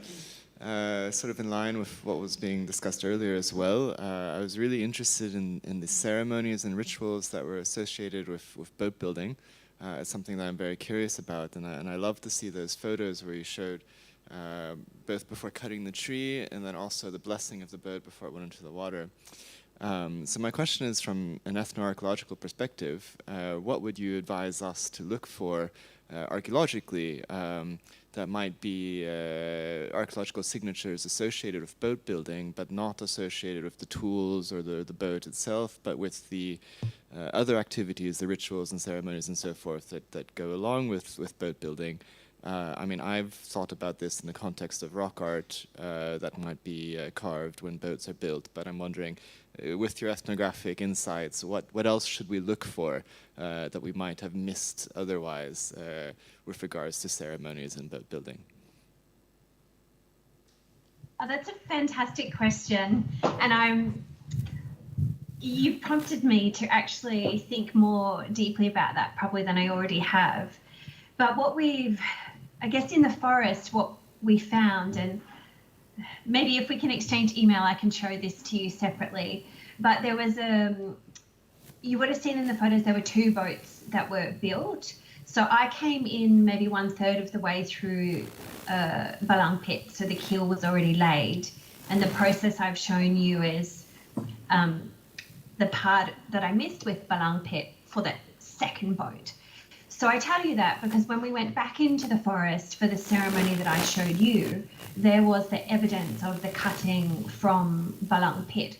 Sort of in line with what was being discussed earlier as well. I was really interested in the ceremonies and rituals that were associated with boat building. It's something that I'm very curious about, and I love to see those photos where you showed both before cutting the tree and then also the blessing of the boat before it went into the water. So my question is, from an ethnological perspective, what would you advise us to look for archaeologically that might be archaeological signatures associated with boat building, but not associated with the tools or the boat itself, but with the other activities, the rituals and ceremonies and so forth that go along with boat building? I mean, I've thought about this in the context of rock art that might be carved when boats are built, but I'm wondering, with your ethnographic insights, what else should we look for that we might have missed otherwise with regards to ceremonies and boat building? Oh, that's a fantastic question, and you've prompted me to actually think more deeply about that probably than I already have. But I guess in the forest, what we found, and maybe if we can exchange email, I can show this to you separately. But there was you would have seen in the photos, there were 2 boats that were built. So I came in maybe 1/3 of the way through Balang Pit, so the keel was already laid. And the process I've shown you is the part that I missed with Balang Pit for the second boat. So I tell you that because when we went back into the forest for the ceremony that I showed you, there was the evidence of the cutting from Balang Pit.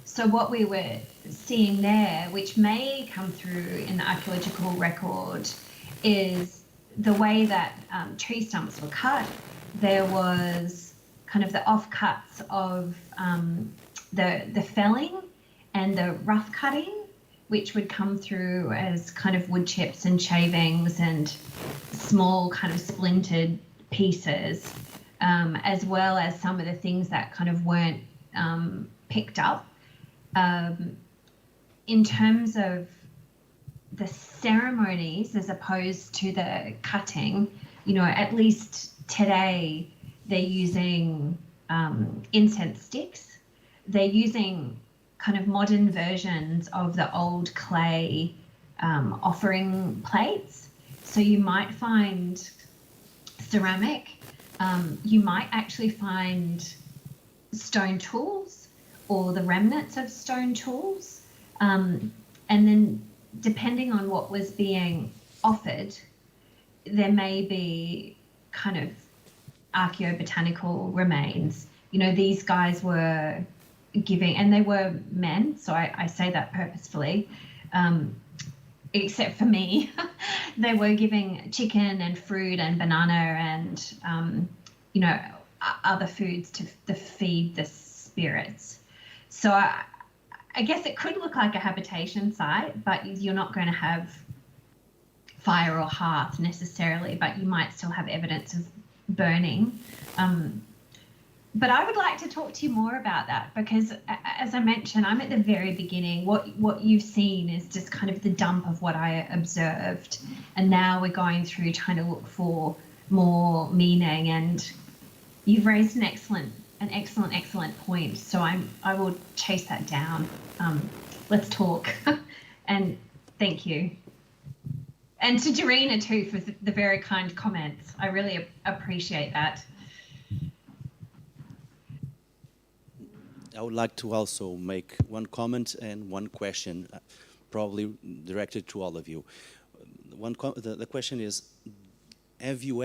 So what we were seeing there, which may come through in the archaeological record, is the way that tree stumps were cut. There was kind of the offcuts of the felling and the rough cutting, which would come through as kind of wood chips and shavings and small kind of splintered pieces, as well as some of the things that kind of weren't picked up. In terms of the ceremonies as opposed to the cutting, at least today they're using incense sticks. They're using kind of modern versions of the old clay offering plates. So you might find ceramic, you might actually find stone tools or the remnants of stone tools. And then depending on what was being offered, there may be kind of archaeobotanical remains. You know, these guys were giving, and they were men, so I say that purposefully, except for me, they were giving chicken and fruit and banana and, you know, other foods to feed the spirits. So I guess it could look like a habitation site, but you're not going to have fire or hearth necessarily, but you might still have evidence of burning. But I would like to talk to you more about that because, as I mentioned, I'm at the very beginning. What you've seen is just kind of the dump of what I observed, and now we're going through trying to look for more meaning. And you've raised an excellent point. So I will chase that down. Let's talk, and thank you. And to Dorina too for the very kind comments. I really appreciate that. I would like to also make one comment and one question, probably directed to all of you. The question is, have you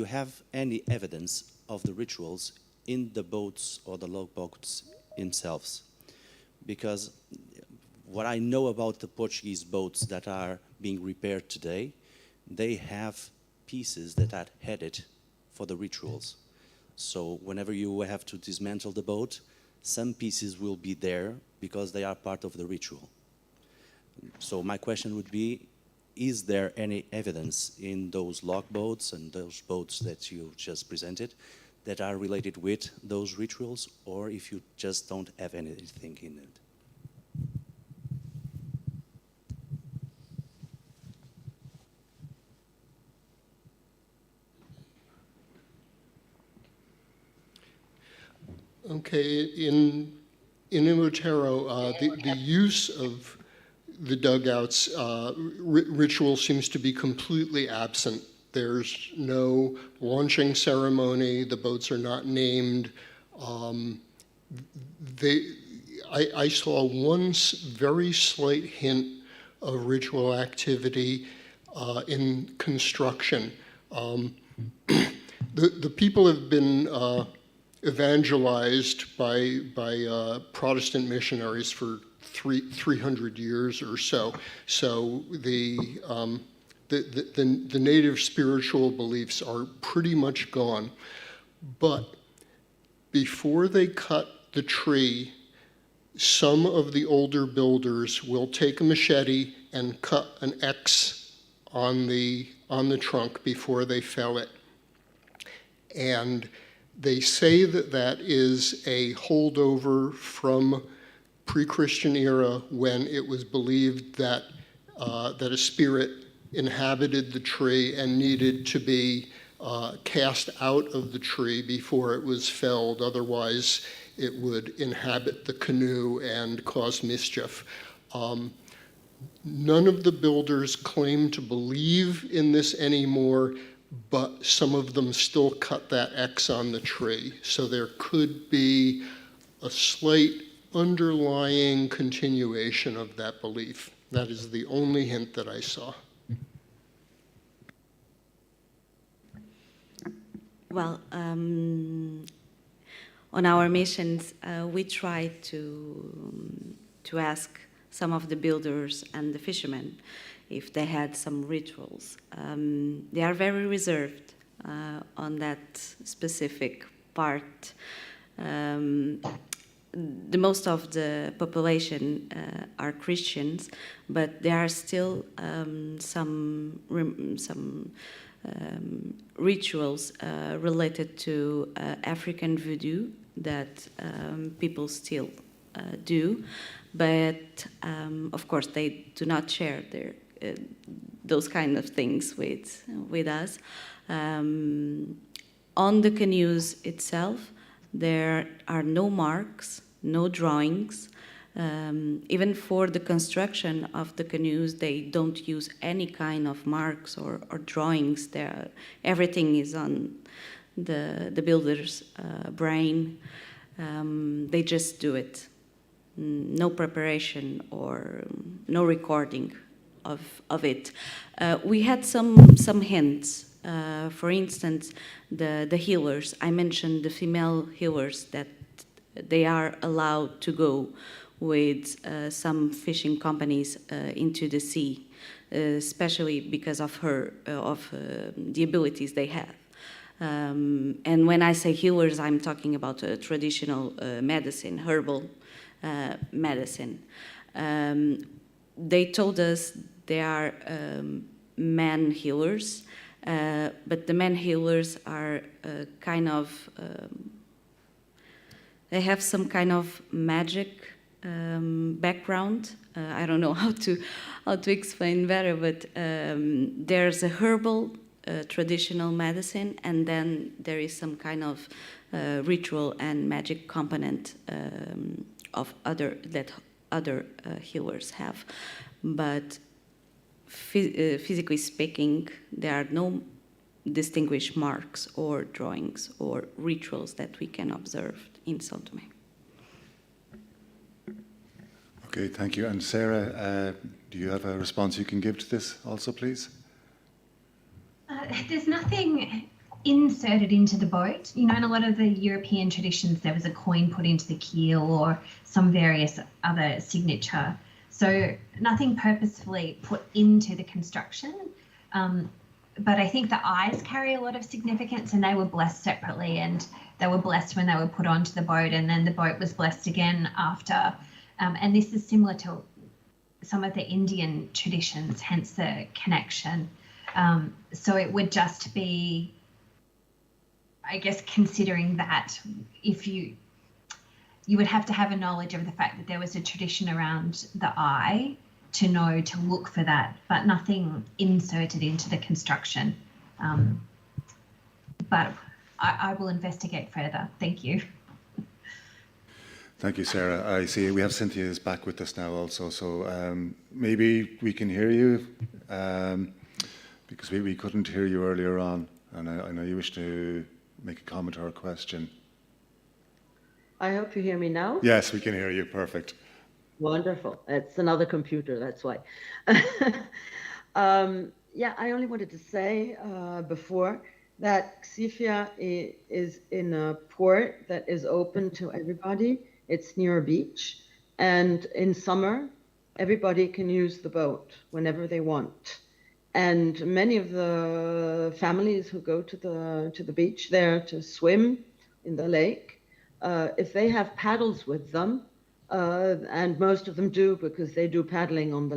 have any evidence of the rituals in the boats or the logboats themselves? Because what I know about the Portuguese boats that are being repaired today, they have pieces that are headed for the rituals. So whenever you have to dismantle the boat, some pieces will be there because they are part of the ritual. So my question would be, is there any evidence in those logboats and those boats that you just presented that are related with those rituals, or if you just don't have anything in it? Okay, in Imotero, the use of the dugouts ritual seems to be completely absent. There's no launching ceremony. The boats are not named. I saw one very slight hint of ritual activity in construction. The people have been evangelized by Protestant missionaries for 300 years or so. So the native spiritual beliefs are pretty much gone. But before they cut the tree, some of the older builders will take a machete and cut an X on the trunk before they fell it. And they say that that is a holdover from pre-Christian era when it was believed that that a spirit inhabited the tree and needed to be cast out of the tree before it was felled. Otherwise, it would inhabit the canoe and cause mischief. None of the builders claim to believe in this anymore, but some of them still cut that X on the tree. So there could be a slight underlying continuation of that belief. That is the only hint that I saw. Well, on our missions, we try to ask some of the builders and the fishermen if they had some rituals. They are very reserved on that specific part. The most of the population are Christians, but there are still some rituals related to African voodoo that people still do, but of course they do not share their those kind of things with us. On the canoes itself, there are no marks, no drawings. Even for the construction of the canoes, they don't use any kind of marks or drawings. Everything is on the builder's brain. They just do it. No preparation or no recording of it. We had some hints. For instance, the healers. I mentioned the female healers that they are allowed to go with some fishing companies into the sea, especially because of the abilities they have. And when I say healers, I'm talking about traditional medicine, herbal medicine. They told us they are man healers, but the man healers are kind of, they have some kind of magic background. I don't know how to explain better, but there's a herbal traditional medicine, and then there is some kind of ritual and magic component of other healers have. But physically speaking, there are no distinguished marks or drawings or rituals that we can observe in São Tomé. Okay, thank you. And Sarah, do you have a response you can give to this also, please? There's nothing inserted into the boat. You know, in a lot of the European traditions, there was a coin put into the keel or some various other signature. So nothing purposefully put into the construction. But I think the eyes carry a lot of significance, and they were blessed separately, and they were blessed when they were put onto the boat, and then the boat was blessed again after. And this is similar to some of the Indian traditions, hence the connection. So it would just be, I guess, considering that if you would have to have a knowledge of the fact that there was a tradition around the eye to know to look for that, but nothing inserted into the construction. But I will investigate further. Thank you. Thank you, Sarah. I see we have Cynthia's back with us now also, so maybe we can hear you, because we couldn't hear you earlier on, and I know you wish to make a comment or a question. I hope you hear me now. Yes, we can hear you. Perfect. Wonderful. It's another computer, that's why. Yeah, I only wanted to say before that Xifia is in a port that is open to everybody. It's near a beach, and in summer, everybody can use the boat whenever they want. And many of the families who go to the beach there to swim in the lake, if they have paddles with them, and most of them do because they do paddling on the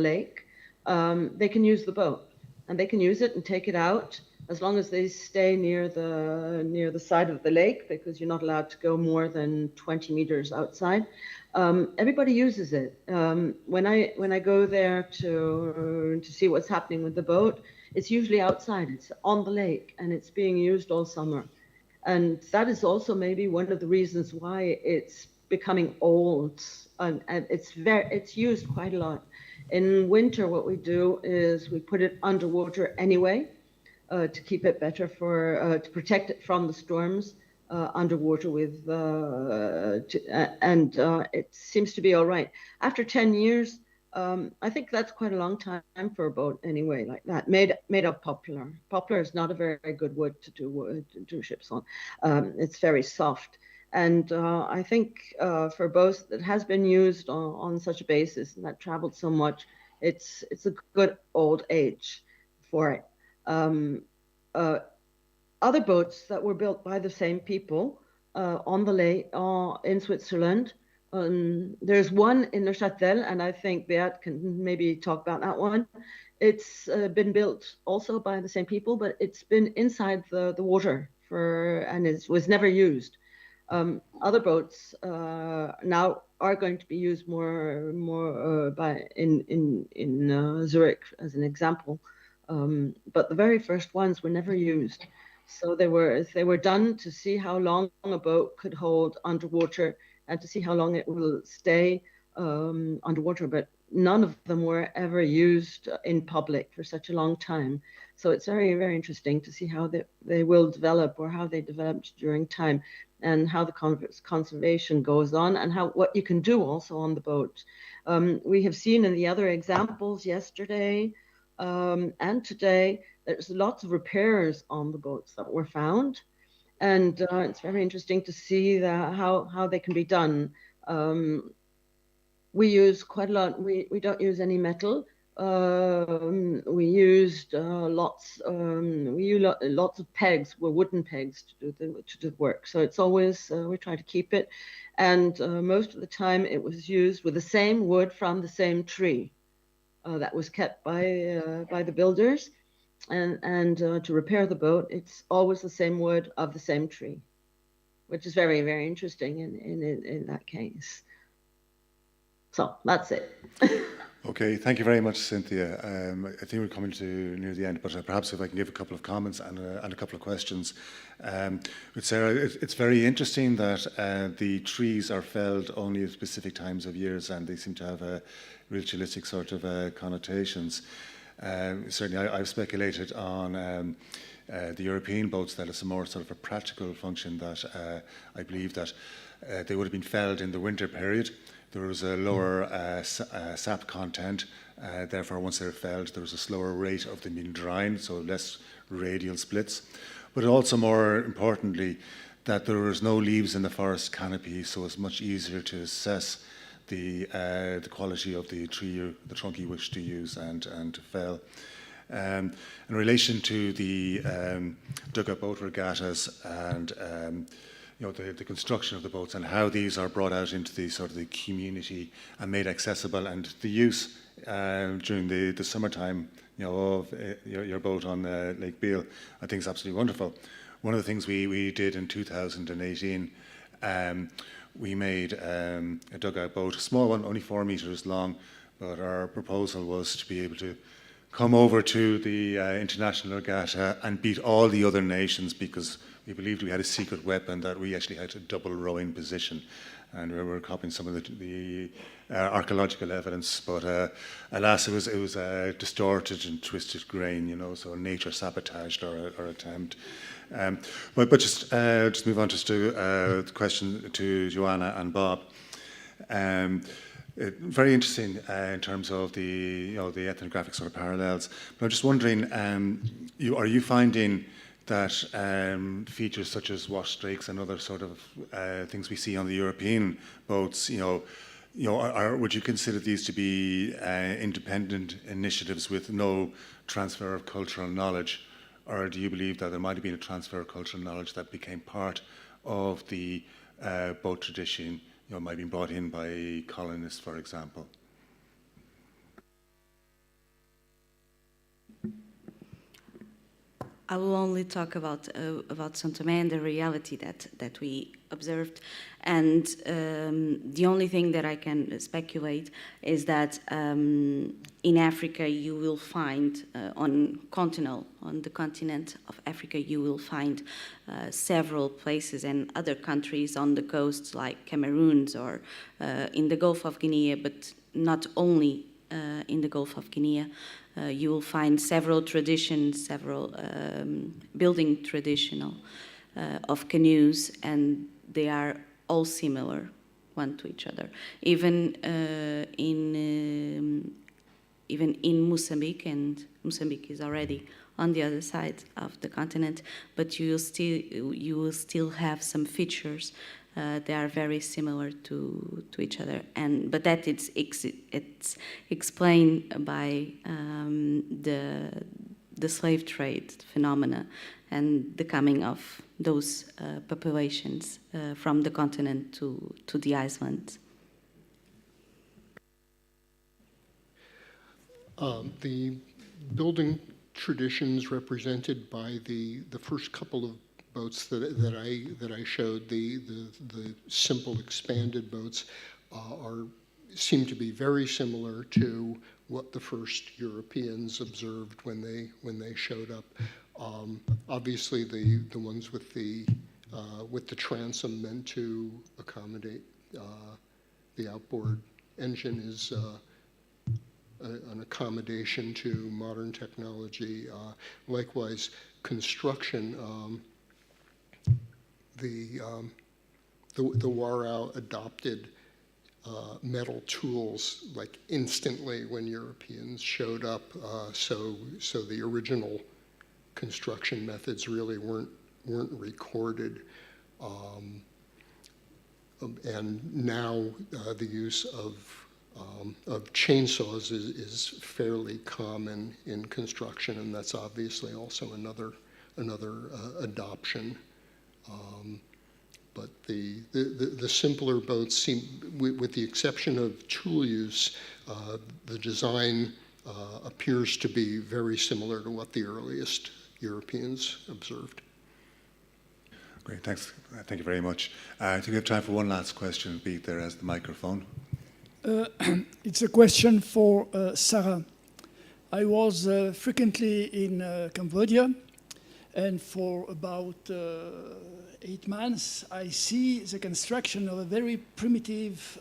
lake, they can use the boat, and they can use it and take it out as long as they stay near the side of the lake, because you're not allowed to go more than 20 meters outside. Everybody uses it. When I go there to see what's happening with the boat, it's usually outside. It's on the lake, and it's being used all summer. And that is also maybe one of the reasons why it's becoming old, and it's used quite a lot. In winter, what we do is we put it underwater anyway, to keep it better to protect it from the storms underwater and it seems to be all right. After 10 years, I think that's quite a long time for a boat anyway, like that, made of poplar. Poplar is not a very good wood to do ships on. It's very soft. And I think for boats that has been used on such a basis and that traveled so much, it's a good old age for it. Other boats that were built by the same people on the lake in Switzerland. There's one in Neuchâtel, and I think Beat can maybe talk about that one. It's been built also by the same people, but it's been inside the water and it was never used. Other boats now are going to be used more in Zurich as an example. But the very first ones were never used. So they were done to see how long a boat could hold underwater and to see how long it will stay underwater. But none of them were ever used in public for such a long time. So it's very, very interesting to see how they will develop, or how they developed during time, and how the conservation goes on, and what you can do also on the boat. We have seen in the other examples yesterday and today, there's lots of repairs on the boats that were found. And it's very interesting to see how they can be done. We use quite a lot. We don't use any metal. We used lots. We use lots of pegs, were wooden pegs to do the work. So it's always we try to keep it, and most of the time it was used with the same wood from the same tree that was kept by the builders, and to repair the boat, it's always the same wood of the same tree, which is very, very interesting in that case. So that's it. Okay, thank you very much, Cynthia. I think we're coming to near the end, but perhaps if I can give a couple of comments and a couple of questions. With Sarah, it's very interesting that the trees are felled only at specific times of years, and they seem to have ritualistic sort of connotations. Certainly, I've speculated on the European boats that it's a more sort of a practical function, that I believe that they would have been felled in the winter period. There was a lower sap content, therefore once they're felled there was a slower rate of them being drying, so less radial splits. But also, more importantly, that there was no leaves in the forest canopy, so it's much easier to assess the quality of the tree, the trunk you wish to use and to fell. In relation to the dugout boat regattas and the construction of the boats and how these are brought out into the sort of the community and made accessible, and the use during the summertime, of your boat on Lake Beale, I think is absolutely wonderful. One of the things we did in 2018, we made a dugout boat, a small one, only 4 meters long, but our proposal was to be able to come over to the international regatta and beat all the other nations, because we believed we had a secret weapon, that we actually had a double rowing position. And we were copying some of the archaeological evidence, but alas, it was distorted and twisted grain, so nature sabotaged our attempt. But just move on to the question to Joanna and Bob. Very interesting in terms of the ethnographic sort of parallels. But I'm just wondering, are you finding that features such as wash strakes and other sort of things we see on the European boats, would you consider these to be independent initiatives with no transfer of cultural knowledge, or do you believe that there might have been a transfer of cultural knowledge that became part of the boat tradition, might have been brought in by colonists, for example? I will only talk about São Tomé and the reality that we observed, and the only thing that I can speculate is that in Africa you will find on the continent of Africa you will find several places and other countries on the coast like Cameroon or in the Gulf of Guinea, but not only in the Gulf of Guinea. You will find several traditions, several building traditional of canoes, and they are all similar one to each other. Even in Mozambique, and Mozambique is already on the other side of the continent, but you will still have some features. They are very similar to each other, but that it's explained by the slave trade phenomena and the coming of those populations from the continent to the islands. The building traditions represented by the first couple of boats that I showed, the simple expanded boats, seem to be very similar to what the first Europeans observed when they showed up. Obviously, the ones with the transom meant to accommodate the outboard engine is an accommodation to modern technology. Likewise, construction, the Warau adopted metal tools like instantly when Europeans showed up. So the original construction methods really weren't recorded. And now the use of chainsaws is fairly common in construction, and that's obviously also another adoption. But the simpler boats seem, with the exception of tool use, the design appears to be very similar to what the earliest Europeans observed. Great, thanks. Thank you very much. I think we have time for one last question. Beat, there has the microphone. It's a question for Sarah. I was frequently in Cambodia, and for about 8 months, I see the construction of a very primitive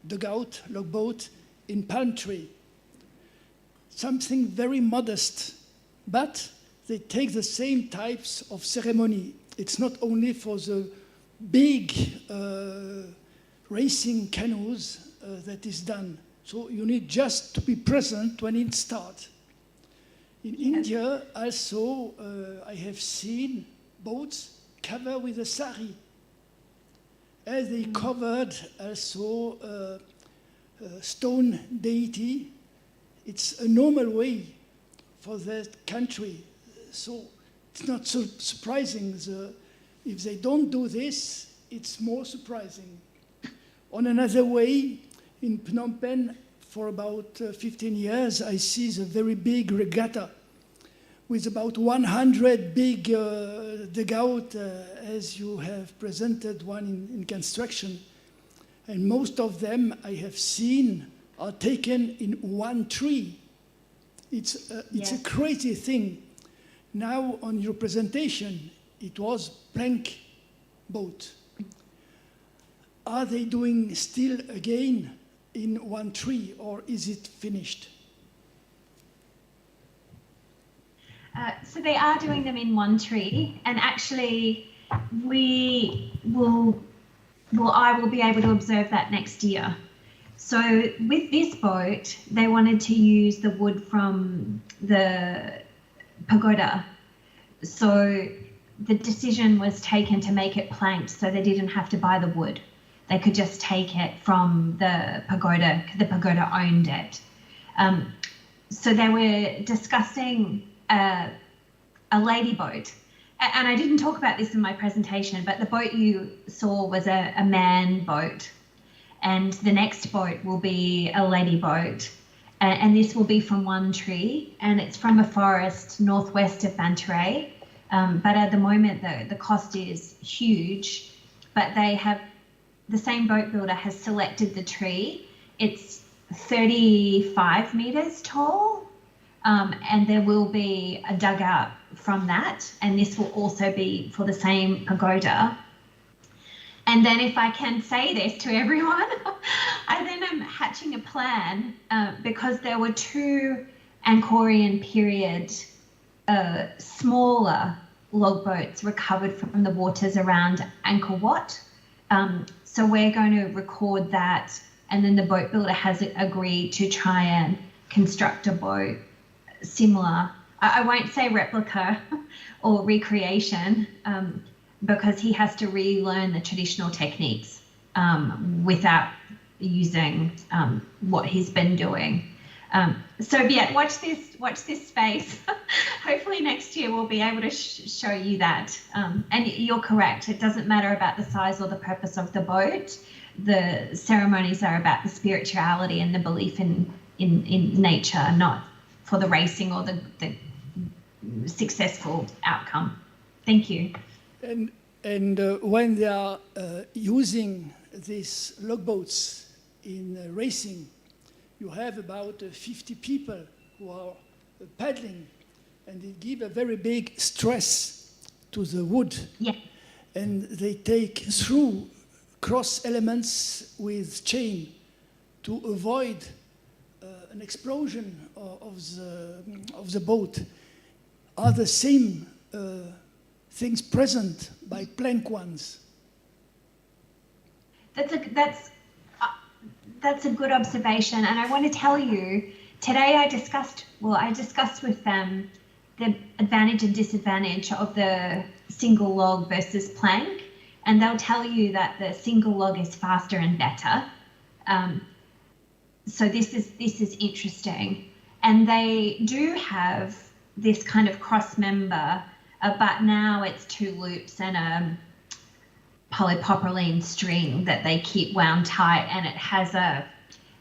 dugout, logboat, in palm tree. Something very modest, but they take the same types of ceremony. It's not only for the big racing canoes that is done. So you need just to be present when it starts. In India, also, I have seen boats covered with a sari. As they covered also stone deity. It's a normal way for that country. So it's not so surprising. If they don't do this, it's more surprising. On another way, in Phnom Penh, for about 15 years, I see the very big regatta with about 100 big dugout, as you have presented one in construction. And most of them I have seen are taken in one tree. It's a crazy thing. Now on your presentation, it was plank boat. Are they doing still again in one tree, or is it finished? So they are doing them in one tree, and actually I will be able to observe that next year. So with this boat, they wanted to use the wood from the pagoda. So the decision was taken to make it planked so they didn't have to buy the wood. They could just take it from the pagoda. The pagoda owned it. So they were discussing a lady boat. And I didn't talk about this in my presentation, but the boat you saw was a man boat. And the next boat will be a lady boat. And this will be from one tree. And it's from a forest northwest of Banteray. But at the moment, the cost is huge. But they have, the same boat builder has selected the tree. It's 35 meters tall. And there will be a dugout from that. And this will also be for the same pagoda. And then if I can say this to everyone, I then am hatching a plan because there were 2 Angkorian period smaller logboats recovered from the waters around Angkor Wat. So we're going to record that, and then the boat builder has agreed to try and construct a boat similar. I won't say replica or recreation, because he has to relearn the traditional techniques without using what he's been doing. So yeah, watch this space. Hopefully next year we'll be able to show you that. And you're correct, it doesn't matter about the size or the purpose of the boat. The ceremonies are about the spirituality and the belief in nature, not for the racing or the successful outcome. Thank you. And when they are using these logboats in racing, you have about 50 people who are paddling, and they give a very big stress to the wood. Yeah. And they take through cross elements with chain to avoid an explosion of the boat are the same things present by plank ones. That's a good observation, and I want to tell you today I discussed with them the advantage and disadvantage of the single log versus plank, and they'll tell you that the single log is faster and better. So this is interesting, and they do have this kind of cross member, but now it's 2 loops and a polypropylene string that they keep wound tight, and it has a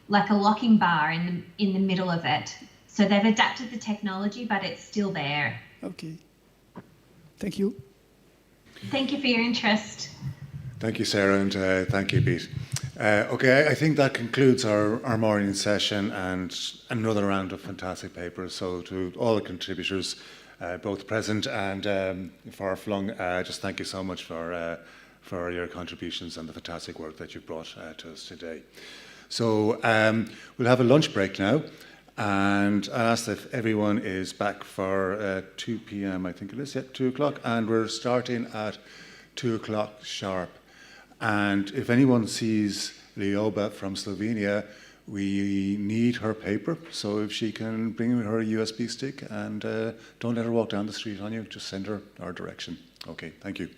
locking bar in the middle of it. So they've adapted the technology, but it's still there. Okay. Thank you. Thank you for your interest. Thank you, Sarah, and thank you, Pete. Okay, I think that concludes our morning session and another round of fantastic papers. So to all the contributors, both present and far-flung, just thank you so much for your contributions and the fantastic work that you've brought to us today. So we'll have a lunch break now, and I'll ask if everyone is back for 2 p.m, I think it is, 2 o'clock, and we're starting at 2 o'clock sharp. And if anyone sees Lioba from Slovenia, we need her paper, so if she can bring her USB stick, and don't let her walk down the street on you, just send her our direction. Okay, thank you.